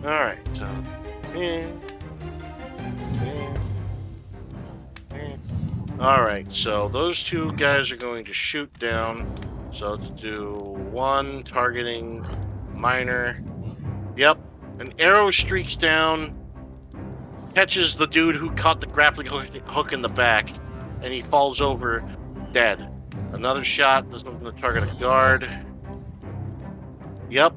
Alright, so... Alright, so those two guys are going to shoot down. So let's do one targeting minor. Yep, an arrow streaks down, catches the dude who caught the grappling hook in the back, and he falls over dead. Another shot, this one's going to target a guard. Yep,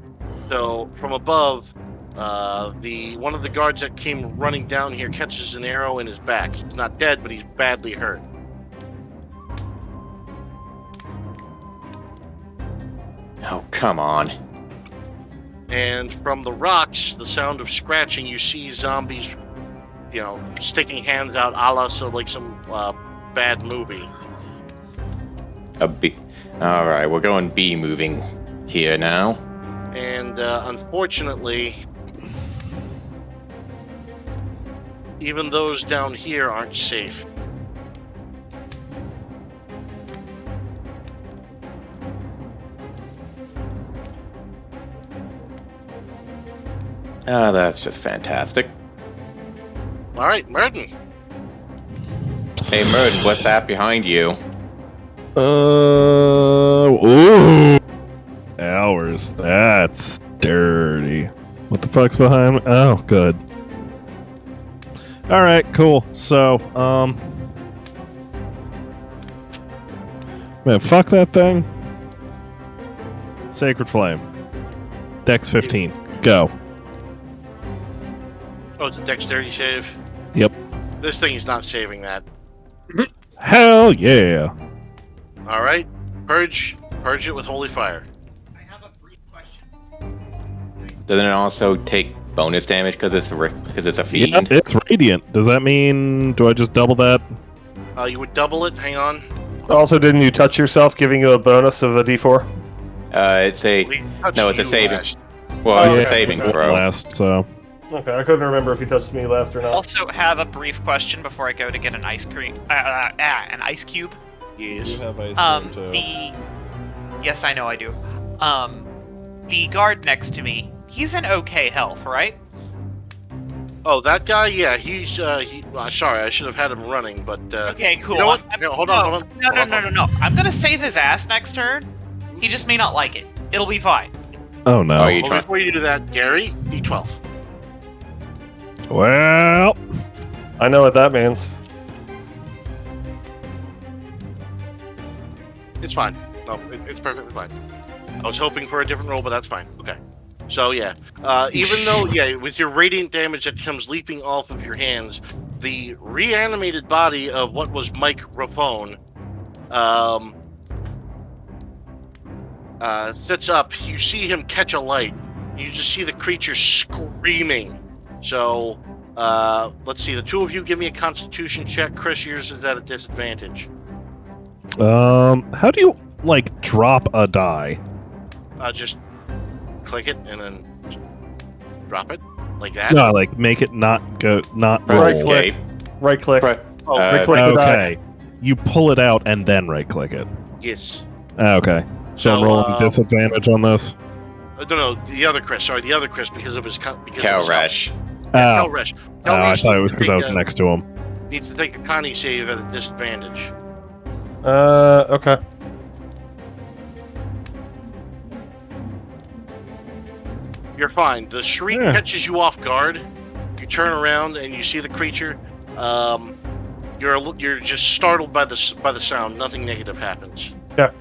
so from above, one of the guards that came running down here catches an arrow in his back. He's not dead, but he's badly hurt. Oh, come on. And from the rocks, the sound of scratching, you see zombies, sticking hands out a la like some bad movie. A B. Alright, we're going B moving here now. And unfortunately, even those down here aren't safe. Ah, that's just fantastic. All right, Merton. Hey, Merton, what's that behind you? Ooh. Hours. That's dirty. What the fuck's behind me? Oh, good. Alright, cool. So, man, fuck that thing. Sacred Flame. Dex 15. Go. Oh, it's a dexterity save. Yep. This thing is not saving that. Hell yeah. All right, purge it with holy fire. I have a brief question. Doesn't it also take bonus damage because it's a fiend? Yeah, it's radiant. Does that mean, do I just double that? You would double it. Hang on. Also, didn't you touch yourself, giving you a bonus of a D4? It's a We touched no, it's a you saving. last. Well, Oh, it's yeah. a saving throw. Last, so. Okay, I couldn't remember if you touched me last or not. Also, have a brief question before I go to get an ice cream. An ice cube. Yes. You have ice cream, too. Yes, I know I do. The guard next to me, he's in okay health, right? Oh, that guy? Yeah, he's sorry, I should have had him running, but Okay, cool. You know what? No, hold on. No. I'm gonna save his ass next turn. He just may not like it. It'll be fine. Oh no. Are you Well, trying? before you do that, Gary, D12. Well, I know what that means. It's fine. No, it's perfectly fine. I was hoping for a different roll, but that's fine. Okay. So yeah, even though with your radiant damage that comes leaping off of your hands, the reanimated body of what was Mike Raffone sits up. You see him catch a light. You just see the creature screaming. So let's see. The two of you give me a Constitution check. Chris, yours is at a disadvantage. how do you, like, drop a die? Just click it and then drop it like that. No, like, make it not roll. Press Right click. escape. Right click. Oh, right-click the die. Okay. You pull it out and then right-click it. Yes. Okay. So I'm rolling disadvantage on this? No, the other Chris. Sorry, the other Chris because of his Cal health. Rash. Cal Resh. Oh, I thought it was because I was next to him. Needs to take a Connie save at a disadvantage. Okay. You're fine. The shriek catches you off guard. You turn around and you see the creature. You're just startled by the sound. Nothing negative happens. Yeah.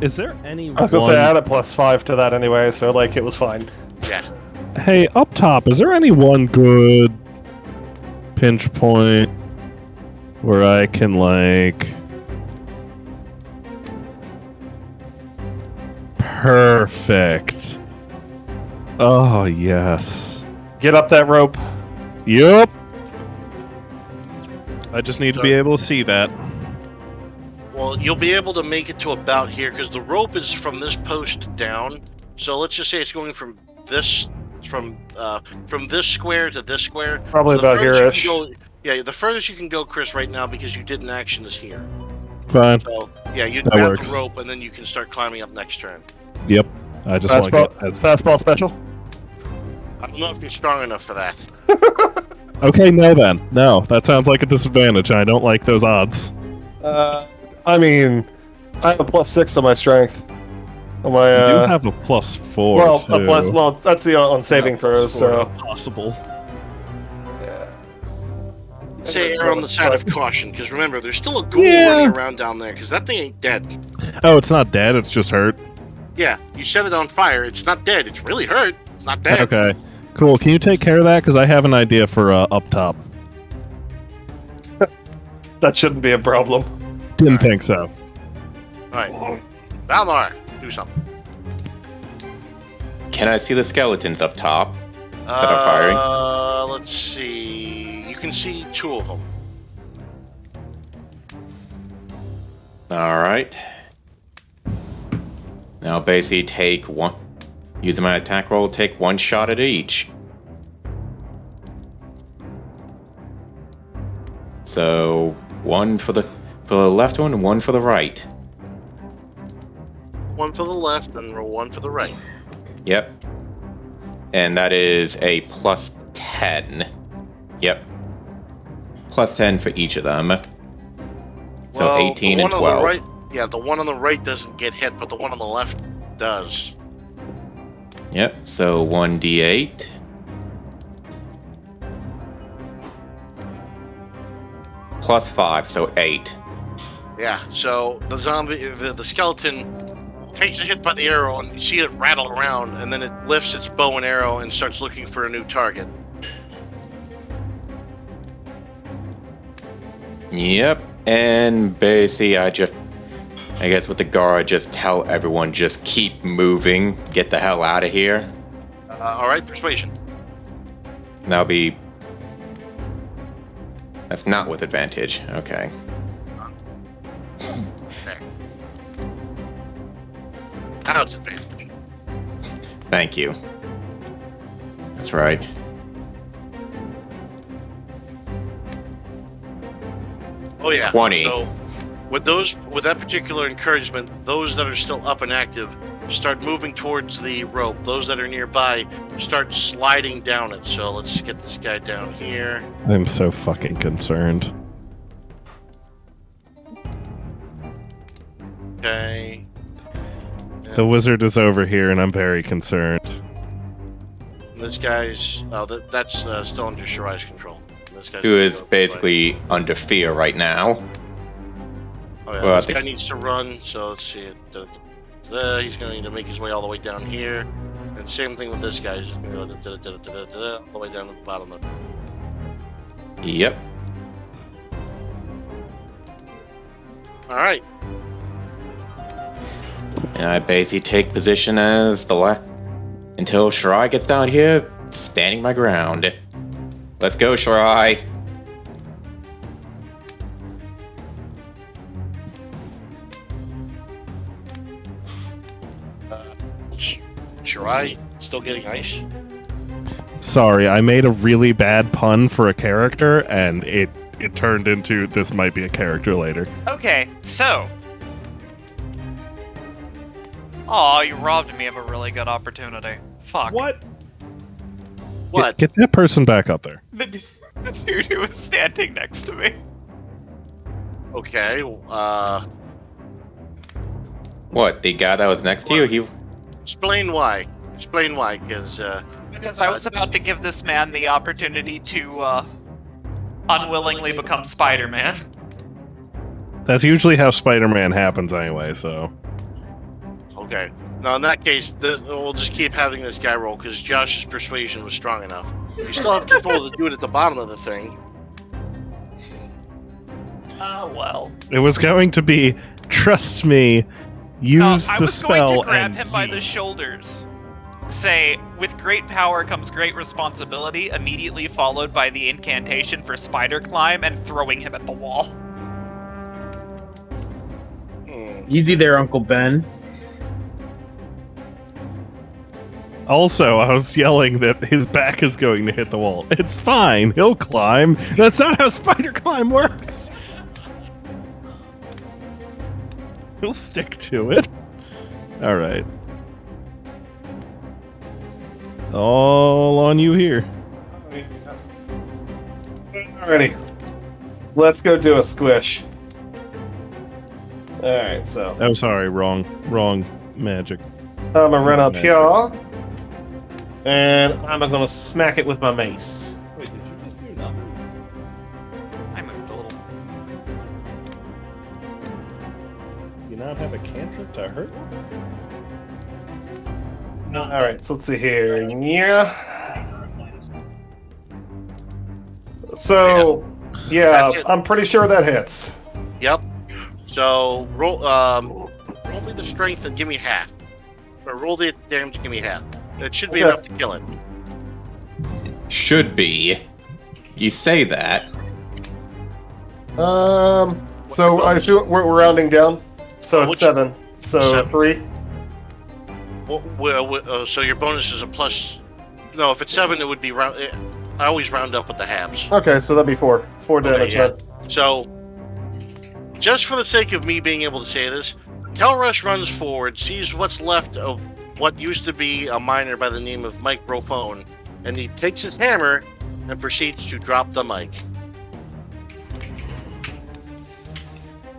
Is there any I was gonna say I had a +5 to that anyway, so like it was fine. Yeah. Hey, up top, is there any one good pinch point where I can, like... Perfect. Oh, yes. Get up that rope. Yup. I just need to be able to see that. Well, you'll be able to make it to about here because the rope is from this post down. So let's just say it's going from this square to this square. Probably The about furthest here-ish. you can go- Yeah, the furthest you can go, Chris, right now because you did an action is here. Fine. So yeah, you That grab works. the rope and then you can start climbing up next turn. Yep. I just want to get as... Fastball special. I don't know if you're strong enough for that. Okay, no then. No, that sounds like a disadvantage. I don't like those odds. I mean, I have a +6 on my strength. On my, You do have a +4, well, too. well, that's the on saving throws. So Possible. Say err on the side of caution because remember, there's still a ghoul Yeah. running around down there because that thing ain't dead. Oh, it's not dead, it's just hurt. Yeah, you set it on fire. It's not dead. It's really hurt. It's not dead. Okay. Cool. Can you take care of that? Because I have an idea for up top. that shouldn't be a problem. Didn't think so. All right, Valmar, do something. Can I see the skeletons up top that are firing? Let's see. You can see two of them. All right. Now basically take one. Using my attack roll, take one shot at each. So one for the left one and one for the right. One for the left and one for the right. Yep. and that is a plus 10. Yep. Plus 10 for each of them. So Well, 18 the and one 12. On the right, yeah, the one on the right doesn't get hit, but the one on the left does. Yep, so 1d8. Plus 5, so 8. Yeah, so the zombie, the skeleton takes a hit by the arrow, and you see it rattle around, and then it lifts its bow and arrow and starts looking for a new target. Yep, and basically I guess with the guard, just tell everyone, just keep moving, get the hell out of here. Alright, persuasion. That's not with advantage, okay. There. Now it's advantage. Thank you. That's right. Oh yeah. 20. So with that particular encouragement, those that are still up and active start moving towards the rope. Those that are nearby start sliding down it. So let's get this guy down here. I'm so fucking concerned. Okay. The wizard is over here, and I'm very concerned. This guy's that's still under Shirai's control. This guy's Who is basically under fear right now. Oh yeah, Well, this guy needs to run. So let's see it. He's going to need to make his way all the way down here. And same thing with this guy. He's just going to go all the way down to the bottom of the... Yep. Alright. And I basically take position as until Shirai gets down here, standing my ground. Let's go, Shirai. Shirai still getting ice? Sorry, I made a really bad pun for a character, and it turned into this might be a character later. Okay, so. Aw, you robbed me of a really good opportunity. Fuck. What? What? Get that person back up there. The dude who was standing next to me. Okay, What, the guy that was next to you? Explain why. Explain why, because I was about to give this man the opportunity to, unwillingly become Spider-Man. That's usually how Spider-Man happens anyway, so... Okay. Now, in that case, we'll just keep having this guy roll, because Josh's persuasion was strong enough. If you still have control to do it at the bottom of the thing... Oh, well. It was going to be, trust me, use the spell. I was going to grab and him by the shoulders. Say, with great power comes great responsibility, immediately followed by the incantation for spider climb and throwing him at the wall. Easy there, Uncle Ben. Also, I was yelling that his back is going to hit the wall. It's fine, he'll climb. That's not how spider climb works. He'll stick to it. All right. All on you here. Alrighty. Let's go do a squish. Alright, so. Oh, sorry, wrong magic. I'm gonna run up here. And I'm gonna smack it with my mace. Wait, did you just do nothing? I moved a little. Do you not have a cantrip to hurt? No. Alright, so let's see here. Yeah. So, yeah, I'm pretty sure that hits. Yep. So, roll me the strength and give me half. Or roll the damage and give me half. That should be enough to kill it. Should be. You say that. So I assume we're rounding down. So it's 7. So 3. Well, so your bonus is a plus. No, if it's 7, it would be round. I always round up with the halves. Okay, so that'd be 4. 4 damage. Yeah. So, just for the sake of me being able to say this, Telrush runs forward, sees what's left of what used to be a miner by the name of Microphone, and he takes his hammer and proceeds to drop the mic.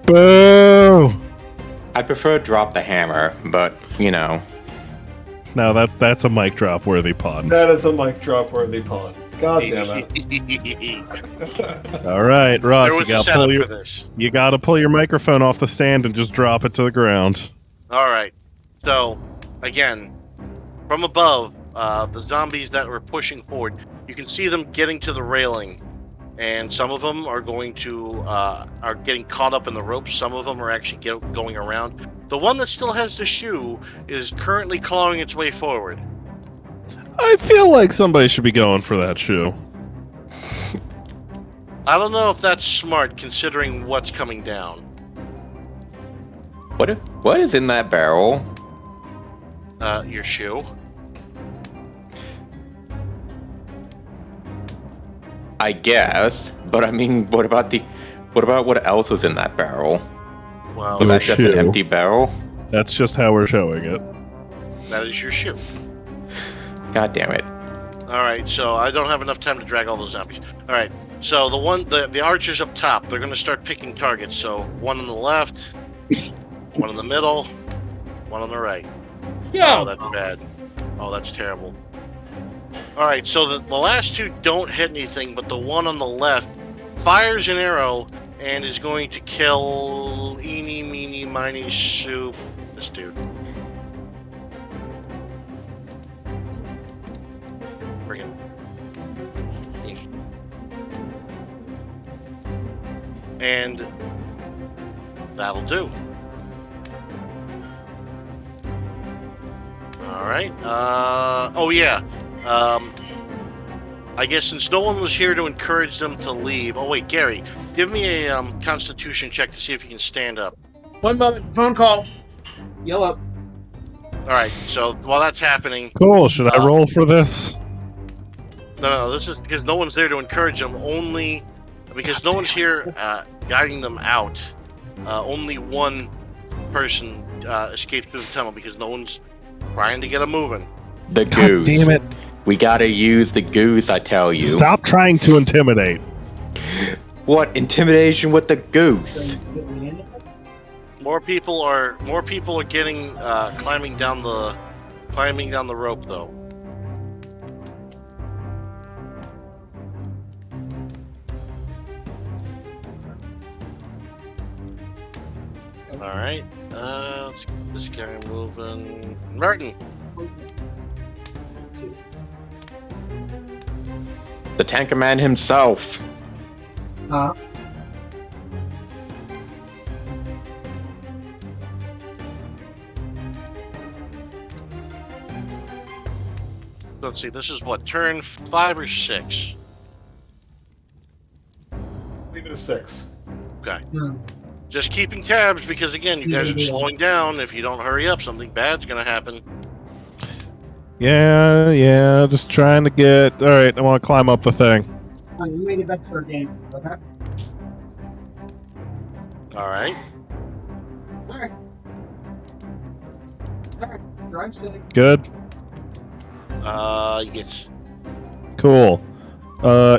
Boo! I prefer drop the hammer, but you know. No, that's a mic drop worthy pun. That is a mic drop worthy pun. God damn it. All right, Ross, There was a setup for this. You gotta pull your microphone off the stand and just drop it to the ground. All right. So, again, from above, the zombies that were pushing forward, you can see them getting to the railing, and some of them are going to are getting caught up in the ropes. Some of them are actually going around. The one that still has the shoe is currently clawing its way forward. I feel like somebody should be going for that shoe. I don't know if that's smart, considering what's coming down. What is in that barrel? Your shoe. I guess, but I mean, what about what else was in that barrel? Well, Was that just an shoe. empty barrel? That's just how we're showing it. that is your shoe. God damn it. Alright, so I don't have enough time to drag all those zombies. Alright, so the archers up top, they're gonna start picking targets. So one on the left, one in the middle, one on the right. Yeah. Oh, that's bad. Oh, that's terrible. Alright, so the last two don't hit anything, but the one on the left fires an arrow and is going to kill eeny, meeny, miny, soup. This dude. Friggin'. And that'll do. Alright. Oh yeah. I guess since no one was here to encourage them to leave. Oh wait, Gary, give me a Constitution check to see if you can stand up. 1 moment. Phone call. Yell up. Alright, so while that's happening... Cool, should I roll for this? No, this is because no one's there to encourage them, only... Because no one's here guiding them out. Only one person escaped through the tunnel because no one's trying to get them moving. The God goose. damn it. We gotta use the goose, I tell you. Stop trying to intimidate. What intimidation with the goose? More people are getting climbing down the rope though. All right, let's get this guy moving. Martin. The tanker man himself. Let's see, this is what, turn 5 or 6? Leave it at 6. Okay. Just keeping tabs because, again, you guys are slowing down. If you don't hurry up, something bad's going to happen. Yeah, just trying to get... Alright, I want to climb up the thing. You made it back to our game. Okay. All right. Alright. Alright. Drive safe. Good? Yes. Cool.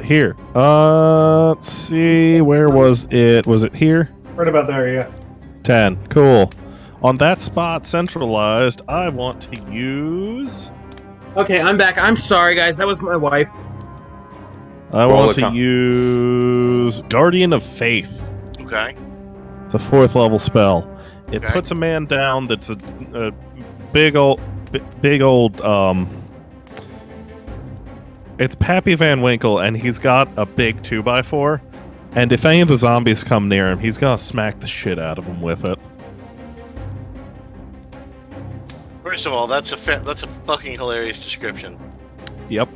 Here. Let's see, where was it? Was it here? Right about there, yeah. 10. Cool. On that spot, centralized, I want to use... Okay, I'm back. I'm sorry, guys. That was my wife. I want to use Guardian of Faith. Okay. It's a 4th level spell. It Okay. puts a man down that's a big old, it's Pappy Van Winkle, and he's got a big 2x4, and if any of the zombies come near him, he's gonna smack the shit out of them with it. First of all, that's a fucking hilarious description. Yep.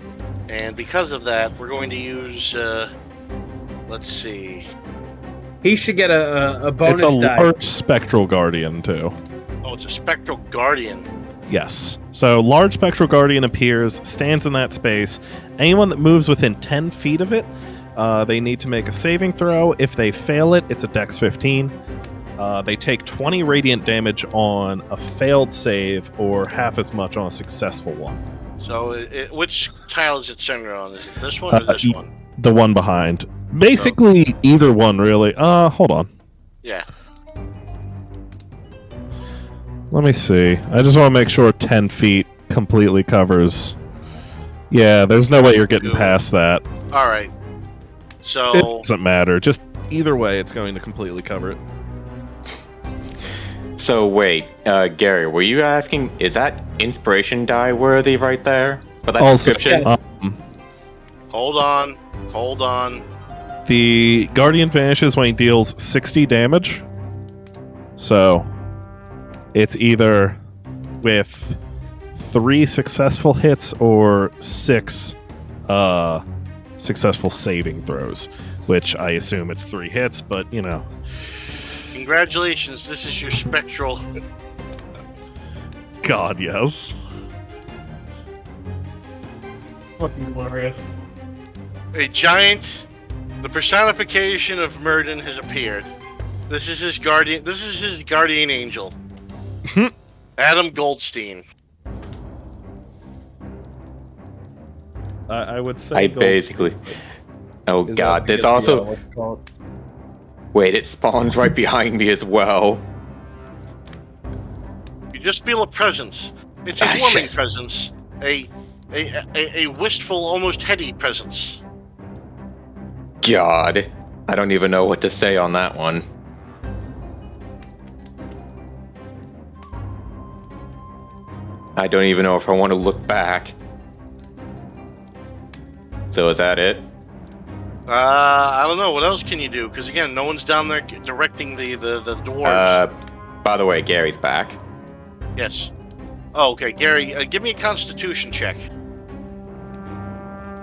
And because of that, we're going to use, let's see. He should get a bonus It's a die. large spectral guardian, too. Oh, it's a spectral guardian. Yes. So, large spectral guardian appears, stands in that space. Anyone that moves within 10 feet of it, they need to make a saving throw. If they fail it, it's a dex 15. They take 20 radiant damage on a failed save or half as much on a successful one. So, which tile is it centered on? Is it this one or this one? The one behind. Basically, either one, really. Hold on. Yeah. Let me see. I just want to make sure 10 feet completely covers. Yeah, there's no way you're getting past that. All right. So it doesn't matter. Just either way, it's going to completely cover it. So wait, Gary, were you asking, is that inspiration die worthy right there? For that description? Hold on. The Guardian vanishes when he deals 60 damage. So it's either with 3 successful hits or 6 successful saving throws, which I assume it's 3 hits, but you know. Congratulations, this is your spectral. God, yes. Fucking glorious. A giant, the personification of Murden has appeared. This is his guardian angel. Adam Goldstein. I would say. I basically. Oh god, there's also. Wait, it spawns right behind me as well. You just feel a presence. It's a warming presence. A wistful, almost heady presence. God, I don't even know what to say on that one. I don't even know if I want to look back. So is that it? I don't know. What else can you do? Because again, no one's down there directing the dwarves. By the way, Gary's back. Yes. Oh, okay. Gary, give me a Constitution check.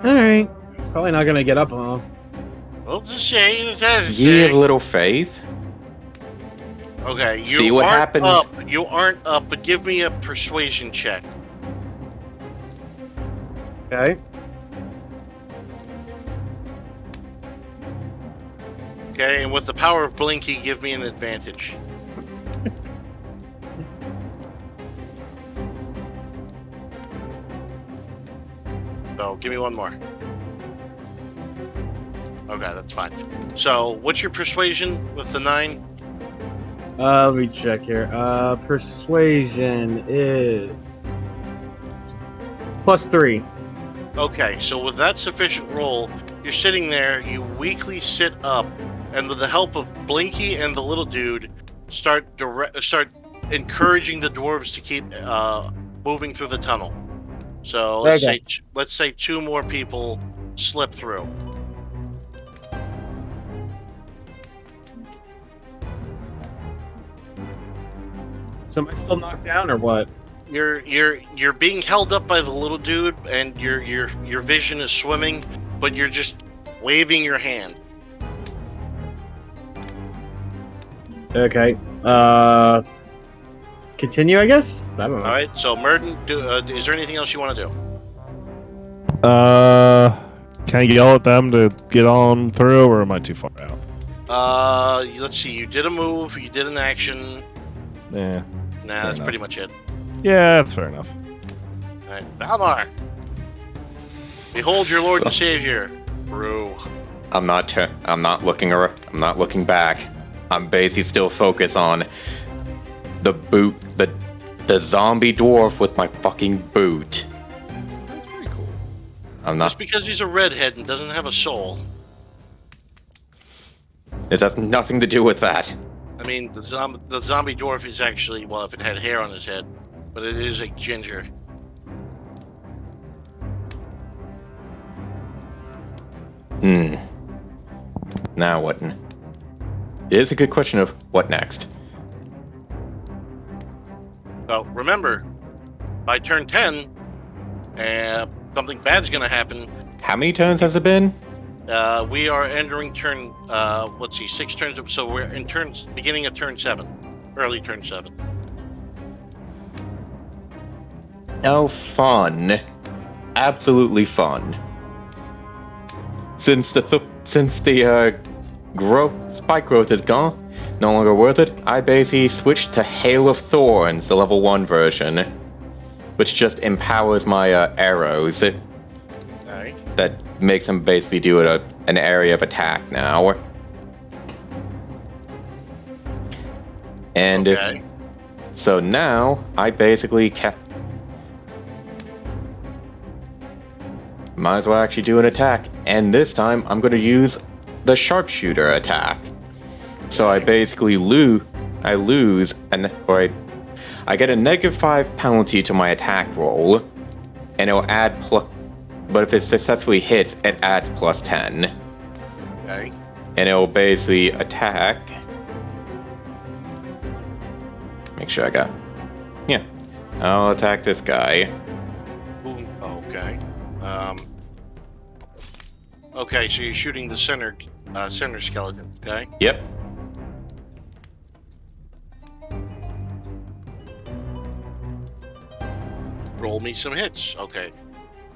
Alright. Probably not gonna get up on. Well, it's a shame. It's a You shame. have little faith. Okay, you see what aren't happens. up. You aren't up, but give me a persuasion check. Okay. Okay, and with the power of Blinky, give me an advantage. So, give me one more. Okay, that's fine. So, what's your persuasion with the 9? Let me check here. Persuasion is +3. Okay, so with that sufficient roll, you're sitting there, you weakly sit up, and with the help of Blinky and the little dude, start encouraging the dwarves to keep moving through the tunnel. So let's say 2 more people slip through. So am I still knocked down or what? You're being held up by the little dude, and your vision is swimming, but you're just waving your hand. Okay. Continue, I guess? I don't know. Alright, so Murden, is there anything else you want to do? Can I yell at them to get on through, or am I too far out? Let's see, you did a move, you did an action. Yeah. Nah, that's pretty much it. Yeah, that's fair enough. Alright, Balmar! Behold your Lord and Savior, Brew. I'm not looking back. I'm basically still focused on the boot, the zombie dwarf with my fucking boot. That's pretty cool. I'm not. Just because he's a redhead and doesn't have a soul. It has nothing to do with that. I mean, the zombie dwarf is actually, well, if it had hair on his head, but it is a ginger. Now what? It is a good question of what next. So remember, by turn 10, something bad's gonna happen. How many turns has it been? We are entering turn, let's see, 6 turns, so we're in beginning of turn 7. Early turn 7. Oh, fun. Absolutely fun. Since the spike growth is gone, no longer worth it, I basically switched to Hail of Thorns, the level 1 version, which just empowers my arrows. Alright. That makes them basically do an area of attack now. And Okay. so now I basically might as well actually do an attack, and this time I'm going to use the sharpshooter attack. So I basically I get a -5 penalty to my attack roll, and it'll add but if it successfully hits, it adds +10. Okay. And it'll basically attack. Make sure I got. Yeah. I'll attack this guy. Ooh, okay. Okay, so you're shooting the center skeleton, okay? Yep. Roll me some hits, okay.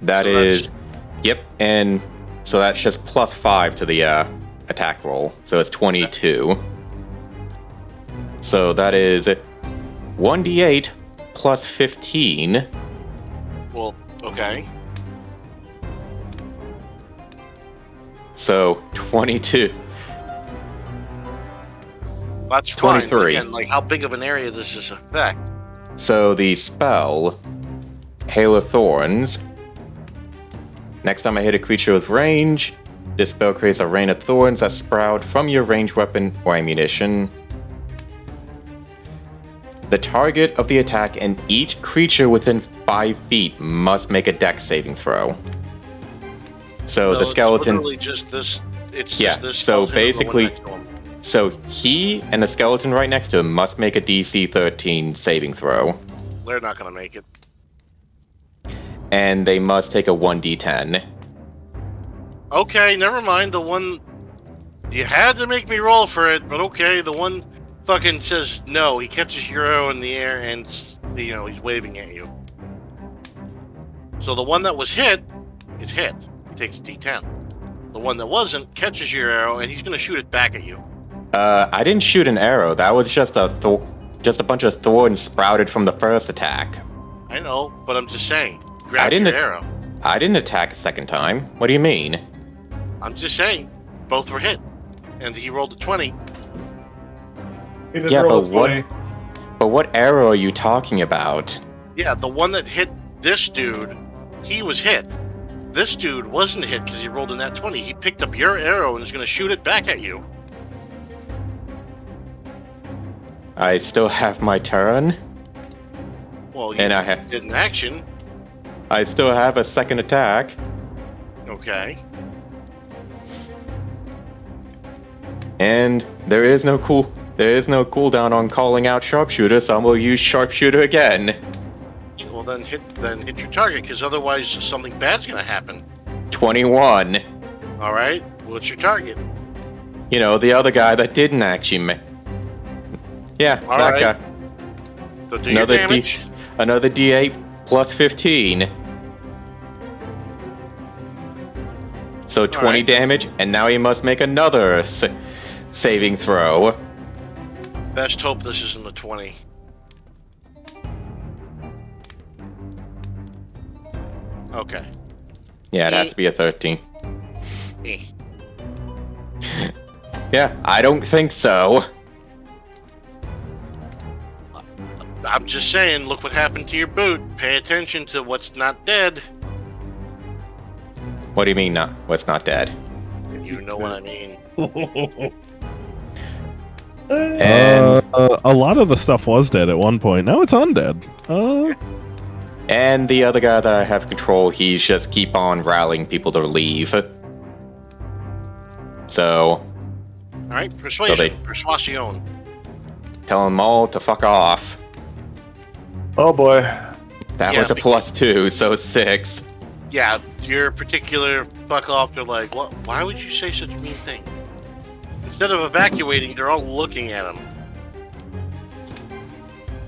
That So is. that's- Yep, and so that's just +5 to the attack roll. So it's 22. So that is 1d8 plus 15. Well, okay. So 22. That's fine. 23. Again, like, how big of an area does this affect? So the spell, Hail of Thorns. Next time I hit a creature with range, this spell creates a rain of thorns that sprout from your ranged weapon or ammunition. The target of the attack and each creature within 5 feet must make a dex saving throw. So the skeleton. It's literally just this. It's Yeah, just this. so skeleton and the one basically- next to him. So he and the skeleton right next to him must make a DC 13 saving throw. They're not gonna make it. And they must take a 1d10. Okay, never mind. The one you had to make me roll for it, but okay. The one fucking says no. He catches your arrow in the air and he's waving at you. So the one that was hit is hit. He takes a D10. The one that wasn't catches your arrow and he's gonna shoot it back at you. I didn't shoot an arrow. That was just a bunch of thorns sprouted from the first attack. I know, but I'm just saying. Grab didn't- your arrow. I didn't attack a second time. What do you mean? I'm just saying. Both were hit, and he rolled a 20. He did Yeah, roll but a what? 20. But what arrow are you talking about? Yeah, the one that hit this dude, he was hit. This dude wasn't hit because he rolled in that 20. He picked up your arrow and is going to shoot it back at you. I still have my turn. Well, you And I did an action. I still have a second attack. Okay. And there is no cooldown on calling out sharpshooter, so I'm gonna use sharpshooter again. Well, then hit your target, because otherwise something bad's going to happen. 21. All right. What's your target? You know, the other guy that didn't actually Yeah, All that right. guy. So do your damage. Another D8 plus 15. So 20 right. damage, and now he must make another saving throw. Best hope this isn't a 20. Okay. Yeah, it has to be a 13. Eh. Yeah, I don't think so. I'm just saying, look what happened to your boot. Pay attention to what's not dead. What do you mean, not? What's not dead? You know what I mean. And a lot of the stuff was dead at one point. Now it's undead. and the other guy that I have control, he's just keep on rallying people to leave. So All right, persuasion. Persuasion. tell them all to fuck off. Oh boy. That Yeah, was a +2, so 6. Yeah, your particular fuck off. They're like, what? Why would you say such a mean thing? Instead of evacuating, they're all looking at him.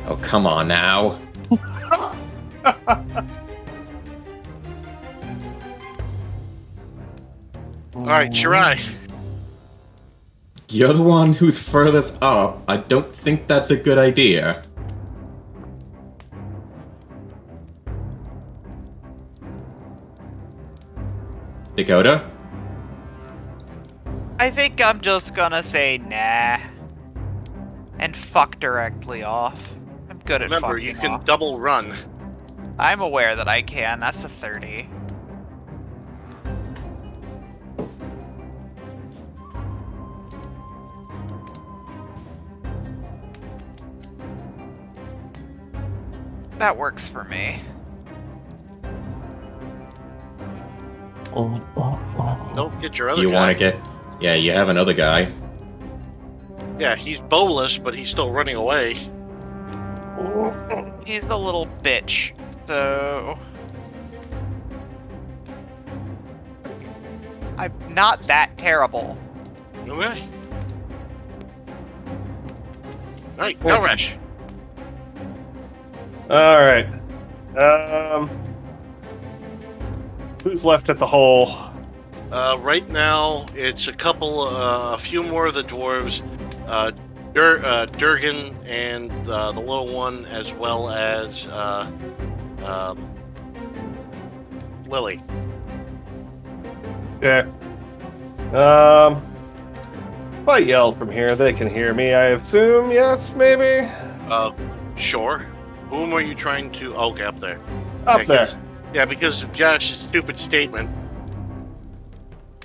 Oh, come on now. All right, Shirai. You're the one who's furthest up. I don't think that's a good idea. Dakota? I think I'm just gonna say nah. And fuck directly off. I'm good at Remember, fucking you can off. double run. I'm aware that I can. That's a 30. That works for me. Don't get your other You guy. want to get... Yeah, you have another guy. Yeah, he's bowless, but he's still running away. He's a little bitch. So... I'm not that terrible. Okay. Alright, go rush. Alright. Who's left at the hole? Right now, it's a few more of the dwarves, Durgan and the little one, as well as Lily. Okay. If I yell from here, they can hear me, I assume, yes, maybe? Sure. Whom are you trying to... Okay, up there. Up there. Yeah, because of Josh's stupid statement.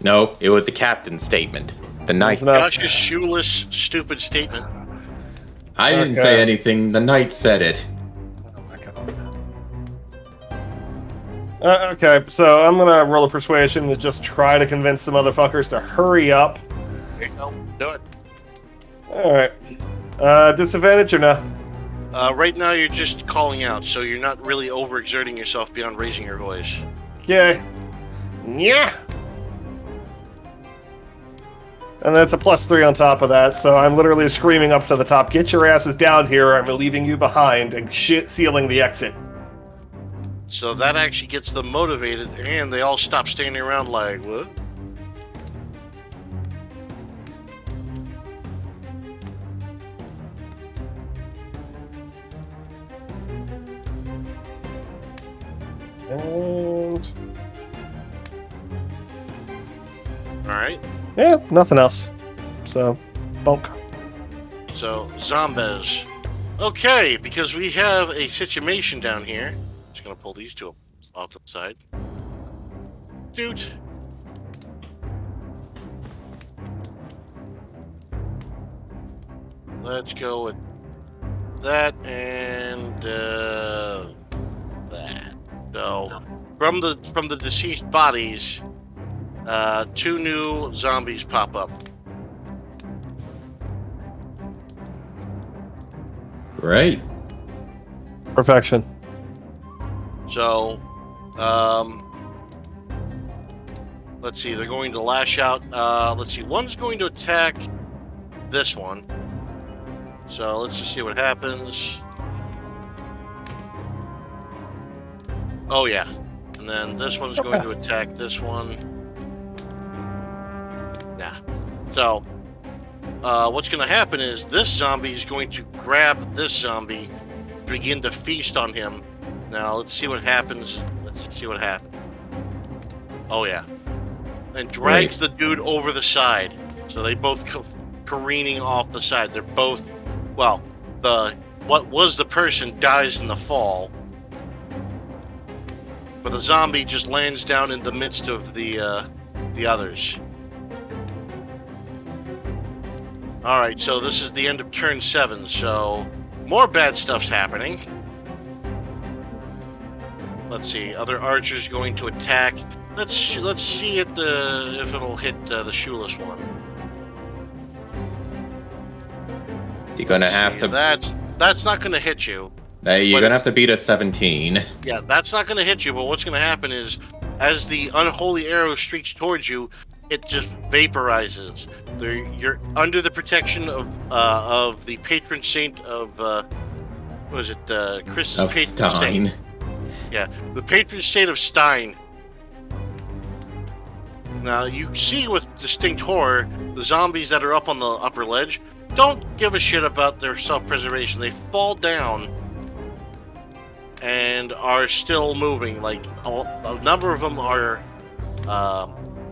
No, it was the captain's statement. The knight. Josh's shoeless, stupid statement. I didn't say anything. The knight said it. Oh my god. Okay, so I'm gonna roll a persuasion to just try to convince the motherfuckers to hurry up. There you go. Do it. Alright. Disadvantage or no? Right now, you're just calling out, so you're not really overexerting yourself beyond raising your voice. Okay. Yeah. And that's a +3 on top of that, so I'm literally screaming up to the top, get your asses down here, I'm leaving you behind, and sealing the exit. So that actually gets them motivated, and they all stop standing around like, what? And... Alright. yeah, nothing else. So, bulk. So, zombies. Okay, because we have a situation down here. Just gonna pull these two off to the side. Dude. Let's go with that and that. So, from the deceased bodies, 2 new zombies pop up. Right. Perfection. So, let's see, they're going to lash out. Let's see, one's going to attack this one. So let's just see what happens. Oh yeah. And then this one's going to attack this one. Yeah. So, what's going to happen is this zombie is going to grab this zombie, begin to feast on him. Now, let's see what happens. Let's see what happens. Oh, yeah. And drags the dude over the side. So they both come careening off the side. They're both, well, what was the person dies in the fall. But the zombie just lands down in the midst of the others. Alright, so this is the end of turn 7, so more bad stuff's happening. Let's see, other archers going to attack. Let's see if it'll hit the shoeless one. You're gonna have to. That's not gonna hit you. You're gonna have to beat a 17. Yeah, that's not gonna hit you. But what's gonna happen is, as the unholy arrow streaks towards you, it just vaporizes. You're under the protection of the patron saint of what is it? Chris's of patron Stein. saint. Yeah, the patron saint of Stein. Now you see with distinct horror, the zombies that are up on the upper ledge don't give a shit about their self-preservation. They fall down and are still moving. Like a number of them are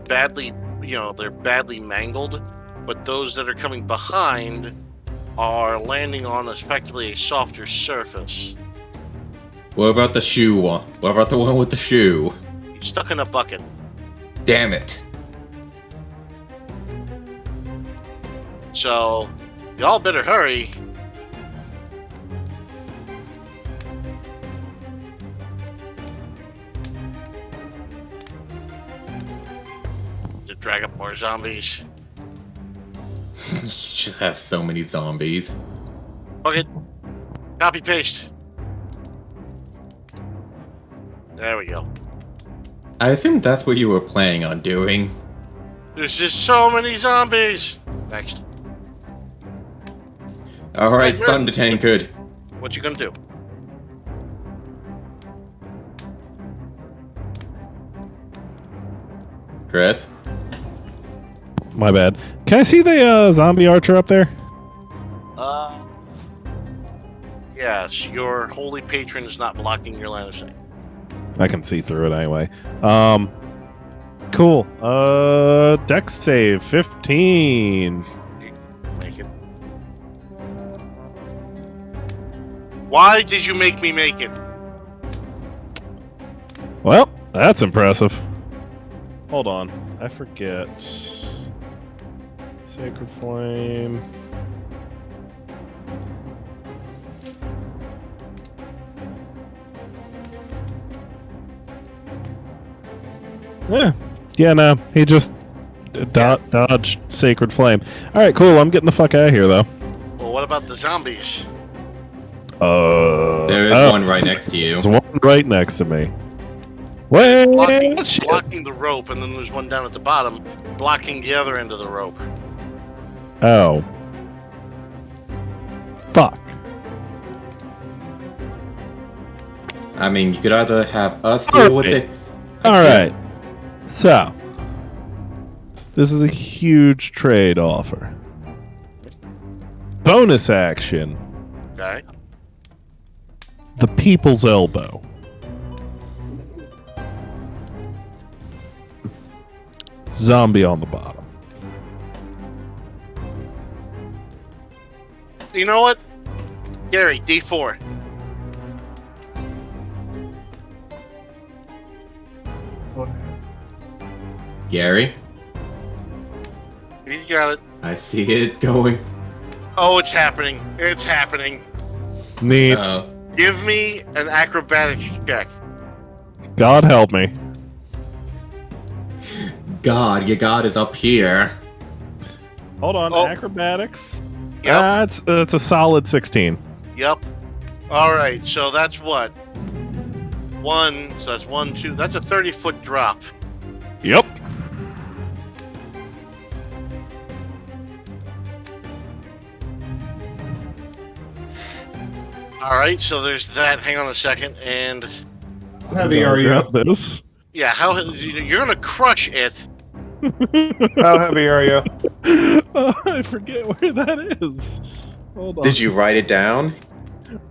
badly, they're badly mangled, but those that are coming behind are landing on effectively a softer surface. What about the shoe one? What about the one with the shoe? He's stuck in a bucket. Damn it. So, y'all better hurry. To drag up more zombies. You just have so many zombies. Fuck it. Copy paste. There we go. I assume that's what you were planning on doing. There's just so many zombies. Next. Alright, Thunder Tankard. What you gonna do? Chris? My bad. Can I see the zombie archer up there? Yes, your holy patron is not blocking your line of sight. I can see through it anyway. Cool. Dex save 15. Make it. Why did you make me make it? Well, that's impressive. Hold on. I forget. Sacred Flame. Yeah, no. He just dodged Sacred Flame. Alright, cool. I'm getting the fuck out of here, though. Well, what about the zombies? There is one right next to you. There's one right next to me. Wait! Blocking the rope, and then there's one down at the bottom, blocking the other end of the rope. Oh. Fuck. I mean, you could either have us deal with it. Alright. So. This is a huge trade offer. Bonus action. Okay. The People's Elbow. Zombie on the bottom. You know what? Gary, D4. Gary? You got it. I see it going. Oh, it's happening. It's happening. Neat. Give me an acrobatics check. God help me. God, your God is up here. Hold on, Oh. acrobatics. Yep. That's a solid 16. Yep. Alright, so that's what? So that's 1, 2. That's a 30-foot drop. Yep. Alright, so there's that. Hang on a second. And How heavy are you? Got this. yeah, you're gonna crush it. How heavy are you? Oh, I forget where that is. Hold on. Did you write it down?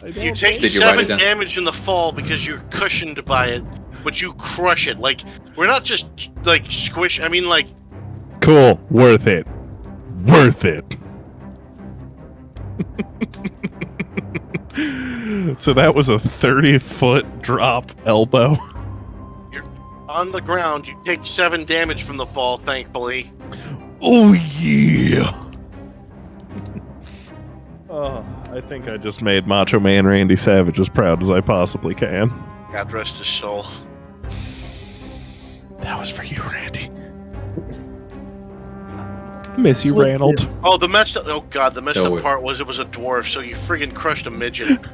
I don't You take Did you write it 7 down? damage in the fall because you're cushioned by it, but you crush it. Like, we're not just, like, squish. I mean, like, Cool. Worth it. Worth it. So that was a 30-foot drop elbow. you're on the ground. You take 7 damage from the fall, thankfully. Oh, yeah. Oh, I think I just made Macho Man Randy Savage as proud as I possibly can. God rest his soul. That was for you, Randy. Miss you, Ranald. Oh, the messed up. Oh God, the messed So up part was it was a dwarf, so you friggin' crushed a midget.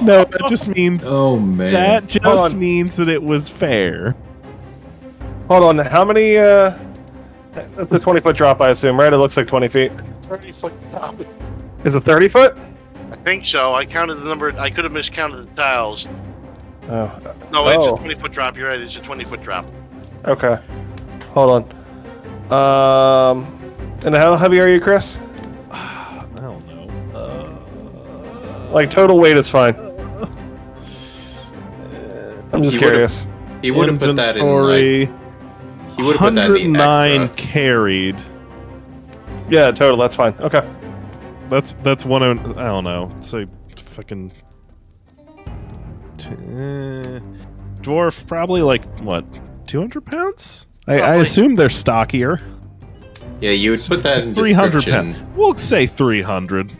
No, that just means Oh, man. that Hold just on. means that it was fair. Hold on, how many, that's a 20-foot drop, I assume, right? It looks like 20 feet. 30-foot drop. Is it 30 foot? I think so. I counted the number. I could have miscounted the tiles. Oh, No, it's Oh. a 20-foot drop. You're right. It's a 20-foot drop. okay. Hold on. And how heavy are you, Chris? I don't know. Like total weight is fine. I'm just curious. He would have put that in Inventory, like. He would have put that in the 109 extra. carried. Yeah, total. That's fine. Okay. That's one. I don't know. So fucking dwarf probably like what 200 pounds. I assume they're stockier. Yeah, you would put that in 300 description. pounds. We'll say 300.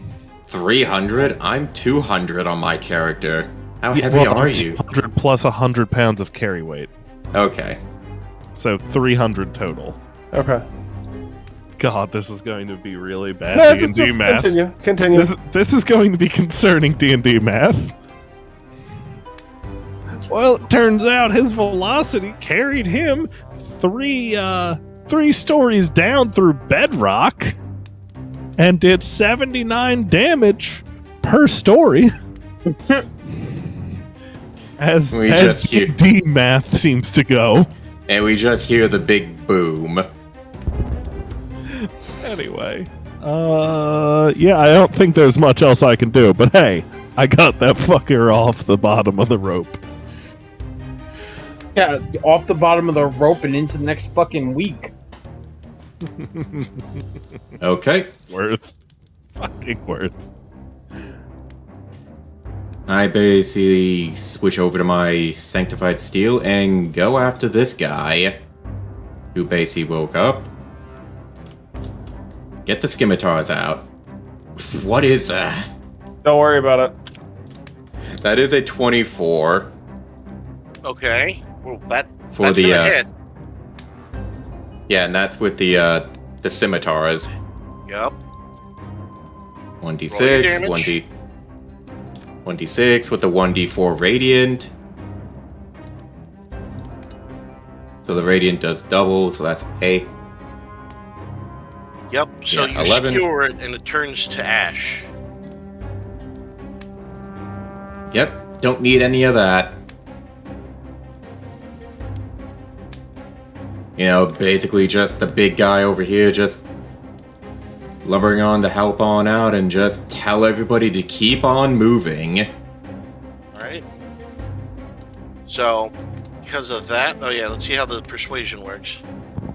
300? I'm 200 on my character. How heavy are you? 200 plus 100 pounds of carry weight. Okay. So 300 total. Okay. God, this is going to be really No, bad D&D just math. Continue. This is going to be concerning D&D math. Well, it turns out his velocity carried him three stories down through bedrock and did 79 damage per story. as D&D math seems to go. And we just hear the big boom. Anyway, yeah, I don't think there's much else I can do, but hey, I got that fucker off the bottom of the rope. Yeah, off the bottom of the rope and into the next fucking week. Okay. Fucking worth. I basically switch over to my Sanctified Steel and go after this guy, who basically woke up. Get the scimitars out. What is that? Don't worry about it. That is a 24. Okay. Well, that's For the gonna hit. Yeah, and that's with the scimitars. Yep. 1d6, 1d6 with the 1d4 radiant. So the radiant does double, so that's A. Yep. So Yeah, you 11. skewer it, and it turns to ash. Yep, don't need any of that. You know, basically just the big guy over here just lumbering on to help on out and just tell everybody to keep on moving. Right. So, because of that, oh yeah, let's see how the persuasion works.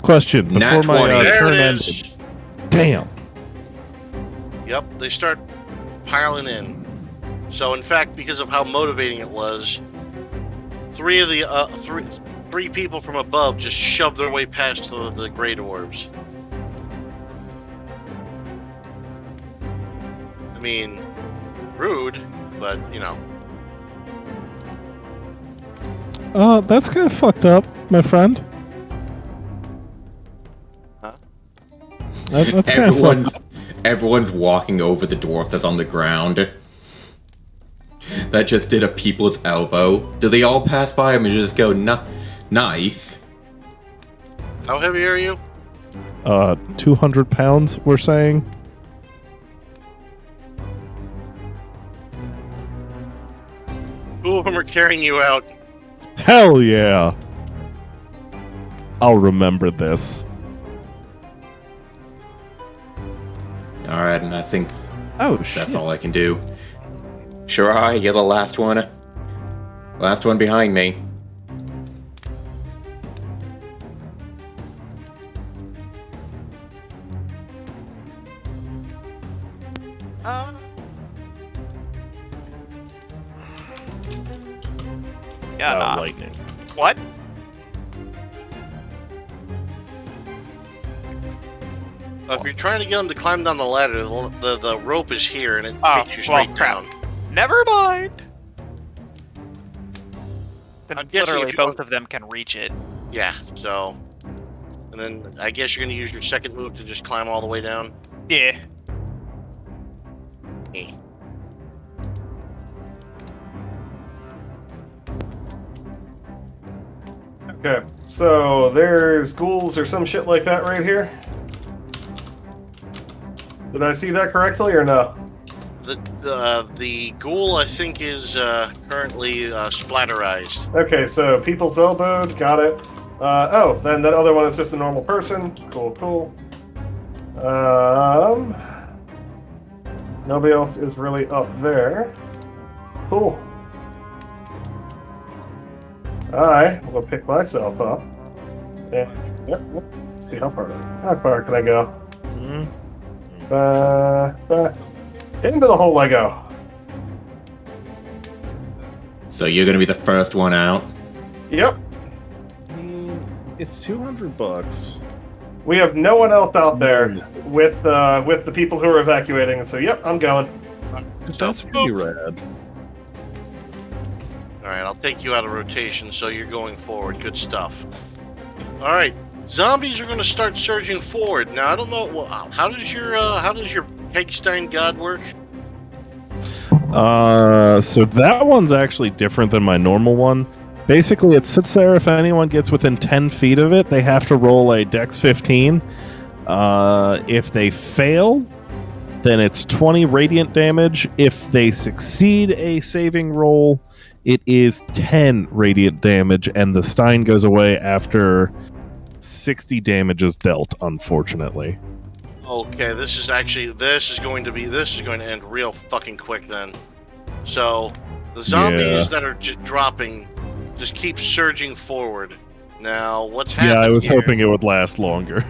Question before Nat my 20. There turn it is. ended. Damn. Yep, they start piling in. So, in fact, because of how motivating it was, three people from above just shoved their way past the Grey Dwarves. I mean, rude, but you know. That's kind of fucked up, my friend. Huh? That's kind of fucked up. Everyone's walking over the dwarf that's on the ground. That just did a people's elbow. Do they all pass by him and just go, nice? How heavy are you? 200 pounds, we're saying. Two of them are carrying you out. Hell yeah. I'll remember this. Alright, and I think Oh, shit. that's all I can do. Shirai, you're the last one. Last one behind me. Yeah, nah. Lightning. What? If you're trying to get them to climb down the ladder, the rope is here and it takes you well, straight crap. down. Never mind. Then I'm guessing literally if you both want- of them can reach it. Yeah, so. And then I guess you're going to use your second move to just climb all the way down. Yeah. Eh. Okay, so there's ghouls or some shit like that right here. Did I see that correctly or no? The ghoul, I think, is currently splatterized. Okay, so people's elbowed, got it. Then that other one is just a normal person. Cool. Nobody else is really up there. Cool. I will pick myself up. And, let's see how far can I go? Into the hole I go. So you're gonna be the first one out. Yep. It's $200. We have no one else out there with the people who are evacuating. So yep, I'm going. That's pretty rad. Alright, I'll take you out of rotation so you're going forward. Good stuff. Alright, zombies are going to start surging forward. Now, I don't know, well, how does your Pegstein god work? So that one's actually different than my normal one. Basically, it sits there. If anyone gets within 10 feet of it, they have to roll a Dex 15. If they fail, then it's 20 radiant damage. If they succeed a saving roll, it is 10 radiant damage, and the Stein goes away after 60 damage is dealt, unfortunately. Okay, this is going to end real fucking quick then. So, the zombies that are just dropping just keep surging forward. Now, what's happening? Yeah, I was here? hoping it would last longer.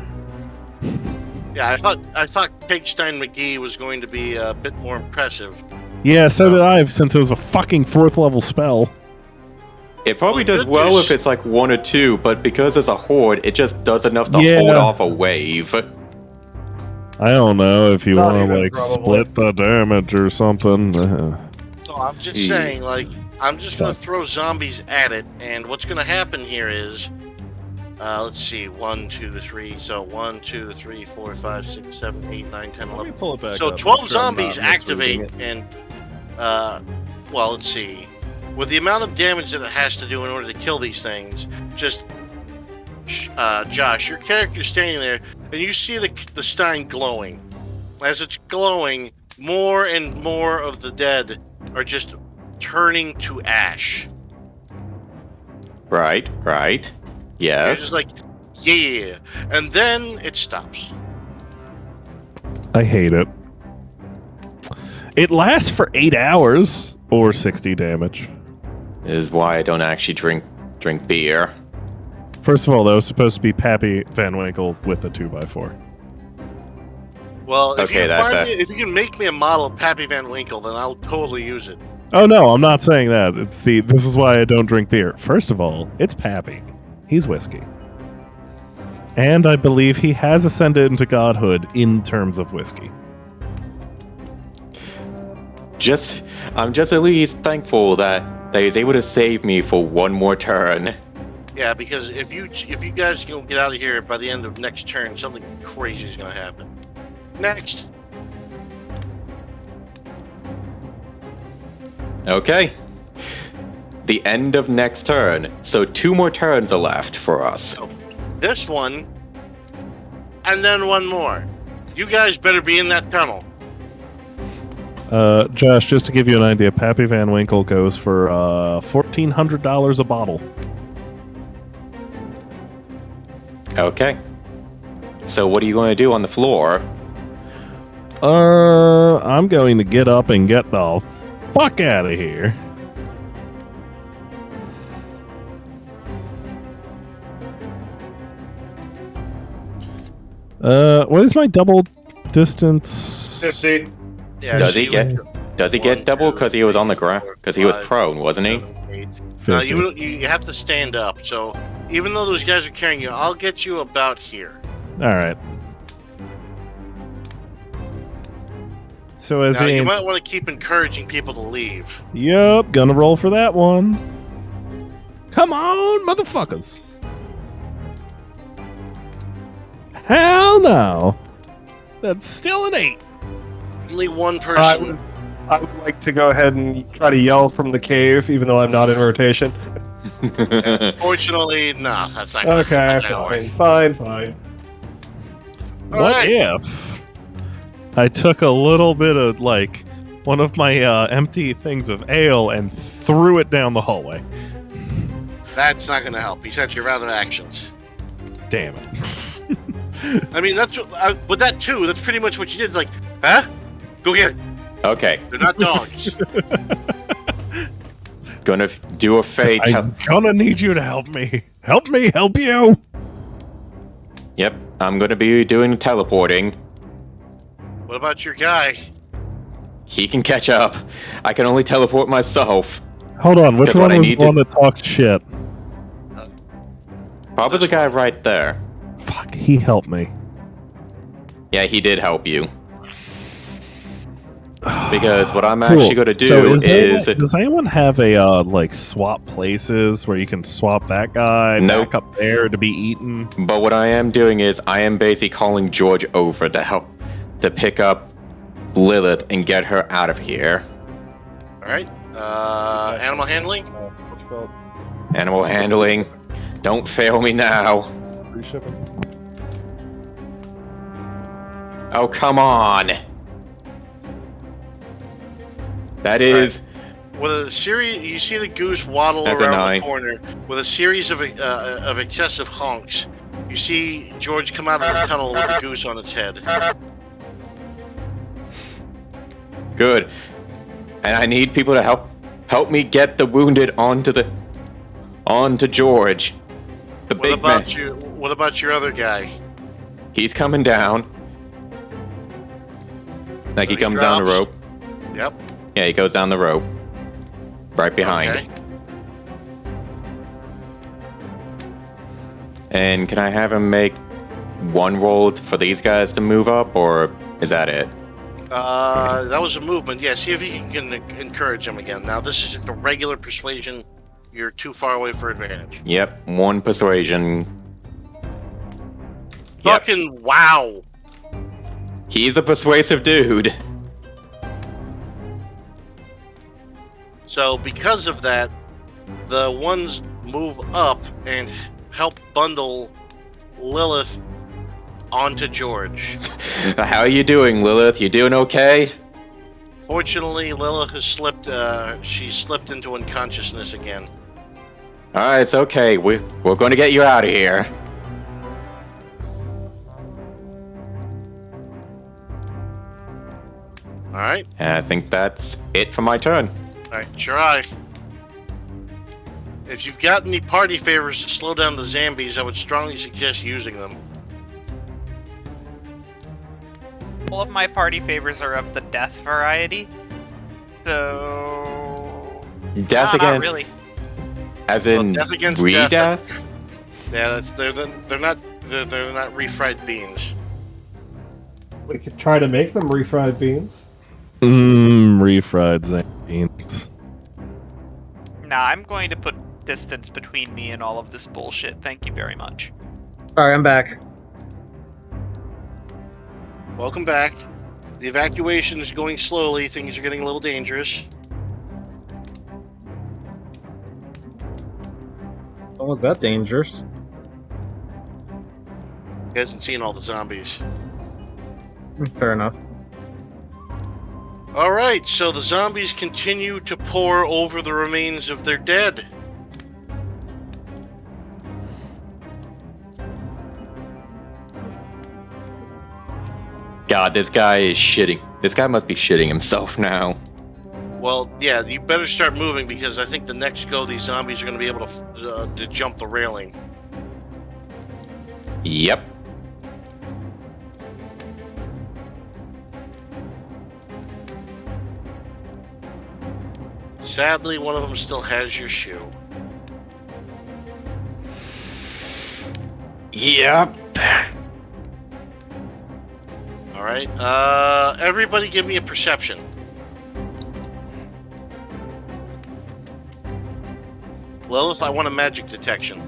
Yeah, I thought Pegstein McGee was going to be a bit more impressive. Yeah, so did I, since it was a fucking 4th level spell. It probably does well if it's like 1 or 2, but because it's a horde, it just does enough to Yeah. hold off a wave. I don't know if you Not want to even, like probably. split the damage or something. So I'm just saying, like, I'm just gonna throw zombies at it, and what's gonna happen here is, let's see, 1, 2, 3. So 1, 2, 3, 4, 5, 6, 7, 8, 9, 10, 11. pull it back So up, 12 make sure I'm not zombies activate, misreading and well, let's see. With the amount of damage that it has to do in order to kill these things, just Josh, your character's standing there, and you see the Stein glowing. As it's glowing, more and more of the dead are just turning to ash. Right. You're Yes. just like, yeah, and then it stops. I hate it. It lasts for 8 hours or 60 damage. This is why I don't actually drink beer. First of all, that was supposed to be Pappy Van Winkle with a 2x4. Well, if Okay, you can make me a model of Pappy Van Winkle, then I'll totally use it. Oh no, I'm not saying that. This is why I don't drink beer. First of all, it's Pappy. He's whiskey. And I believe he has ascended into godhood in terms of whiskey. I'm just at least thankful that he's able to save me for one more turn. Yeah, because if you guys don't get out of here by the end of next turn, something crazy is going to happen. Next. Okay. The end of next turn. So 2 more turns are left for us. This one, and then one more. You guys better be in that tunnel. Josh, just to give you an idea, Pappy Van Winkle goes for $1,400 a bottle. Okay. So what are you going to do on the floor? I'm going to get up and get the fuck out of here. What is my double distance? 50. Yeah, Does so he you get would- Does he get double because he was on the ground? Because he was prone, wasn't he? 8. 50. Now you have to stand up. So even though those guys are carrying you, I'll get you about here. All right. So as Now, in, you might want to keep encouraging people to leave. yep, gonna roll for that one. Come on, motherfuckers! Hell no! That's still an 8. Only one person. I would like to go ahead and try to yell from the cave, even though I'm not in rotation. Fortunately, no, that's not gonna, Okay, that's not gonna work. fine. All What right. if I took a little bit of, like, one of my empty things of ale and threw it down the hallway? That's not going to help. He said you're out of actions. Damn it. I mean, that's with that too. That's pretty much what you did. Like, huh? Go get it. Okay. They're not dogs. Gonna do a fake. I'm gonna need you to help me. Help me, help you. Yep, I'm gonna be doing teleporting. What about your guy? He can catch up. I can only teleport myself. Hold on, which Because what one I was need the one that talked shit? Probably the guy right there. Fuck, he helped me. Yeah, he did help you. Because what I'm Cool. actually gonna do So is does anyone have a like swap places where you can swap that guy Nope. back up there to be eaten? But what I am doing is I am basically calling George over to help to pick up Lilith and get her out of here. All right. Animal handling. What's it called? Animal handling. Don't fail me now. Free shipping. Oh, come on. That is... With a series, you see the goose waddle That's a around 9. the corner with a series of excessive honks. You see George come out of the tunnel with a goose on its head. Good. And I need people to help me get the wounded onto George. The What big about man. you? What about your other guy? He's coming down. Like he He comes down the drops? rope. Yep. Yeah, he goes down the rope. Right behind. Okay. And can I have him make one roll for these guys to move up, or is that it? That was a movement. Yeah, see if you can encourage him again. Now, this is just a regular persuasion. You're too far away for advantage. Yep, one persuasion. Yep, Fucking wow. he's a persuasive dude. So, because of that, the ones move up and help bundle Lilith onto George. How are you doing, Lilith? You doing okay? Fortunately, Lilith has slipped. She slipped into unconsciousness again. All right, it's okay. We're going to get you out of here. All right. And I think that's it for my turn. All right. Try. If you've got any party favors to slow down the zombies, I would strongly suggest using them. All of my party favors are of the death variety. So... Death Nah, again, not really. as in Death against re-death? death. Yeah, they're not refried beans. We could try to make them refried beans. Refried beans. Nah, I'm going to put distance between me and all of this bullshit. Thank you very much. Alright, I'm back. Welcome back. The evacuation is going slowly. Things are getting a little dangerous. Don't look that dangerous. He hasn't seen all the zombies. Fair enough. All right, so the zombies continue to pour over the remains of their dead. God, this guy is shitting. This guy must be shitting himself now. Well, yeah, you better start moving because I think the next go these zombies are going to be able to jump the railing. Yep. Sadly, one of them still has your shoe. Yep. All right, everybody give me a perception. Lilith, I want a magic detection.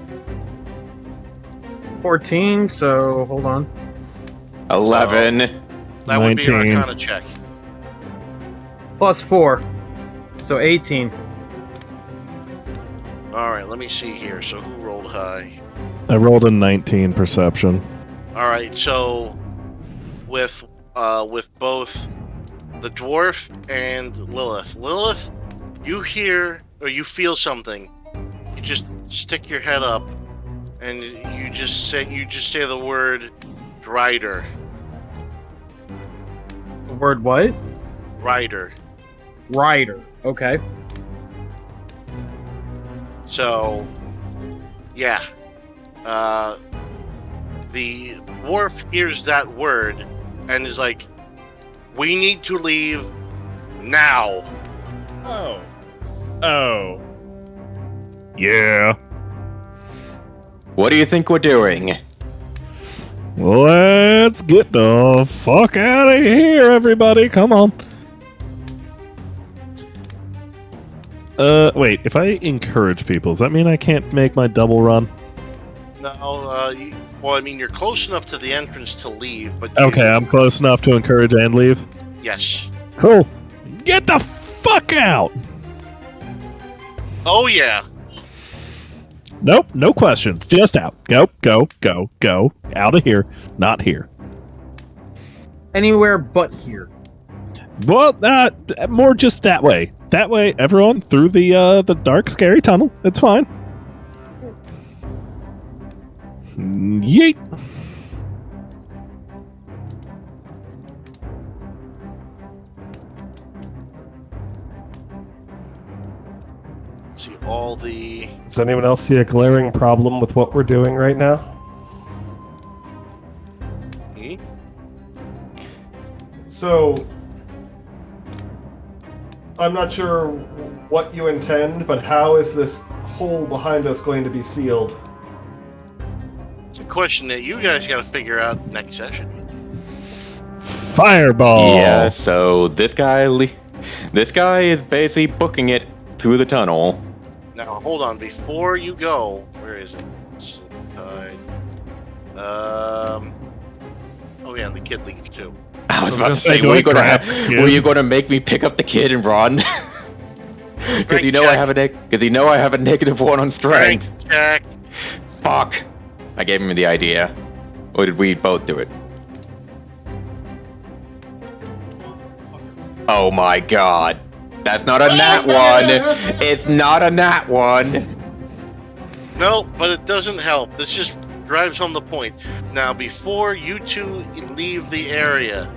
14, so hold on. 11. That would be an 19. Arcana check. Plus 4. So 18. All right, let me see here. So who rolled high? I rolled a 19 perception. All right, so with both the dwarf and Lilith. Lilith, you hear or you feel something. You just stick your head up, and you just say the word rider. The word what? Rider. Rider. Okay. So, yeah. The dwarf hears that word and is like, "We need to leave now." Oh. Yeah. What do you think we're doing? Let's get the fuck out of here, everybody. Come on. Wait. If I encourage people, does that mean I can't make my double run? No, well, I mean, you're close enough to the entrance to leave, but... Okay, I'm close enough to encourage and leave. Yes. Cool. Get the fuck out! Oh, yeah. Nope, no questions. Just out. Go, go, go, go. Out of here. Not here. Anywhere but here. Well, more just that way. That way, everyone, through the dark, scary tunnel. It's fine. Yeet. See all the... Does anyone else see a glaring problem with what we're doing right now? Hmm? So, I'm not sure what you intend, but how is this hole behind us going to be sealed? It's a question that you guys got to figure out next session. Fireball. Yeah, so this guy is basically booking it through the tunnel. Now, hold on. Before you go, where is it? Oh yeah, the kid leaves too. I was about to say, were you going to make me pick up the kid and run? Because you know I have a -1 on strength. Check. Fuck. I gave him the idea. Or did we both do it? Oh my god. That's not a nat one. It's not a nat one. No, but it doesn't help. This just drives home the point. Now, before you two leave the area,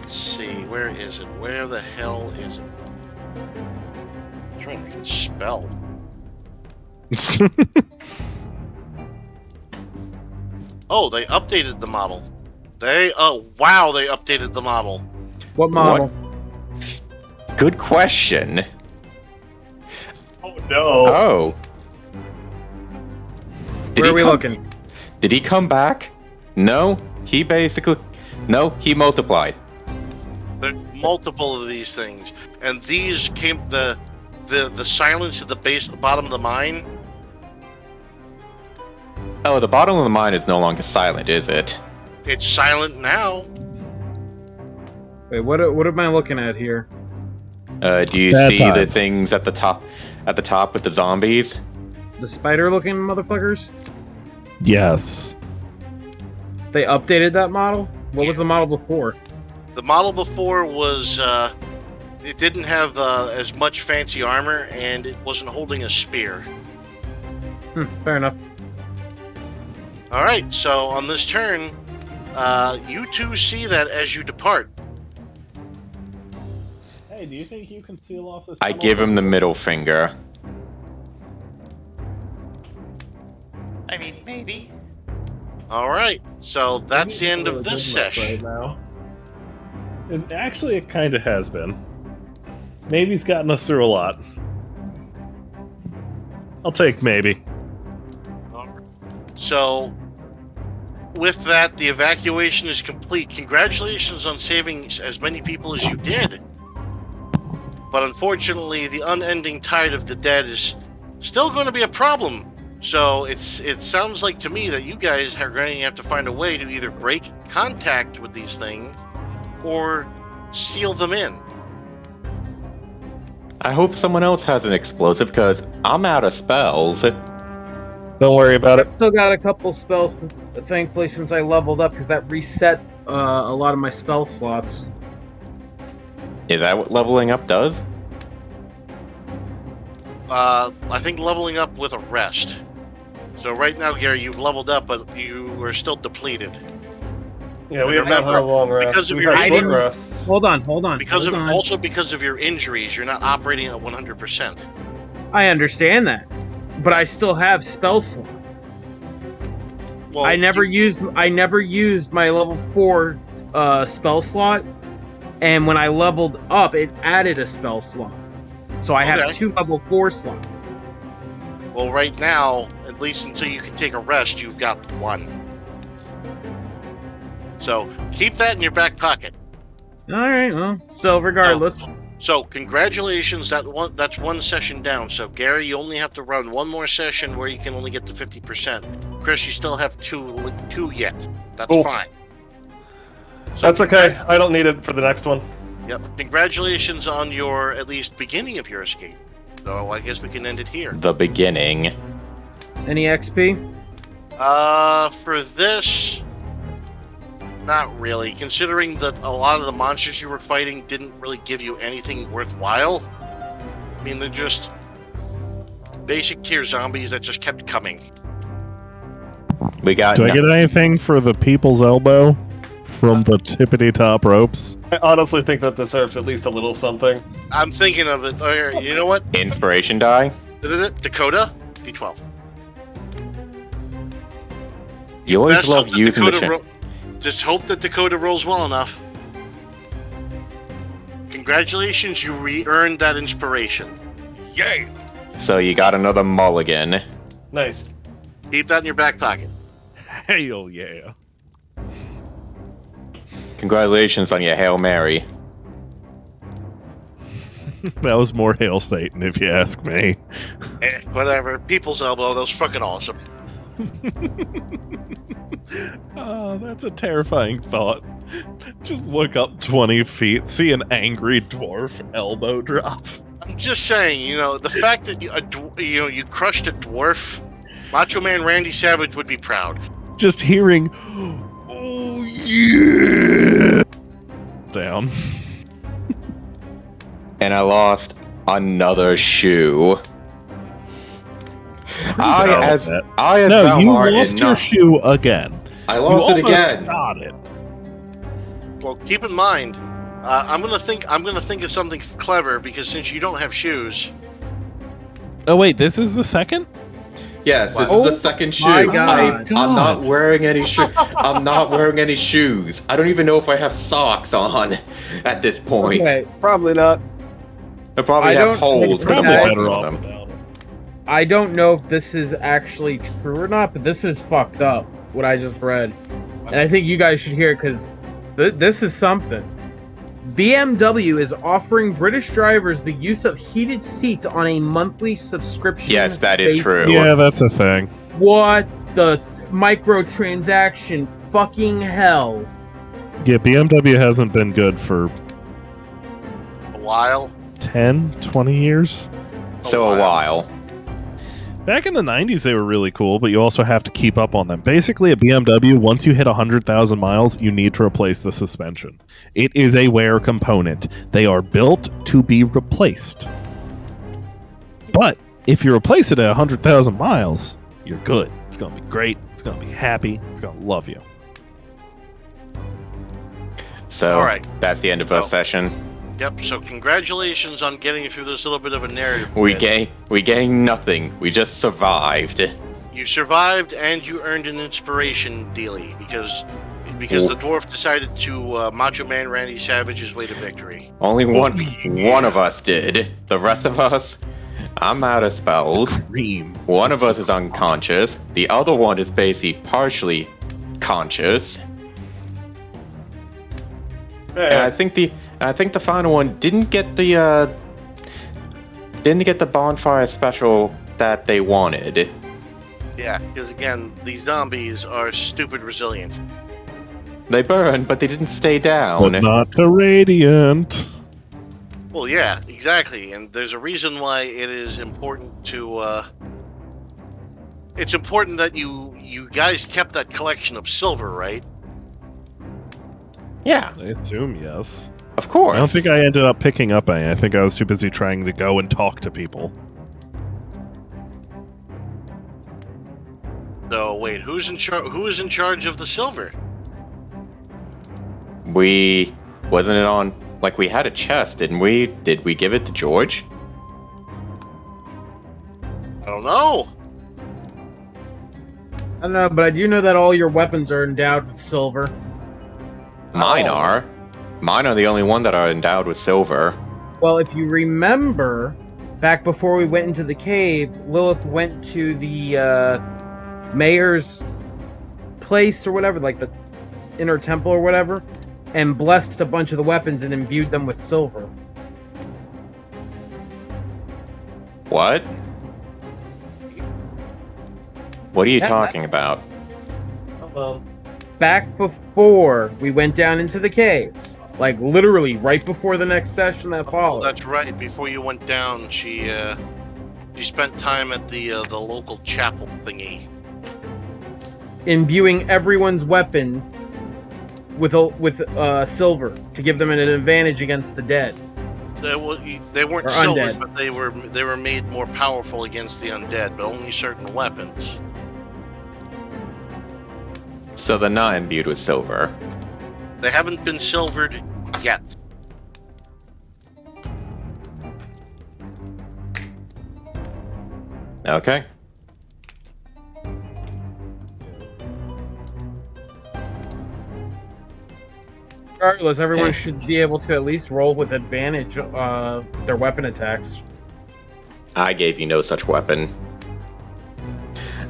let's see, where is it? Where the hell is it? I'm trying to get it spelled. Oh, they updated the model. Wow, they updated the model. What model? What? Good question. Oh no. Oh. Where are we looking? Did he come back? No, he multiplied. There are multiple of these things, and these came the silence at the bottom of the mine. Oh, the bottom of the mine is no longer silent, is it? It's silent now. Wait, what am I looking at here? Do you see the things at the top with the zombies? The spider-looking motherfuckers? Yes. They updated that model? What was the model before? The model before was it didn't have as much fancy armor, and it wasn't holding a spear. Fair enough. All right, so on this turn, you two see that as you depart. Hey, do you think you can seal off this? I give him the middle finger. I mean, maybe. All right, so that's the end of this session. Right now. It kind of has been. Maybe he's gotten us through a lot. I'll take maybe. So, with that, the evacuation is complete. Congratulations on saving as many people as you did. But unfortunately, the unending tide of the dead is still going to be a problem. So it sounds like to me that you guys are going to have to find a way to either break contact with these things or seal them in. I hope someone else has an explosive, because I'm out of spells. Don't worry about it. Still got a couple spells, thankfully, since I leveled up, because that reset a lot of my spell slots. Is that what leveling up does? I think leveling up with a rest. So right now, Gary, you've leveled up, but you are still depleted. Yeah, we have not had a long rest. Because of We've your had short injury- rests. Hold on. Also because of your injuries, you're not operating at 100%. I understand that, but I still have spell slot. Well, I never used my level 4 spell slot, and when I leveled up, it added a spell slot. So I have Okay. 2 level 4 slots. Well, right now, at least until you can take a rest, you've got 1. So keep that in your back pocket. All right. Well, still, regardless. So congratulations, that's 1 session down. So Gary, you only have to run 1 more session where you can only get to 50%. Chris, you still have 2 yet. That's Cool. fine. So That's okay. I don't need it for the next one. Yep. Congratulations on your at least beginning of your escape. So I guess we can end it here. The beginning. Any XP? For this, not really. Considering that a lot of the monsters you were fighting didn't really give you anything worthwhile. I mean, they're just basic tier zombies that just kept coming. We got. Do I get anything for the people's elbow from the tippity top ropes? I honestly think that deserves at least a little something. I'm thinking of it. Oh, you know what? Inspiration die? Dakota, D12. You always Best love hope that using the Dakota just hope that Dakota rolls well enough. Congratulations, you re-earned that inspiration. Yay! So you got another mulligan. Nice. Keep that in your back pocket. Hell yeah. Congratulations on your Hail Mary. That was more Hail Satan, if you ask me. Whatever. People's elbow, that was fucking awesome. Oh, that's a terrifying thought. Just look up 20 feet, see an angry dwarf elbow drop. I'm just saying, the fact that you crushed a dwarf, Macho Man Randy Savage would be proud. Just hearing, oh yeah, down. And I lost another shoe. I have no, found you Martin lost your not- shoe again. I lost You it almost again. Got it. Well, keep in mind, I'm gonna think of something clever because since you don't have shoes. Oh wait, this is the second? Yes, this Oh is the second shoe. my God. I'm not wearing any shoes. I'm not wearing any shoes. I don't even know if I have socks on at this point. Okay. Probably not. I probably I have don't holes think because I'm it's walking better on off them. without it. I don't know if this is actually true or not, but this is fucked up, what I just read. And I think you guys should hear it, because this is something. BMW is offering British drivers the use of heated seats on a monthly subscription. Yes, that is basis. true. Yeah, that's a thing. What the microtransaction fucking hell? Yeah, BMW hasn't been good for A while. 10, 20 years. So a while. Back in the 90s, they were really cool, but you also have to keep up on them. Basically, a BMW, once you hit 100,000 miles, you need to replace the suspension. It is a wear component. They are built to be replaced. But if you replace it at 100,000 miles, you're good. It's going to be great. It's going to be happy. It's going to love you. So All right. that's the end of our session. Yep. So congratulations on getting through this little bit of a narrative. We bit. gained nothing. We just survived. You survived and you earned an inspiration dealie because the dwarf decided to Macho Man Randy Savage's way to victory. Only one of us did. The rest of us, I'm out of spells. Cream. One of us is unconscious. The other one is basically partially conscious. And I think the final one didn't get the bonfire special that they wanted. Yeah, because again, these zombies are stupid resilient. They burned, but they didn't stay down. But not to Radiant. Well, yeah, exactly, and there's a reason why it is important to. It's important that you guys kept that collection of silver, right? Yeah, I assume yes. of course. I don't think I ended up picking up any. I think I was too busy trying to go and talk to people. So wait, who's in charge? Who is in charge of the silver? Wasn't it on? Like we had a chest, didn't we? Did we give it to George? I don't know. I don't know, but I do know that all your weapons are endowed with silver. Mine are. Mine are the only one that are endowed with silver. Well, if you remember, back before we went into the cave, Lilith went to the mayor's place or whatever, like the inner temple or whatever, and blessed a bunch of the weapons and imbued them with silver. What? What are you talking about? Back before we went down into the caves, like literally right before the next session that followed. That's right. Before you went down, she spent time at the local chapel thingy. Imbuing everyone's weapon with silver to give them an advantage against the dead. They weren't Or silver, undead. but they were made more powerful against the undead, but only certain weapons. So they're not imbued with silver. They haven't been silvered yet. Okay. Regardless, everyone Okay. should be able to at least roll with advantage their weapon attacks. I gave you no such weapon.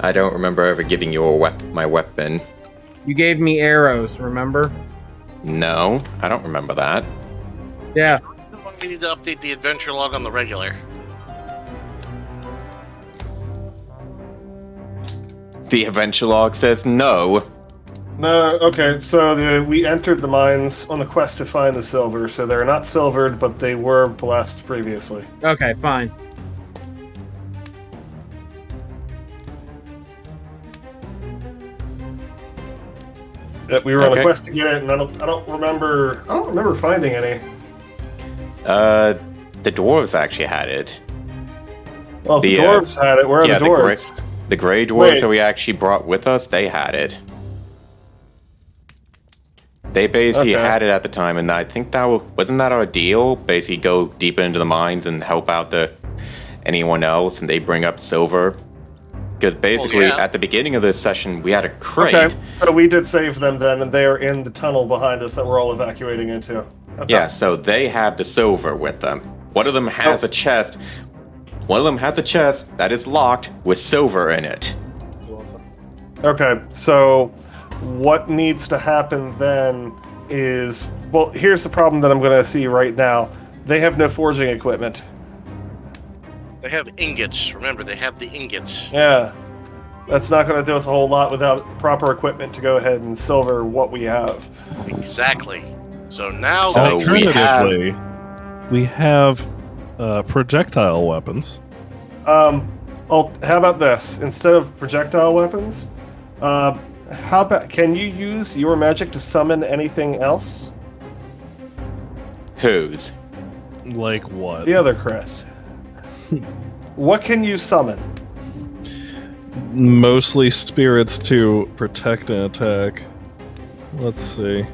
I don't remember ever giving you my weapon. You gave me arrows, remember? No, I don't remember that. Yeah. We need to update the adventure log on the regular. The adventure log says no. No, okay, so we entered the mines on the quest to find the silver, so they're not silvered, but they were blessed previously. Okay, fine. Yeah, we were on a Okay. quest to get it, and I don't remember finding any. The dwarves actually had it. Well, if the The, dwarves had it. Where are yeah, the dwarves? The gray dwarves Wait. that we actually brought with us, they had it. They basically Okay. had it at the time, and I think wasn't that our deal? Basically, go deeper into the mines and help out anyone else, and they bring up silver. Because basically, yeah. at the beginning of this session, we had a crate. Okay, so we did save them then, and they are in the tunnel behind us that we're all evacuating into. Okay. Yeah, so they have the silver with them. One of them has a chest. One of them has a chest that is locked with silver in it. Okay, so what needs to happen then is, well, here's the problem that I'm going to see right now. They have no forging equipment. They have ingots. Remember, they have the ingots. Yeah, that's not going to do us a whole lot without proper equipment to go ahead and silver what we have. Exactly. So now So Alternatively, we have projectile weapons. How about this? Instead of projectile weapons, how about, can you use your magic to summon anything else? Whose? Like what? The other Chris. What can you summon? Mostly spirits to protect and attack. Let's see.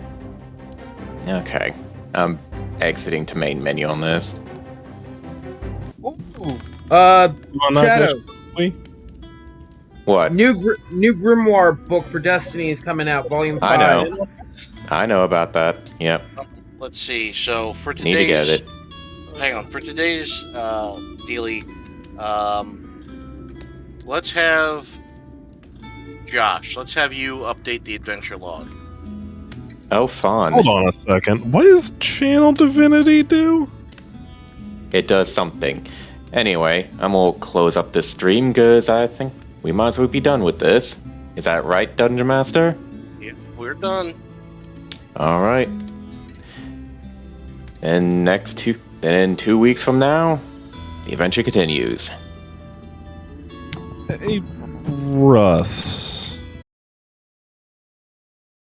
Okay. I'm exiting to main menu on this. Shadow. What? New grimoire book for Destiny is coming out, Volume 5. I know. I know about that. Yep. let's see. So for today's, Need to get it. hang on. For today's dealie, let's have Josh. Let's have you update the adventure log. Oh, fun. Hold on a second. What does Channel Divinity do? It does something. Anyway, I'm gonna close up this stream because I think we might as well be done with this. Is that right, Dungeon Master? Yeah, we're done. All right. And in 2 weeks from now, the adventure continues. Hey, Russ.